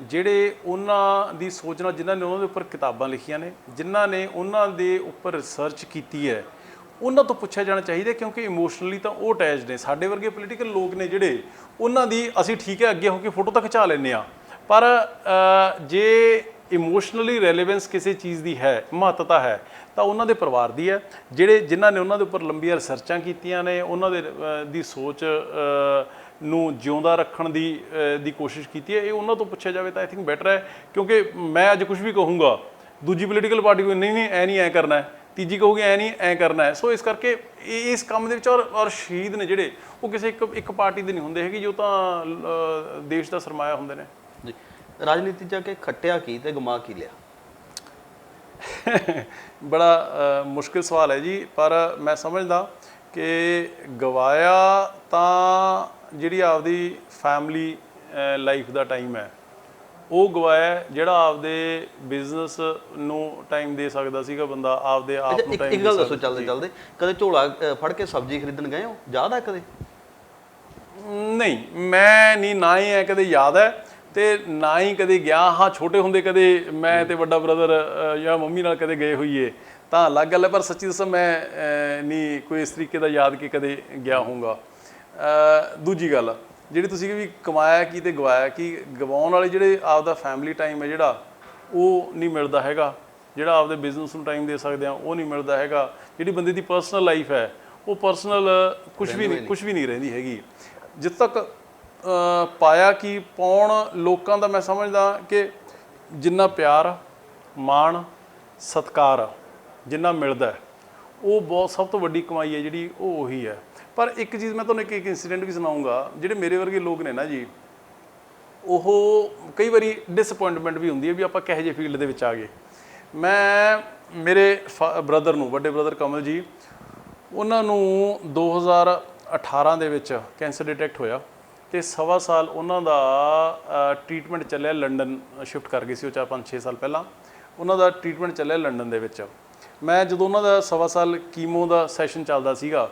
ਜਿਹੜੇ ਉਹਨਾਂ ਦੀ ਸੋਚ ਨਾਲ, ਜਿਨ੍ਹਾਂ ਨੇ ਉਹਨਾਂ ਦੇ ਉੱਪਰ ਕਿਤਾਬਾਂ ਲਿਖੀਆਂ ਨੇ, ਜਿਨ੍ਹਾਂ ਨੇ ਉਹਨਾਂ ਦੇ ਉੱਪਰ ਰਿਸਰਚ ਕੀਤੀ ਹੈ, ਉਹਨਾਂ ਤੋਂ ਪੁੱਛਿਆ ਜਾਣਾ ਚਾਹੀਦਾ, ਕਿਉਂਕਿ ਇਮੋਸ਼ਨਲੀ ਤਾਂ ਉਹ ਅਟੈਚਡ ਨੇ। ਸਾਡੇ ਵਰਗੇ ਪੋਲੀਟੀਕਲ ਲੋਕ ਨੇ ਜਿਹੜੇ, ਉਹਨਾਂ ਦੀ ਅਸੀਂ ਠੀਕ ਹੈ ਅੱਗੇ ਹੋ ਕੇ ਫੋਟੋ ਤਾਂ ਖਿਚਾ ਲੈਂਦੇ ਹਾਂ, ਪਰ ਜੇ ਇਮੋਸ਼ਨਲੀ ਰੈਲੇਵੈਂਸ ਕਿਸੇ ਚੀਜ਼ ਦੀ ਹੈ, ਮਹੱਤਤਾ ਹੈ, ਤਾਂ ਉਹਨਾਂ ਦੇ ਪਰਿਵਾਰ ਦੀ ਹੈ, ਜਿਨ੍ਹਾਂ ਨੇ ਉਹਨਾਂ ਦੇ ਉੱਪਰ ਲੰਬੀਆਂ ਰਿਸਰਚਾਂ ਕੀਤੀਆਂ ਨੇ, ਉਹਨਾਂ ਦੀ ਸੋਚ ਨੂੰ ਜਿਉਂਦਾ ਰੱਖਣ ਦੀ ਕੋਸ਼ਿਸ਼ ਕੀਤੀ ਹੈ। ਇਹ ਉਹਨਾਂ ਤੋਂ ਪੁੱਛਿਆ ਜਾਵੇ ਤਾਂ ਆਈ ਥਿੰਕ ਬੈਟਰ ਹੈ, ਕਿਉਂਕਿ ਮੈਂ ਅੱਜ ਕੁਝ ਵੀ ਕਹੂੰਗਾ, ਦੂਜੀ ਪੋਲੀਟੀਕਲ ਪਾਰਟੀ ਕੋਈ ਨਹੀਂ ਐ ਕਰਨਾ ਹੈ, ਤੀਜੀ ਕਹੂਗੀ ਐ ਨਹੀਂ ਐ ਕਰਨਾ ਹੈ। ਸੋ ਇਸ ਕਰਕੇ ਇਸ ਕੰਮ ਦੇ ਵਿੱਚ ਔਰ ਸ਼ਹੀਦ ਨੇ ਜਿਹੜੇ, ਉਹ ਕਿਸੇ ਇੱਕ ਪਾਰਟੀ ਦੇ ਨਹੀਂ ਹੁੰਦੇ ਹੈਗੇ, ਜੋ ਤਾਂ ਦੇਸ਼ ਦਾ ਸਰਮਾਇਆ ਹੁੰਦੇ ਨੇ ਜੀ। ਰਾਜਨੀਤੀ 'ਚ ਆ ਕੇ ਖੱਟਿਆ ਕੀ ਤੇ ਗਮਾ ਕੀ ਲਿਆ? ਬੜਾ ਮੁਸ਼ਕਿਲ ਸਵਾਲ ਹੈ ਜੀ, ਪਰ ਮੈਂ ਸਮਝਦਾ ਕਿ ਗਵਾਇਆ ਤਾਂ ਜਿਹੜੀ ਆਪਦੀ ਫੈਮਿਲੀ ਲਾਈਫ ਦਾ ਟਾਈਮ ਹੈ, ਉਹ ਗਵਾਇਆ ਜਿਹੜਾ ਆਪਦੇ ਬਿਜ਼ਨਸ ਨੂੰ ਟਾਈਮ ਦੇ ਸਕਦਾ ਸੀਗਾ ਬੰਦਾ, ਆਪਦੇ ਆਪ ਨੂੰ ਟਾਈਮ। ਇੱਕ ਗੱਲ ਦੱਸੋ ਚੱਲਦੇ ਚੱਲਦੇ, ਕਦੇ ਝੋਲਾ ਫੜ ਕੇ ਸਬਜ਼ੀ ਖਰੀਦਣ ਗਏ ਹੋ? ਯਾਦ ਹੈ ਕਦੇ? ਨਹੀਂ, ਮੈਂ ਨਹੀਂ, ਨਾ ਹੀ ਐ ਕਦੇ ਯਾਦ ਹੈ ਤੇ ਨਾ ਹੀ ਕਦੇ ਗਿਆ। ਹਾਂ, ਛੋਟੇ ਹੁੰਦੇ ਕਦੇ ਮੈਂ ਤੇ ਵੱਡਾ ਬ੍ਰਦਰ ਜਾਂ ਮੰਮੀ ਨਾਲ ਕਦੇ ਗਏ ਹੋਈਏ ਤਾਂ ਅਲੱਗ ਗੱਲ ਹੈ, ਪਰ ਸੱਚੀ ਦੱਸਾਂ ਮੈਂ ਨਹੀਂ ਕੋਈ ਇਸ ਤਰੀਕੇ ਦਾ ਯਾਦ ਕਿ ਕਦੇ ਗਿਆ ਹੋਊਗਾ। ਦੂਜੀ ਗੱਲ ਜਿਹੜੀ ਤੁਸੀਂ ਵੀ ਕਮਾਇਆ ਕੀ ਤੇ ਗਵਾਇਆ ਕੀ, ਗਵਾਉਣ ਵਾਲੇ ਜਿਹੜੇ ਆਪਦਾ ਫੈਮਿਲੀ ਟਾਈਮ ਹੈ ਜਿਹੜਾ, ਉਹ ਨਹੀਂ ਮਿਲਦਾ ਹੈਗਾ। ਜਿਹੜਾ ਆਪਦੇ ਬਿਜ਼ਨਸ ਨੂੰ ਟਾਈਮ ਦੇ ਸਕਦੇ ਆ, ਉਹ ਨਹੀਂ ਮਿਲਦਾ ਹੈਗਾ। ਜਿਹੜੀ ਬੰਦੇ ਦੀ ਪਰਸਨਲ ਲਾਈਫ ਹੈ, ਉਹ ਪਰਸਨਲ ਕੁਝ ਵੀ ਨਹੀਂ ਰਹਿੰਦੀ ਹੈਗੀ। ਜਿੱਥੇ ਤੱਕ ਪਾਇਆ ਕੀ ਪਾਉਣ ਲੋਕਾਂ ਦਾ, ਮੈਂ ਸਮਝਦਾ ਕਿ ਜਿੰਨਾ ਪਿਆਰ, ਮਾਣ, ਸਤਿਕਾਰ ਜਿੰਨਾ ਮਿਲਦਾ, ਉਹ ਬਹੁਤ ਸਭ ਤੋਂ ਵੱਡੀ ਕਮਾਈ ਹੈ ਜਿਹੜੀ, ਉਹ ਉਹੀ ਹੈ। ਪਰ ਇੱਕ ਚੀਜ਼ ਮੈਂ ਤੁਹਾਨੂੰ ਇੱਕ ਇਨਸੀਡੈਂਟ ਵੀ ਸੁਣਾਊਂਗਾ। ਜਿਹੜੇ ਮੇਰੇ ਵਰਗੇ ਲੋਕ ਨੇ ਨਾ ਜੀ, ਉਹ ਕਈ ਵਾਰੀ ਡਿਸਅਪੁਆਇੰਟਮੈਂਟ ਵੀ ਹੁੰਦੀ ਹੈ ਵੀ ਆਪਾਂ ਕਿਹੋ ਜਿਹੇ ਫੀਲਡ ਦੇ ਵਿੱਚ ਆ ਗਏ। ਮੇਰੇ ਬ੍ਰਦਰ ਨੂੰ, ਵੱਡੇ ਬ੍ਰਦਰ ਕਮਲ ਜੀ, ਉਹਨਾਂ ਨੂੰ 2018 ਦੇ ਵਿੱਚ ਕੈਂਸਰ ਡਿਟੈਕਟ ਹੋਇਆ ਤੇ 1.25 ਸਾਲ ਉਹਨਾਂ ਦਾ ਟ੍ਰੀਟਮੈਂਟ ਚੱਲਿਆ। ਲੰਡਨ ਸ਼ਿਫਟ ਕਰ ਗਏ ਸੀ ਉਹ 4-5-6 ਸਾਲ ਪਹਿਲਾਂ। ਉਹਨਾਂ ਦਾ ਟ੍ਰੀਟਮੈਂਟ ਚੱਲਿਆ ਲੰਡਨ ਦੇ ਵਿੱਚ। ਮੈਂ ਜਦੋਂ ਉਹਨਾਂ ਦਾ 1.25 ਸਾਲ ਕੀਮੋ ਦਾ ਸੈਸ਼ਨ ਚੱਲਦਾ ਸੀਗਾ,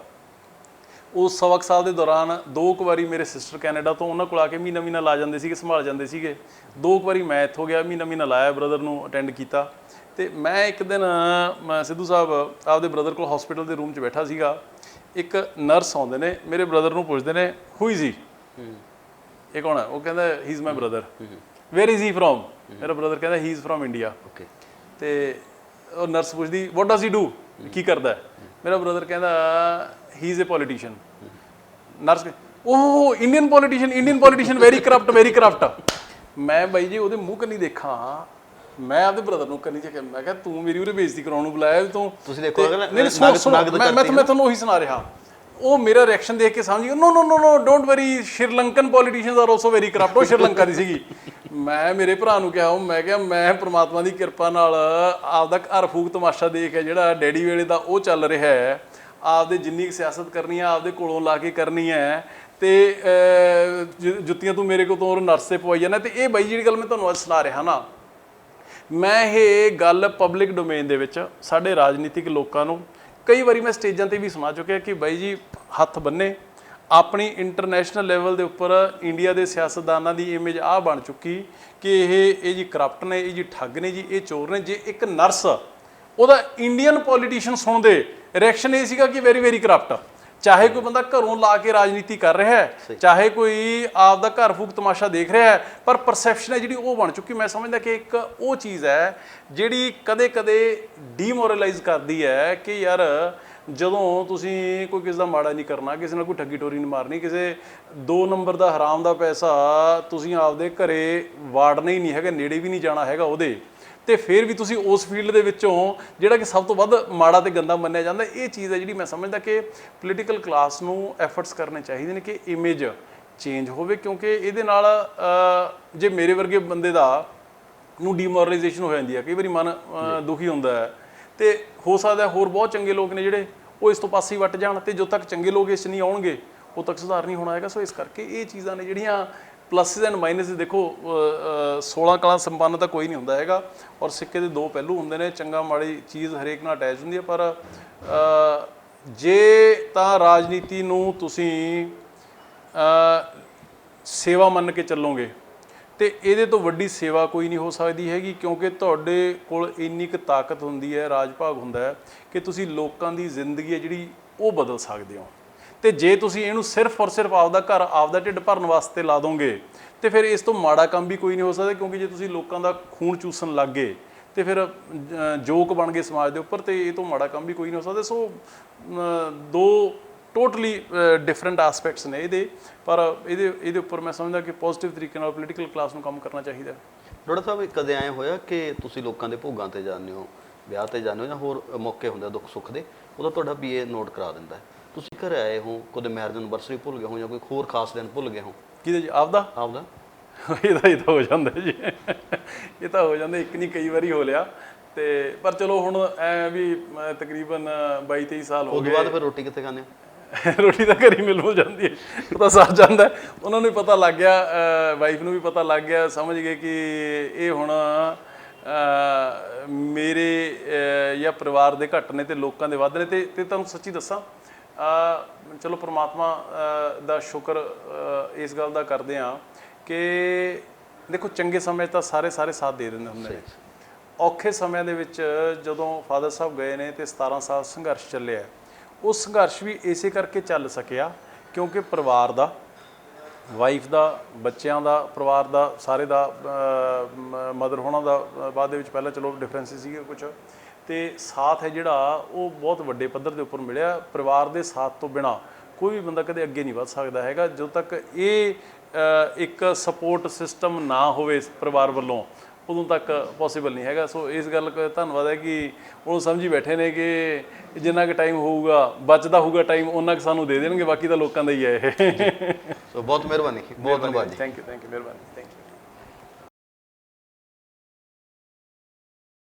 ਉਸ 1.25 ਸਾਲ ਦੇ ਦੌਰਾਨ 2 ਵਾਰੀ ਮੇਰੇ ਸਿਸਟਰ ਕੈਨੇਡਾ ਤੋਂ ਉਹਨਾਂ ਕੋਲ ਆ ਕੇ ਮਹੀਨਾ ਲਾ ਜਾਂਦੇ ਸੀਗੇ, ਸੰਭਾਲ ਜਾਂਦੇ ਸੀਗੇ। 2 ਵਾਰੀ ਮੈਂ ਇੱਥੋਂ ਗਿਆ, ਮਹੀਨਾ ਲਾਇਆ, ਬ੍ਰਦਰ ਨੂੰ ਅਟੈਂਡ ਕੀਤਾ। ਤੇ ਮੈਂ ਇੱਕ ਦਿਨ ਸਿੱਧੂ ਸਾਹਿਬ ਆਪਦੇ ਬ੍ਰਦਰ ਕੋਲ ਹਸਪੀਟਲ ਦੇ ਰੂਮ 'ਚ ਬੈਠਾ ਸੀਗਾ। ਇੱਕ ਨਰਸ ਆਉਂਦੇ ਨੇ, ਮੇਰੇ ਬ੍ਰਦਰ ਨੂੰ ਪੁੱਛਦੇ ਨੇ, ਹੂ ਇਜ਼ ਹੀ, ਇਹ ਕੌਣ ਹੈ? ਉਹ ਕਹਿੰਦਾ ਹੀ is my brother. Where is he from? ਮੇਰਾ ਬ੍ਰਦਰ ਕਹਿੰਦਾ ਹੀ ਇਜ਼ ਫਰੋਮ ਇੰਡੀਆ। ਤੇ ਉਹ ਨਰਸ ਪੁੱਛਦੀ ਵਾਟ ਡਸ ਹੀ ਡੂ, ਕੀ ਕਰਦਾ ਹੈ? ਮੇਰਾ ਬ੍ਰਦਰ ਕਹਿੰਦਾ ਹੀ ਇਜ਼ ਏ ਪੋਲੀਟੀਸ਼ੀਅਨ। ਨਰਸ ਉਹ ਇੰਡੀਅਨ ਪੋਲੀਟੀਸ਼ੀਅਨ ਵੈਰੀ ਕਰਪਟ। ਮੈਂ ਬਾਈ ਜੀ ਉਹਦੇ ਮੂੰਹ ਕੰਨੀ ਦੇਖਾਂ, ਮੈਂ ਆਪਦੇ ਬ੍ਰਦਰ ਨੂੰ ਕੰਨੀ ਚੱਕਿਆ, ਮੈਂ ਕਿਹਾ ਤੂੰ ਮੇਰੀ ਉਰੇ ਬੇਇੱਜ਼ਤੀ ਕਰਾਉਣ ਨੂੰ ਬੁਲਾਇਆ ਤੂੰ? ਤੁਸੀਂ ਦੇਖੋ ਮੈਂ ਤੁਹਾਨੂੰ ਉਹੀ ਸੁਣਾ ਰਿਹਾ। ਉਹ ਮੇਰਾ ਰਿਐਕਸ਼ਨ ਦੇਖ ਕੇ ਸਮਝ ਗਿਆ, no don't worry, Sri Lankan politicians are also very corrupt. ਉਹ ਸ਼੍ਰੀਲੰਕਾ ਦੀ ਸੀਗੀ। ਮੈਂ ਮੇਰੇ ਭਰਾ ਨੂੰ ਕਿਹਾ, ਮੈਂ ਕਿਹਾ ਮੈਂ ਪ੍ਰਮਾਤਮਾ ਦੀ ਕਿਰਪਾ ਨਾਲ ਆਪਦਾ ਘਰ ਫੂਕ ਤਮਾਸ਼ਾ ਦੇਖ ਕੇ ਜਿਹੜਾ ਡੈਡੀ ਵੇਲੇ ਦਾ ਉਹ ਚੱਲ ਰਿਹਾ ਹੈ, ਆਪਦੇ ਜਿੰਨੀ ਸਿਆਸਤ ਕਰਨੀ ਆ ਆਪਦੇ ਕੋਲੋਂ ਲਾ ਕੇ ਕਰਨੀ ਹੈ, ਤੇ ਜੁੱਤੀਆਂ ਤੂੰ ਮੇਰੇ ਕੋਲ ਤੋਂ ਨਰਸ ਤੇ ਪਵਾਈ ਜਾਂਦਾ। ਤੇ ਇਹ ਬਾਈ ਜਿਹੜੀ ਗੱਲ ਮੈਂ ਤੁਹਾਨੂੰ ਅੱਜ ਸੁਣਾ ਰਿਹਾ ਨਾ, ਮੈਂ ਇਹ ਗੱਲ ਪਬਲਿਕ ਡੋਮੇਨ ਦੇ ਵਿੱਚ ਸਾਡੇ ਰਾਜਨੀਤਿਕ ਲੋਕਾਂ ਨੂੰ ਕਈ ਵਾਰੀ ਮੈਂ ਸਟੇਜਾਂ ਤੇ ਵੀ ਸੁਣਾ ਚੁੱਕਿਆ ਕਿ ਬਾਈ ਜੀ ਹੱਥ ਬੰਨੇ, ਆਪਣੀ ਇੰਟਰਨੈਸ਼ਨਲ ਲੈਵਲ ਦੇ ਉੱਪਰ ਇੰਡੀਆ ਦੇ ਸਿਆਸਤਦਾਨਾਂ ਦੀ ਇਮੇਜ ਆਹ ਬਣ ਚੁੱਕੀ ਕਿ ਇਹ ਜੀ ਕਰਪਟ ਨੇ, ਇਹ ਜੀ ਠੱਗ ਨੇ ਜੀ, ਇਹ ਚੋਰ ਨੇ। ਜੇ ਇੱਕ ਨਰਸ ਉਹਦਾ ਇੰਡੀਅਨ ਪੋਲੀਟੀਸ਼ੀਅਨ ਸੁਣਦੇ, ਰਿਐਕਸ਼ਨ ਇਹ ਸੀਗਾ ਕਿ ਵੈਰੀ ਕਰਪਟ। ਚਾਹੇ ਕੋਈ ਬੰਦਾ ਘਰੋਂ ਲਾ ਕੇ ਰਾਜਨੀਤੀ ਕਰ ਰਿਹਾ ਹੈ, ਚਾਹੇ ਕੋਈ ਆਪਦਾ ਘਰ ਫੂਕ ਤਮਾਸ਼ਾ ਦੇਖ ਰਿਹਾ ਹੈ, ਪਰ ਪਰਸੈਪਸ਼ਨ ਹੈ ਜਿਹੜੀ ਉਹ ਬਣ ਚੁੱਕੀ। ਮੈਂ ਸਮਝਦਾ ਕਿ ਇੱਕ ਉਹ ਚੀਜ਼ ਹੈ ਜਿਹੜੀ ਕਦੇ ਡੀਮੋਰਲਾਈਜ਼ ਕਰਦੀ ਹੈ ਕਿ ਯਾਰ ਜਦੋਂ ਤੁਸੀਂ ਕੋਈ ਕਿਸੇ ਦਾ ਮਾੜਾ ਨਹੀਂ ਕਰਨਾ, ਕਿਸੇ ਨਾਲ ਕੋਈ ਠੱਗੀ ਟੋਰੀ ਨਹੀਂ ਮਾਰਨੀ, ਕਿਸੇ 2 ਨੰਬਰ ਦਾ ਹਰਾਮ ਦਾ ਪੈਸਾ ਤੁਸੀਂ ਆਪਦੇ ਘਰੇ ਵਾੜਨਾ ਹੀ ਨਹੀਂ ਹੈਗਾ, ਨੇੜੇ ਵੀ ਨਹੀਂ ਜਾਣਾ ਹੈਗਾ ਉਹਦੇ, ਤੇ ਫਿਰ ਵੀ ਤੁਸੀਂ ਉਸ ਫੀਲਡ ਦੇ ਵਿੱਚੋਂ ਜਿਹੜਾ ਕਿ ਸਭ ਤੋਂ ਵੱਧ ਮਾੜਾ ਤੇ ਗੰਦਾ ਮੰਨਿਆ ਜਾਂਦਾ, ਇਹ ਚੀਜ਼ ਹੈ ਜਿਹੜੀ ਮੈਂ ਸਮਝਦਾ ਕਿ ਪੋਲੀਟੀਕਲ ਕਲਾਸ ਨੂੰ ਐਫਰਟਸ ਕਰਨੇ ਚਾਹੀਦੇ ਨੇ ਕਿ ਇਮੇਜ ਚੇਂਜ ਹੋਵੇ। ਕਿਉਂਕਿ ਇਹਦੇ ਨਾਲ ਜੇ ਮੇਰੇ ਵਰਗੇ ਬੰਦੇ ਦਾ ਨੂੰ ਡੀਮੋਰਲਾਈਜੇਸ਼ਨ ਹੋ ਜਾਂਦੀ ਹੈ, ਕਈ ਵਾਰੀ ਮਨ ਦੁਖੀ ਹੁੰਦਾ ਹੈ, ਤੇ ਹੋ ਸਕਦਾ ਹੋਰ ਬਹੁਤ ਚੰਗੇ ਲੋਕ ਨੇ ਜਿਹੜੇ ਉਹ ਇਸ ਤੋਂ ਪਾਸੇ ਹੀ ਵੱਟ ਜਾਣ, ਤੇ ਜਦੋਂ ਤੱਕ ਚੰਗੇ ਲੋਕ ਇਸ 'ਚ ਨਹੀਂ ਆਉਣਗੇ ਉਦੋਂ ਤੱਕ ਸੁਧਾਰ ਨਹੀਂ ਹੋਣਾ ਹੈਗਾ। ਸੋ ਇਸ ਕਰਕੇ ਇਹ ਚੀਜ਼ਾਂ ਨੇ ਜਿਹੜੀਆਂ ਪਲੱਸਿਸ ਐਂਡ ਮਾਈਨਸ। ਦੇਖੋ 16 ਕਲਾ ਸੰਪੰਨ ਤਾਂ ਕੋਈ ਨਹੀਂ ਹੁੰਦਾ ਹੈਗਾ, ਔਰ ਸਿੱਕੇ ਦੇ ਦੋ ਪਹਿਲੂ ਹੁੰਦੇ ਨੇ, ਚੰਗਾ ਮਾੜੀ ਚੀਜ਼ ਹਰੇਕ ਨਾਲ ਅਟੈਚ ਹੁੰਦੀ ਹੈ, ਪਰ ਜੇ ਤਾਂ ਰਾਜਨੀਤੀ ਨੂੰ ਤੁਸੀਂ ਸੇਵਾ ਮੰਨ ਕੇ ਚੱਲੋਗੇ ਤੇ ਇਹਦੇ ਤੋਂ ਵੱਡੀ ਸੇਵਾ ਕੋਈ ਨਹੀਂ ਹੋ ਸਕਦੀ ਹੈਗੀ, ਕਿਉਂਕਿ ਤੁਹਾਡੇ ਕੋਲ ਇੰਨੀ ਕੁ ਤਾਕਤ ਹੁੰਦੀ ਹੈ, ਰਾਜ ਭਾਗ ਹੁੰਦਾ ਹੈ ਕਿ ਤੁਸੀਂ ਲੋਕਾਂ ਦੀ ਜ਼ਿੰਦਗੀ ਹੈ ਜਿਹੜੀ ਉਹ ਬਦਲ ਸਕਦੇ ਹੋ। ਤੇ ਜੇ ਤੁਸੀਂ ਇਹਨੂੰ ਸਿਰਫ ਔਰ ਸਿਰਫ ਆਪਦਾ ਘਰ ਆਪਦਾ ਢਿੱਡ ਭਰਨ ਵਾਸਤੇ ਲਾ ਦੋਗੇ ਤੇ ਫਿਰ ਇਸ ਤੋਂ ਮਾੜਾ ਕੰਮ ਵੀ ਕੋਈ ਨਹੀਂ ਹੋ ਸਕਦਾ, ਕਿਉਂਕਿ ਜੇ ਤੁਸੀਂ ਲੋਕਾਂ ਦਾ ਖੂਨ ਚੂਸਣ ਲੱਗ ਗਏ ਤੇ ਫਿਰ ਜੋਕ ਬਣ ਗਏ ਸਮਾਜ ਦੇ ਉੱਪਰ, ਤੇ ਇਹ ਤੋਂ ਮਾੜਾ ਕੰਮ ਵੀ ਕੋਈ ਨਹੀਂ ਹੋ ਸਕਦਾ। ਸੋ ਦੋ ਟੋਟਲੀ ਡਿਫਰੈਂਟ ਐਸਪੈਕਟਸ ਨੇ ਇਹਦੇ, ਪਰ ਇਹਦੇ ਉੱਪਰ ਮੈਂ ਸਮਝਦਾ ਕਿ ਪੋਜ਼ਿਟਿਵ ਤਰੀਕੇ ਨਾਲ ਪੋਲੀਟੀਕਲ ਕਲਾਸ ਨੂੰ ਕੰਮ ਕਰਨਾ ਚਾਹੀਦਾ। ਡਾਕਟਰ ਸਾਹਿਬ, ਕਦੇ ਐਂ ਹੋਇਆ ਕਿ ਤੁਸੀਂ ਲੋਕਾਂ ਦੇ ਭੋਗਾਂ ਤੇ ਜਾਂਦੇ ਹੋ, ਵਿਆਹ ਤੇ ਜਾਂਦੇ ਹੋ, ਜਾਂ ਹੋਰ ਮੌਕੇ ਹੁੰਦੇ ਦੁੱਖ ਸੁੱਖ ਦੇ, ਉਹਦਾ ਤੁਹਾਡਾ BA ਨੋਟ ਕਰਾ ਦਿੰਦਾ, ਤੁਸੀਂ ਘਰ ਆਏ ਹੋ, ਕਦੇ ਮੈਰਿਜ ਐਨਵਰਸਰੀ ਭੁੱਲ ਗਏ ਹੋ ਜਾਂ ਕੋਈ ਹੋਰ ਖਾਸ ਦਿਨ ਭੁੱਲ ਗਏ ਹੋ? ਕਿਹਦੇ ਜੀ? ਆਪਦਾ ਇਹ ਤਾਂ ਹੋ ਜਾਂਦਾ ਜੀ, ਇਹ ਤਾਂ ਹੋ ਜਾਂਦਾ, ਇੱਕ ਨਹੀਂ ਕਈ ਵਾਰੀ ਹੋ ਲਿਆ। ਤੇ ਪਰ ਚਲੋ ਹੁਣ ਐ ਵੀ ਤਕਰੀਬਨ 22-23 ਸਾਲ ਹੋ ਗਏ। ਉਸ ਤੋਂ ਬਾਅਦ ਫਿਰ ਰੋਟੀ ਕਿੱਥੇ ਖਾਂਦੇ ਹੋ? ਰੋਟੀ ਤਾਂ ਘਰ ਹੀ ਮਿਲ ਜਾਂਦੀ ਹੈ, ਉਹ ਤਾਂ ਸਰ ਜਾਂਦਾ। ਉਹਨਾਂ ਨੂੰ ਵੀ ਪਤਾ ਲੱਗ ਗਿਆ, ਵਾਈਫ ਨੂੰ ਵੀ ਪਤਾ ਲੱਗ ਗਿਆ, ਸਮਝ ਗਏ ਕਿ ਇਹ ਹੁਣ ਮੇਰੇ ਜਾਂ ਪਰਿਵਾਰ ਦੇ ਘੱਟ ਨੇ ਤੇ ਲੋਕਾਂ ਦੇ ਵੱਧ ਨੇ। ਤੇ ਤੁਹਾਨੂੰ ਸੱਚੀ ਦੱਸਾਂ, ਚਲੋ ਪ੍ਰਮਾਤਮਾ ਦਾ ਸ਼ੁਕਰ ਇਸ ਗੱਲ ਦਾ ਕਰਦੇ ਹਾਂ ਕਿ ਦੇਖੋ ਚੰਗੇ ਸਮੇਂ ਤਾਂ ਸਾਰੇ ਸਾਥ ਦੇ ਦਿੰਦੇ ਹੁੰਦੇ ਨੇ। ਔਖੇ ਸਮਿਆਂ ਦੇ ਵਿੱਚ ਜਦੋਂ ਫਾਦਰ ਸਾਹਿਬ ਗਏ ਨੇ ਤੇ 17 ਸਾਲ ਸੰਘਰਸ਼ ਚੱਲਿਆ, ਉਹ ਸੰਘਰਸ਼ ਵੀ ਇਸੇ ਕਰਕੇ ਚੱਲ ਸਕਿਆ ਕਿਉਂਕਿ ਪਰਿਵਾਰ ਦਾ, ਵਾਈਫ ਦਾ, ਬੱਚਿਆਂ ਦਾ, ਪਰਿਵਾਰ ਦਾ, ਸਾਰੇ ਦਾ, ਮਦਰ ਹੋਣਾ ਦਾ ਬਾਅਦ ਦੇ ਵਿੱਚ ਪਹਿਲਾਂ ਚਲੋ ਡਿਫਰੈਂਸਿਸ ਸੀਗੇ ਕੁਛ, ਤੇ ਸਾਥ ਹੈ ਜਿਹੜਾ ਉਹ ਬਹੁਤ ਵੱਡੇ ਪੱਧਰ ਦੇ ਉੱਪਰ ਮਿਲਿਆ। ਪਰਿਵਾਰ ਦੇ ਸਾਥ ਤੋਂ ਬਿਨਾਂ ਕੋਈ ਵੀ ਬੰਦਾ ਕਦੇ ਅੱਗੇ ਨਹੀਂ ਵੱਧ ਸਕਦਾ ਹੈਗਾ, ਜਦੋਂ ਤੱਕ ਇਹ ਇੱਕ ਸਪੋਰਟ ਸਿਸਟਮ ਨਾ ਹੋਵੇ ਪਰਿਵਾਰ ਵੱਲੋਂ, ਉਦੋਂ ਤੱਕ ਪੋਸੀਬਲ ਨਹੀਂ ਹੈਗਾ। ਸੋ ਇਸ ਗੱਲ ਧੰਨਵਾਦ ਹੈ ਕਿ ਉਹ ਸਮਝੀ ਬੈਠੇ ਨੇ ਕਿ ਜਿੰਨਾ ਕੁ ਟਾਈਮ ਹੋਊਗਾ, ਬਚਦਾ ਹੋਊਗਾ ਟਾਈਮ, ਉਹਨਾਂ ਕੁ ਸਾਨੂੰ ਦੇ ਦੇਣਗੇ, ਬਾਕੀ ਤਾਂ ਲੋਕਾਂ ਦਾ ਹੀ ਹੈ ਇਹ। ਸੋ ਬਹੁਤ ਮਿਹਰਬਾਨੀ, ਬਹੁਤ ਧੰਨਵਾਦ ਜੀ। ਥੈਂਕ ਯੂ ਮਿਹਰਬਾਨੀ, ਥੈਂਕ ਯੂ।